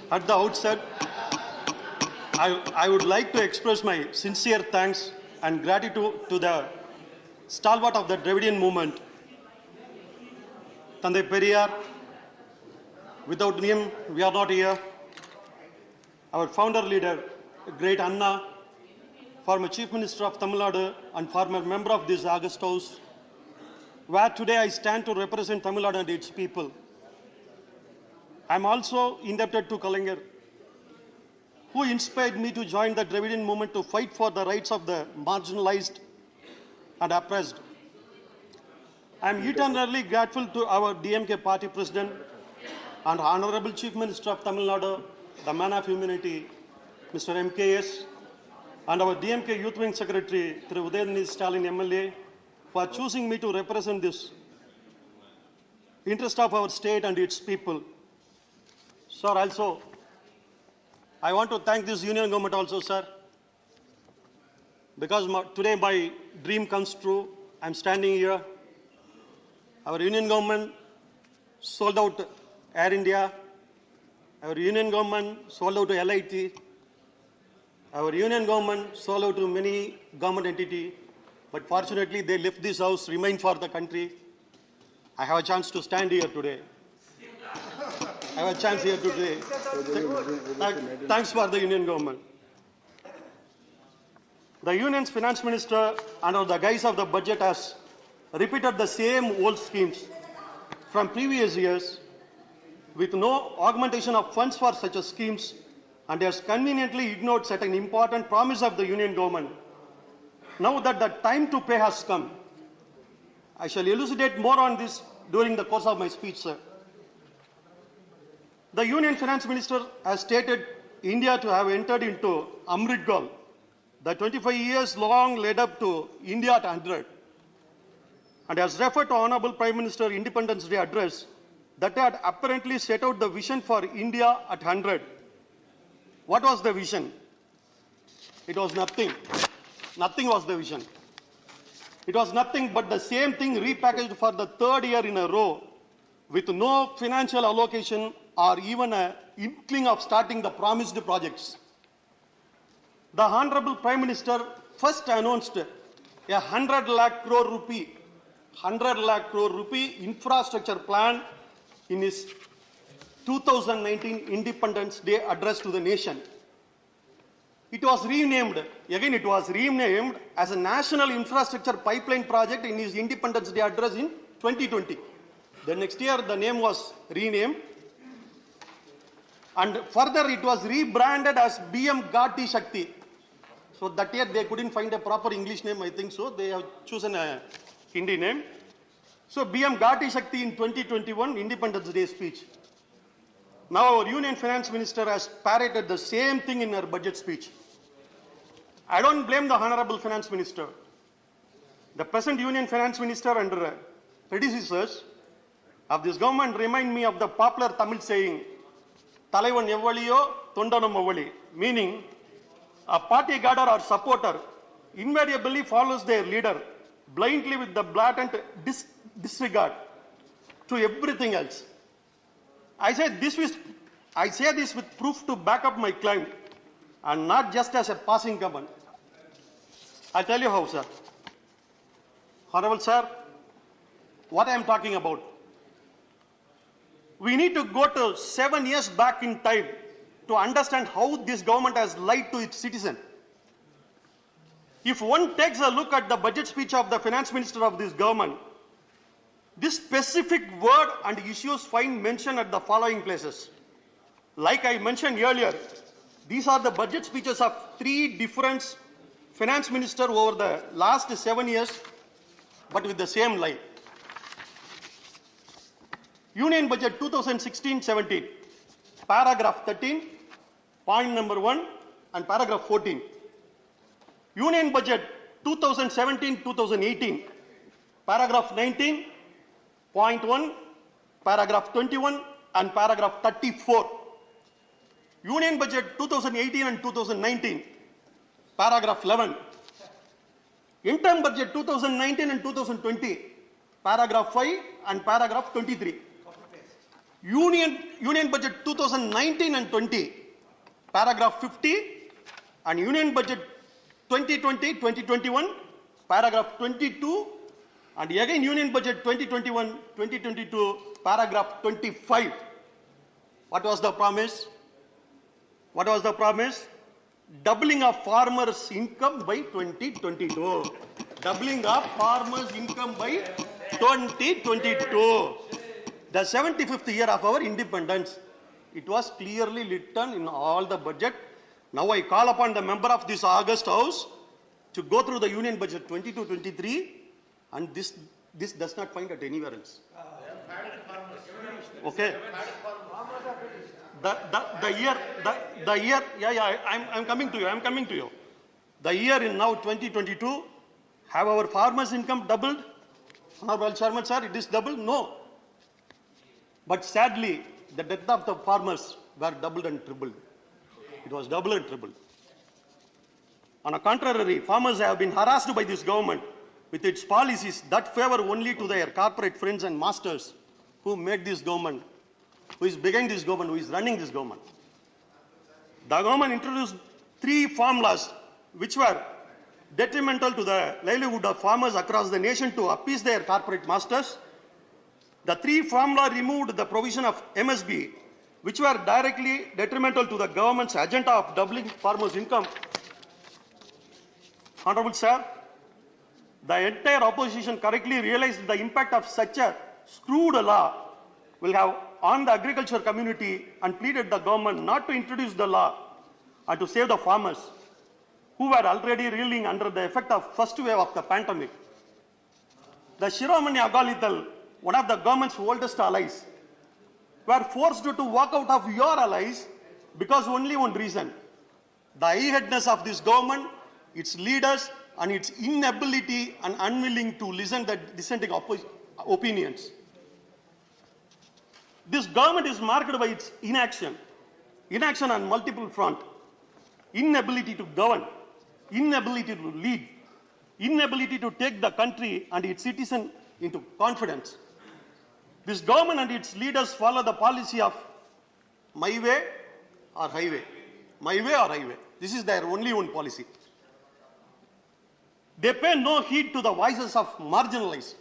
At the outset, I would like to express my sincere thanks and gratitude to the stalwart of the Dravidian movement, Tandai Periyar. Without him, we are not here. Our founder leader, great Anna, former Chief Minister of Tamil Nadu and former member of this August House, where today I stand to represent Tamil Nadu and its people. I am also indebted to Kalaignar, who inspired me to join the Dravidian movement to fight for the rights of the marginalized and oppressed. I am eternally grateful to our DMK party president and Honorable Chief Minister of Tamil Nadu, the man of humanity, Mr. MKS, and our DMK Youth Wing Secretary, Thiru Udayanithi Stalin MLA, for choosing me to represent this interest of our state and its people. Sir, also, I want to thank this union government also, sir, because today my dream comes true. I'm standing here. Our union government sold out Air India. Our union government sold out to LIT. Our union government sold out to many government entities. But fortunately, they left this house, remain for the country. I have a chance to stand here today. I have a chance here today. Thanks for the union government. The union's finance minister, under the guise of the budget, has repeated the same old schemes from previous years with no augmentation of funds for such schemes, and has conveniently ignored certain important promise of the union government. Now that the time to pay has come, I shall elucidate more on this during the course of my speech, sir. The Union Finance Minister has stated India to have entered into Amrit Kaal, the 25 years long led up to India at 100, and has referred to Honorable Prime Minister Independence Day address that had apparently set out the vision for India at 100. What was the vision? It was nothing. Nothing was the vision. It was nothing but the same thing repackaged for the 3rd year in a row with no financial allocation or even an inkling of starting the promised projects. The Honorable Prime Minister first announced a 100 lakh crore rupee infrastructure plan in his 2019 Independence Day address to the nation. It was renamed as a National Infrastructure Pipeline Project in his Independence Day address in 2020. The next year the name was renamed, and further it was rebranded as BM Gati Shakti. So that year they couldn't find a proper English name, I think so. They have chosen a Hindi name. So BM Gati Shakti in 2021 Independence Day speech. Now our Union Finance Minister has parroted the same thing in her budget speech. I don't blame the Honorable Finance Minister. The present Union Finance Minister and predecessors of this government remind me of the popular Tamil saying, Talaivan evvaliyo, Tondanam avvali, meaning a party guarder or supporter invariably follows their leader blindly with the blatant disregard to everything else. I say this with proof to back up my claim, and not just as a passing comment. I'll tell you how, sir. Honorable sir, what I am talking about. We need to go to 7 years back in time to understand how this government has lied to its citizen. If one takes a look at the budget speech of the finance minister of this government, this specific word and issues find mention at the following places. Like I mentioned earlier, these are the budget speeches of 3 different finance ministers over the last 7 years, but with the same line. Union Budget 2016-17, paragraph 13, point number 1, and paragraph 14. Union Budget 2017-2018, paragraph 19, point 1, paragraph 21, and paragraph 34. Union Budget 2018 and 2019, paragraph 11. Interim Budget 2019 and 2020, paragraph 5 and paragraph 23. Union Budget 2019 and 20, paragraph 50, and Union Budget 2020-2021, paragraph 22, and again Union Budget 2021-2022, paragraph 25. What was the promise? What was the promise? Doubling of farmers' income by 2022. Doubling of farmers' income by 2022. The 75th year of our independence. It was clearly written in all the budget. Now I call upon the member of this August House to go through the Union Budget 22-23, and this does not find it anywhere else. Okay. The year, I'm coming to you. The year in now 2022, have our farmers' income doubled? Honorable Chairman, sir, it is doubled? No. But sadly, the death of the farmers were doubled and tripled. It was doubled and tripled. On the contrary, farmers have been harassed by this government with its policies that favor only to their corporate friends and masters who made this government, who is behind this government, who is running this government. The government introduced 3 formulas which were detrimental to the livelihood of farmers across the nation to appease their corporate masters. The 3 formula removed the provision of MSB, which were directly detrimental to the government's agenda of doubling farmers' income. Honorable Sir, the entire opposition correctly realized the impact of such a screwed law will have on the agriculture community and pleaded the government not to introduce the law and to save the farmers who were already reeling under the effect of first wave of the pandemic. The Shiromani Agalital, one of the government's oldest allies, were forced to walk out of your allies because only one reason: the high-headedness of this government, its leaders, and its inability and unwilling to listen to dissenting opinions. This government is marked by its inaction on multiple fronts: inability to govern, inability to lead, inability to take the country and its citizens into confidence. This government and its leaders follow the policy of my way or highway. My way or highway. This is their only one policy. They pay no heed to the voices of marginalized.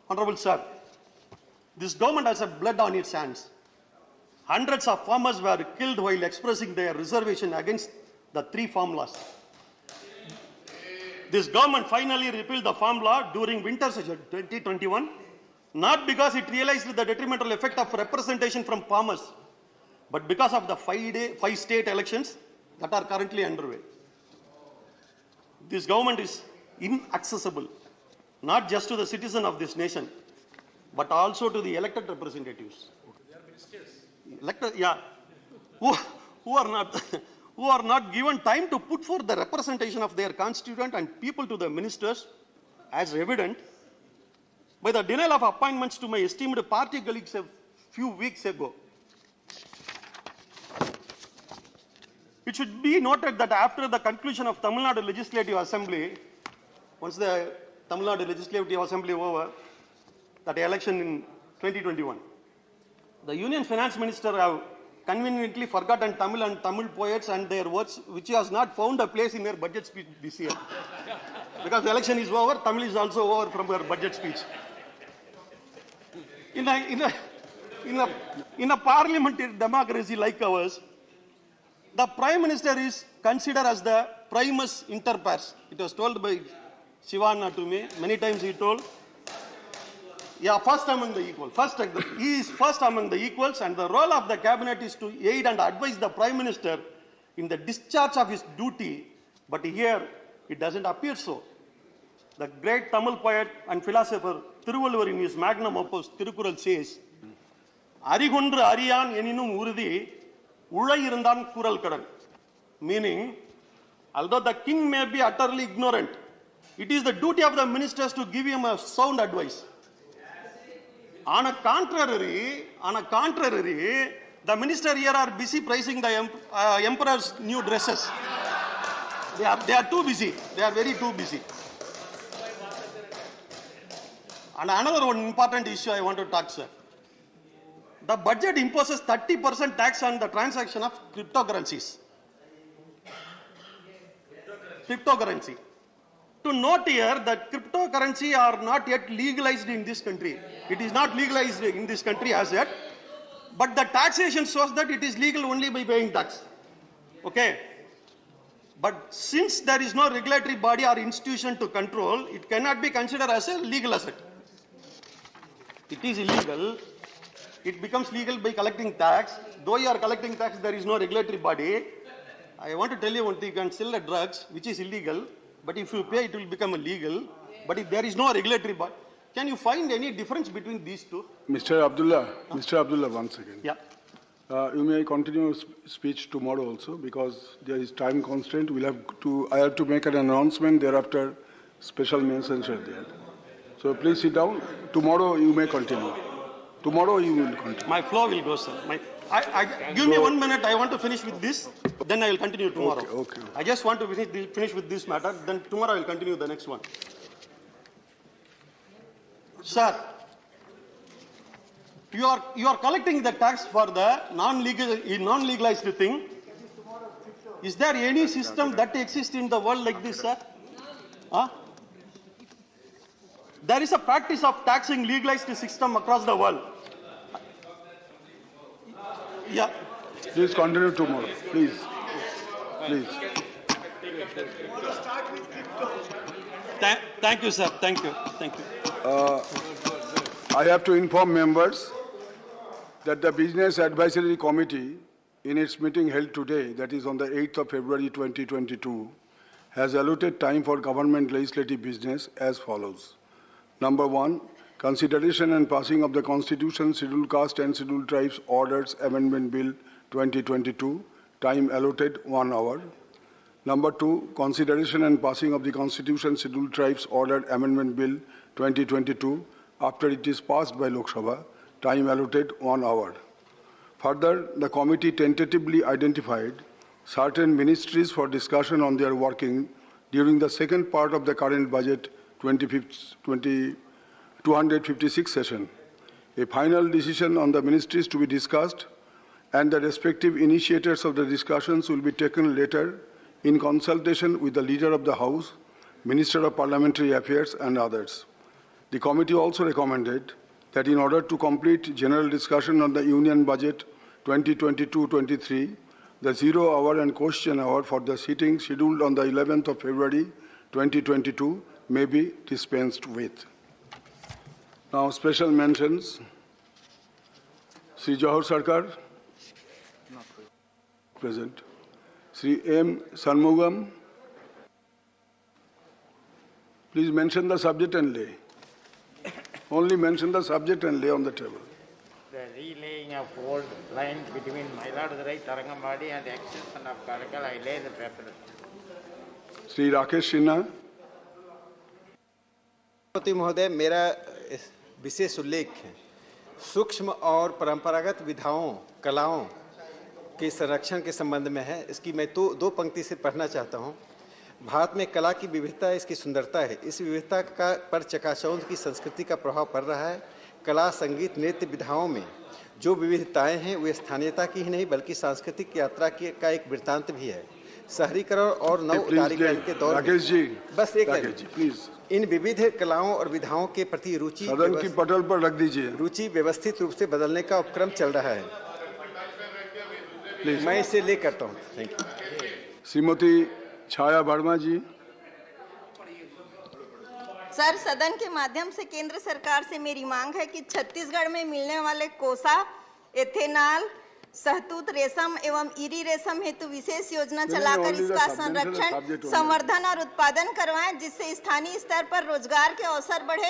Honorable Sir, this government has a blood on its hands. Hundreds of farmers were killed while expressing their reservation against the 3 formulas. This government finally repealed the formula during winter session 2021, not because it realized the detrimental effect of representation from farmers, but because of the 5 state elections that are currently underway. This government is inaccessible, not just to the citizen of this nation, but also to the elected representatives. They are ministers. Who are not given time to put forth the representation of their constituent and people to the ministers, as evident by the denial of appointments to my esteemed party colleagues a few weeks ago. It should be noted that after the conclusion of Tamil Nadu Legislative Assembly, once the Tamil Nadu Legislative Assembly over, that election in 2021. The Union Finance Minister have conveniently forgotten Tamil and Tamil poets and their words, which has not found a place in their budget speech this year. Because the election is over, Tamil is also over from her budget speech. In a parliamentary democracy like ours, the Prime Minister is considered as the primus inter pares. It was told by Shivana to me, many times he told, yeah, first among the equals. He is first among the equals, and the role of the cabinet is to aid and advise the Prime Minister in the discharge of his duty, but here it doesn't appear so. The great Tamil poet and philosopher Thiruvalluvar in his magnum opus Thirukural says, Arigundru Ariyan eninum urudi ulai irundan kural kadan. Meaning, although the king may be utterly ignorant, it is the duty of the ministers to give him a sound advice. On a contrary, the minister here are busy praising the emperor's new dresses. They are too busy. They are very too busy. And another one important issue I want to talk, sir. The budget imposes 30% tax on the transaction of cryptocurrencies. Cryptocurrency. To note here that cryptocurrency are not yet legalized in this country. It is not legalized in this country as yet, but the taxation shows that it is legal only by paying tax. Okay? But since there is no regulatory body or institution to control, it cannot be considered as a legal asset. It is illegal. It becomes legal by collecting tax. Though you are collecting tax, there is no regulatory body. I want to tell you one thing, you can sell the drugs, which is illegal, but if you pay, it will become illegal. But if there is no regulatory body, can you find any difference between these two? Mr. Abdullah, once again. Yeah. You may continue speech tomorrow also, because there is time constraint. I have to make an announcement. Thereafter, special mentions are there. So please sit down. Tomorrow you may continue. Tomorrow you will continue. My flow will go, sir. Give me 1 minute. I want to finish with this. Then I will continue tomorrow. Okay. I just want to finish with this matter. Then tomorrow I will continue the next one. Sir, you are collecting the tax for the non-legalized thing. Is there any system that exists in the world like this, sir? Huh? There is a practice of taxing legalized system across the world. Yeah. Please continue tomorrow. Please. Thank you, sir. Thank you. I have to inform members that the Business Advisory Committee, in its meeting held today, that is on the 8th of February 2022, has allotted time for government legislative business as follows. Number 1, consideration and passing of the Constitution, Scheduled Caste and Scheduled Tribes Orders Amendment Bill 2022, time allotted 1 hour. Number 2, consideration and passing of the Constitution, Scheduled Tribes Order Amendment Bill 2022, after it is passed by Lok Sabha, time allotted 1 hour. Further, the committee tentatively identified certain ministries for discussion on their working during the second part of the current budget 256 session. A final decision on the ministries to be discussed and the respective initiators of the discussions will be taken later in consultation with the Leader of the House, Minister of Parliamentary Affairs and others. The committee also recommended that in order to complete general discussion on the Union Budget 2022-23, the 0 hour and question hour for the sitting scheduled on the 11th of February 2022 may be dispensed with. Now, special mentions. Sri Johar Sarkar, present. Sri M. Shanmugam, please mention the subject and lay. Only mention the subject and lay on the table. The relaying of old lines between Mayiladurai, Tarangambadi and the extension of Karakkal, I lay the paper. Sri Rakesh Sinha. महोदय, मेरा विशेष उल्लेख है सूक्ष्म और परंपरागत विधाओं कलाओं के संरक्षण के संबंध में है। इसकी मैं दो पंक्ति से पढ़ना चाहता हूँ। भारत में कला की विविधता इसकी सुंदरता है। इस विविधता का पर चकाचौंध की संस्कृति का प्रभाव पड़ रहा है। कला, संगीत, नृत्य विधाओं में जो विविधताएं हैं वे स्थानीयता की ही नहीं बल्कि सांस्कृतिक यात्रा का एक वृत्तांत भी है। शहरीकरण और नव उदारीकरण के दौर में बस एक प्लीज इन विविध कलाओं और विधाओं के प्रति सदन की पटल पर रख दीजिए। रुचि व्यवस्थित रूप से बदलने का उपक्रम चल रहा है। प्लीज मैं इसे ले करता हूँ। Thank you. Shrimati Chhaya Verma ji. Sir, सदन के माध्यम से केंद्र सरकार से मेरी मांग है कि छत्तीसगढ़ में मिलने वाले कोसा, एथेनॉल, सहतूत रेशम एवं इरी रेशम हेतु विशेष योजना चलाकर इसका संरक्षण, संवर्धन और उत्पादन करवाएं, जिससे स्थानीय स्तर पर रोजगार के अवसर बढ़े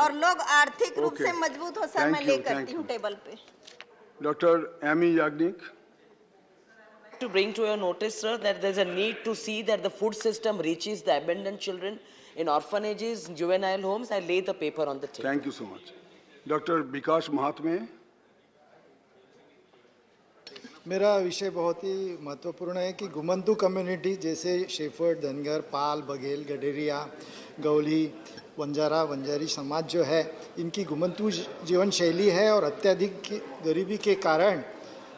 और लोग आर्थिक रूप से मजबूत हो। सर, मैं ले करती हूँ टेबल पे। Doctor Amy Yagnik. To bring to your notice, sir, that there's a need to see that the food system reaches the abandoned children in orphanages, juvenile homes. I lay the paper on the table. Thank you so much. Dr. विकास महात्मे। मेरा विषय बहुत ही महत्वपूर्ण है कि घुमंतू community जैसे shepherd, Dhangar, पाल, बघेल, गडेरिया, गौली, वंजारा, वंजारी समाज जो है, इनकी घुमंतू जीवन शैली है और अत्यधिक गरीबी के कारण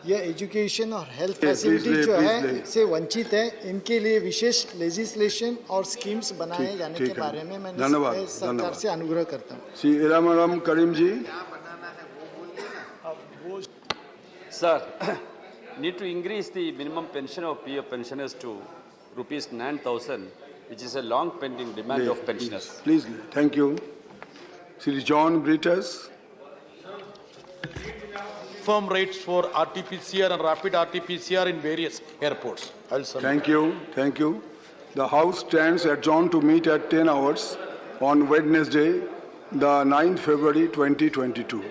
यह एजुकेशन और हेल्थ फैसिलिटी जो है से वंचित है। इनके लिए विशेष लेजिस्लेशन और स्कीम्स बनाए जाने के बारे में मैं सरकार से अनुरोध करता हूँ। श्री इराम करीम जी। Sir, need to increase the minimum pension of PF pensioners to rupees 9,000, which is a long pending demand of pensioners. Please, thank you. Sri John Britus. Firm rates for RT-PCR and rapid RT-PCR in various airports. Thank you. Thank you. The House stands adjourned to meet at 10 hours on Wednesday, the 9th February 2022.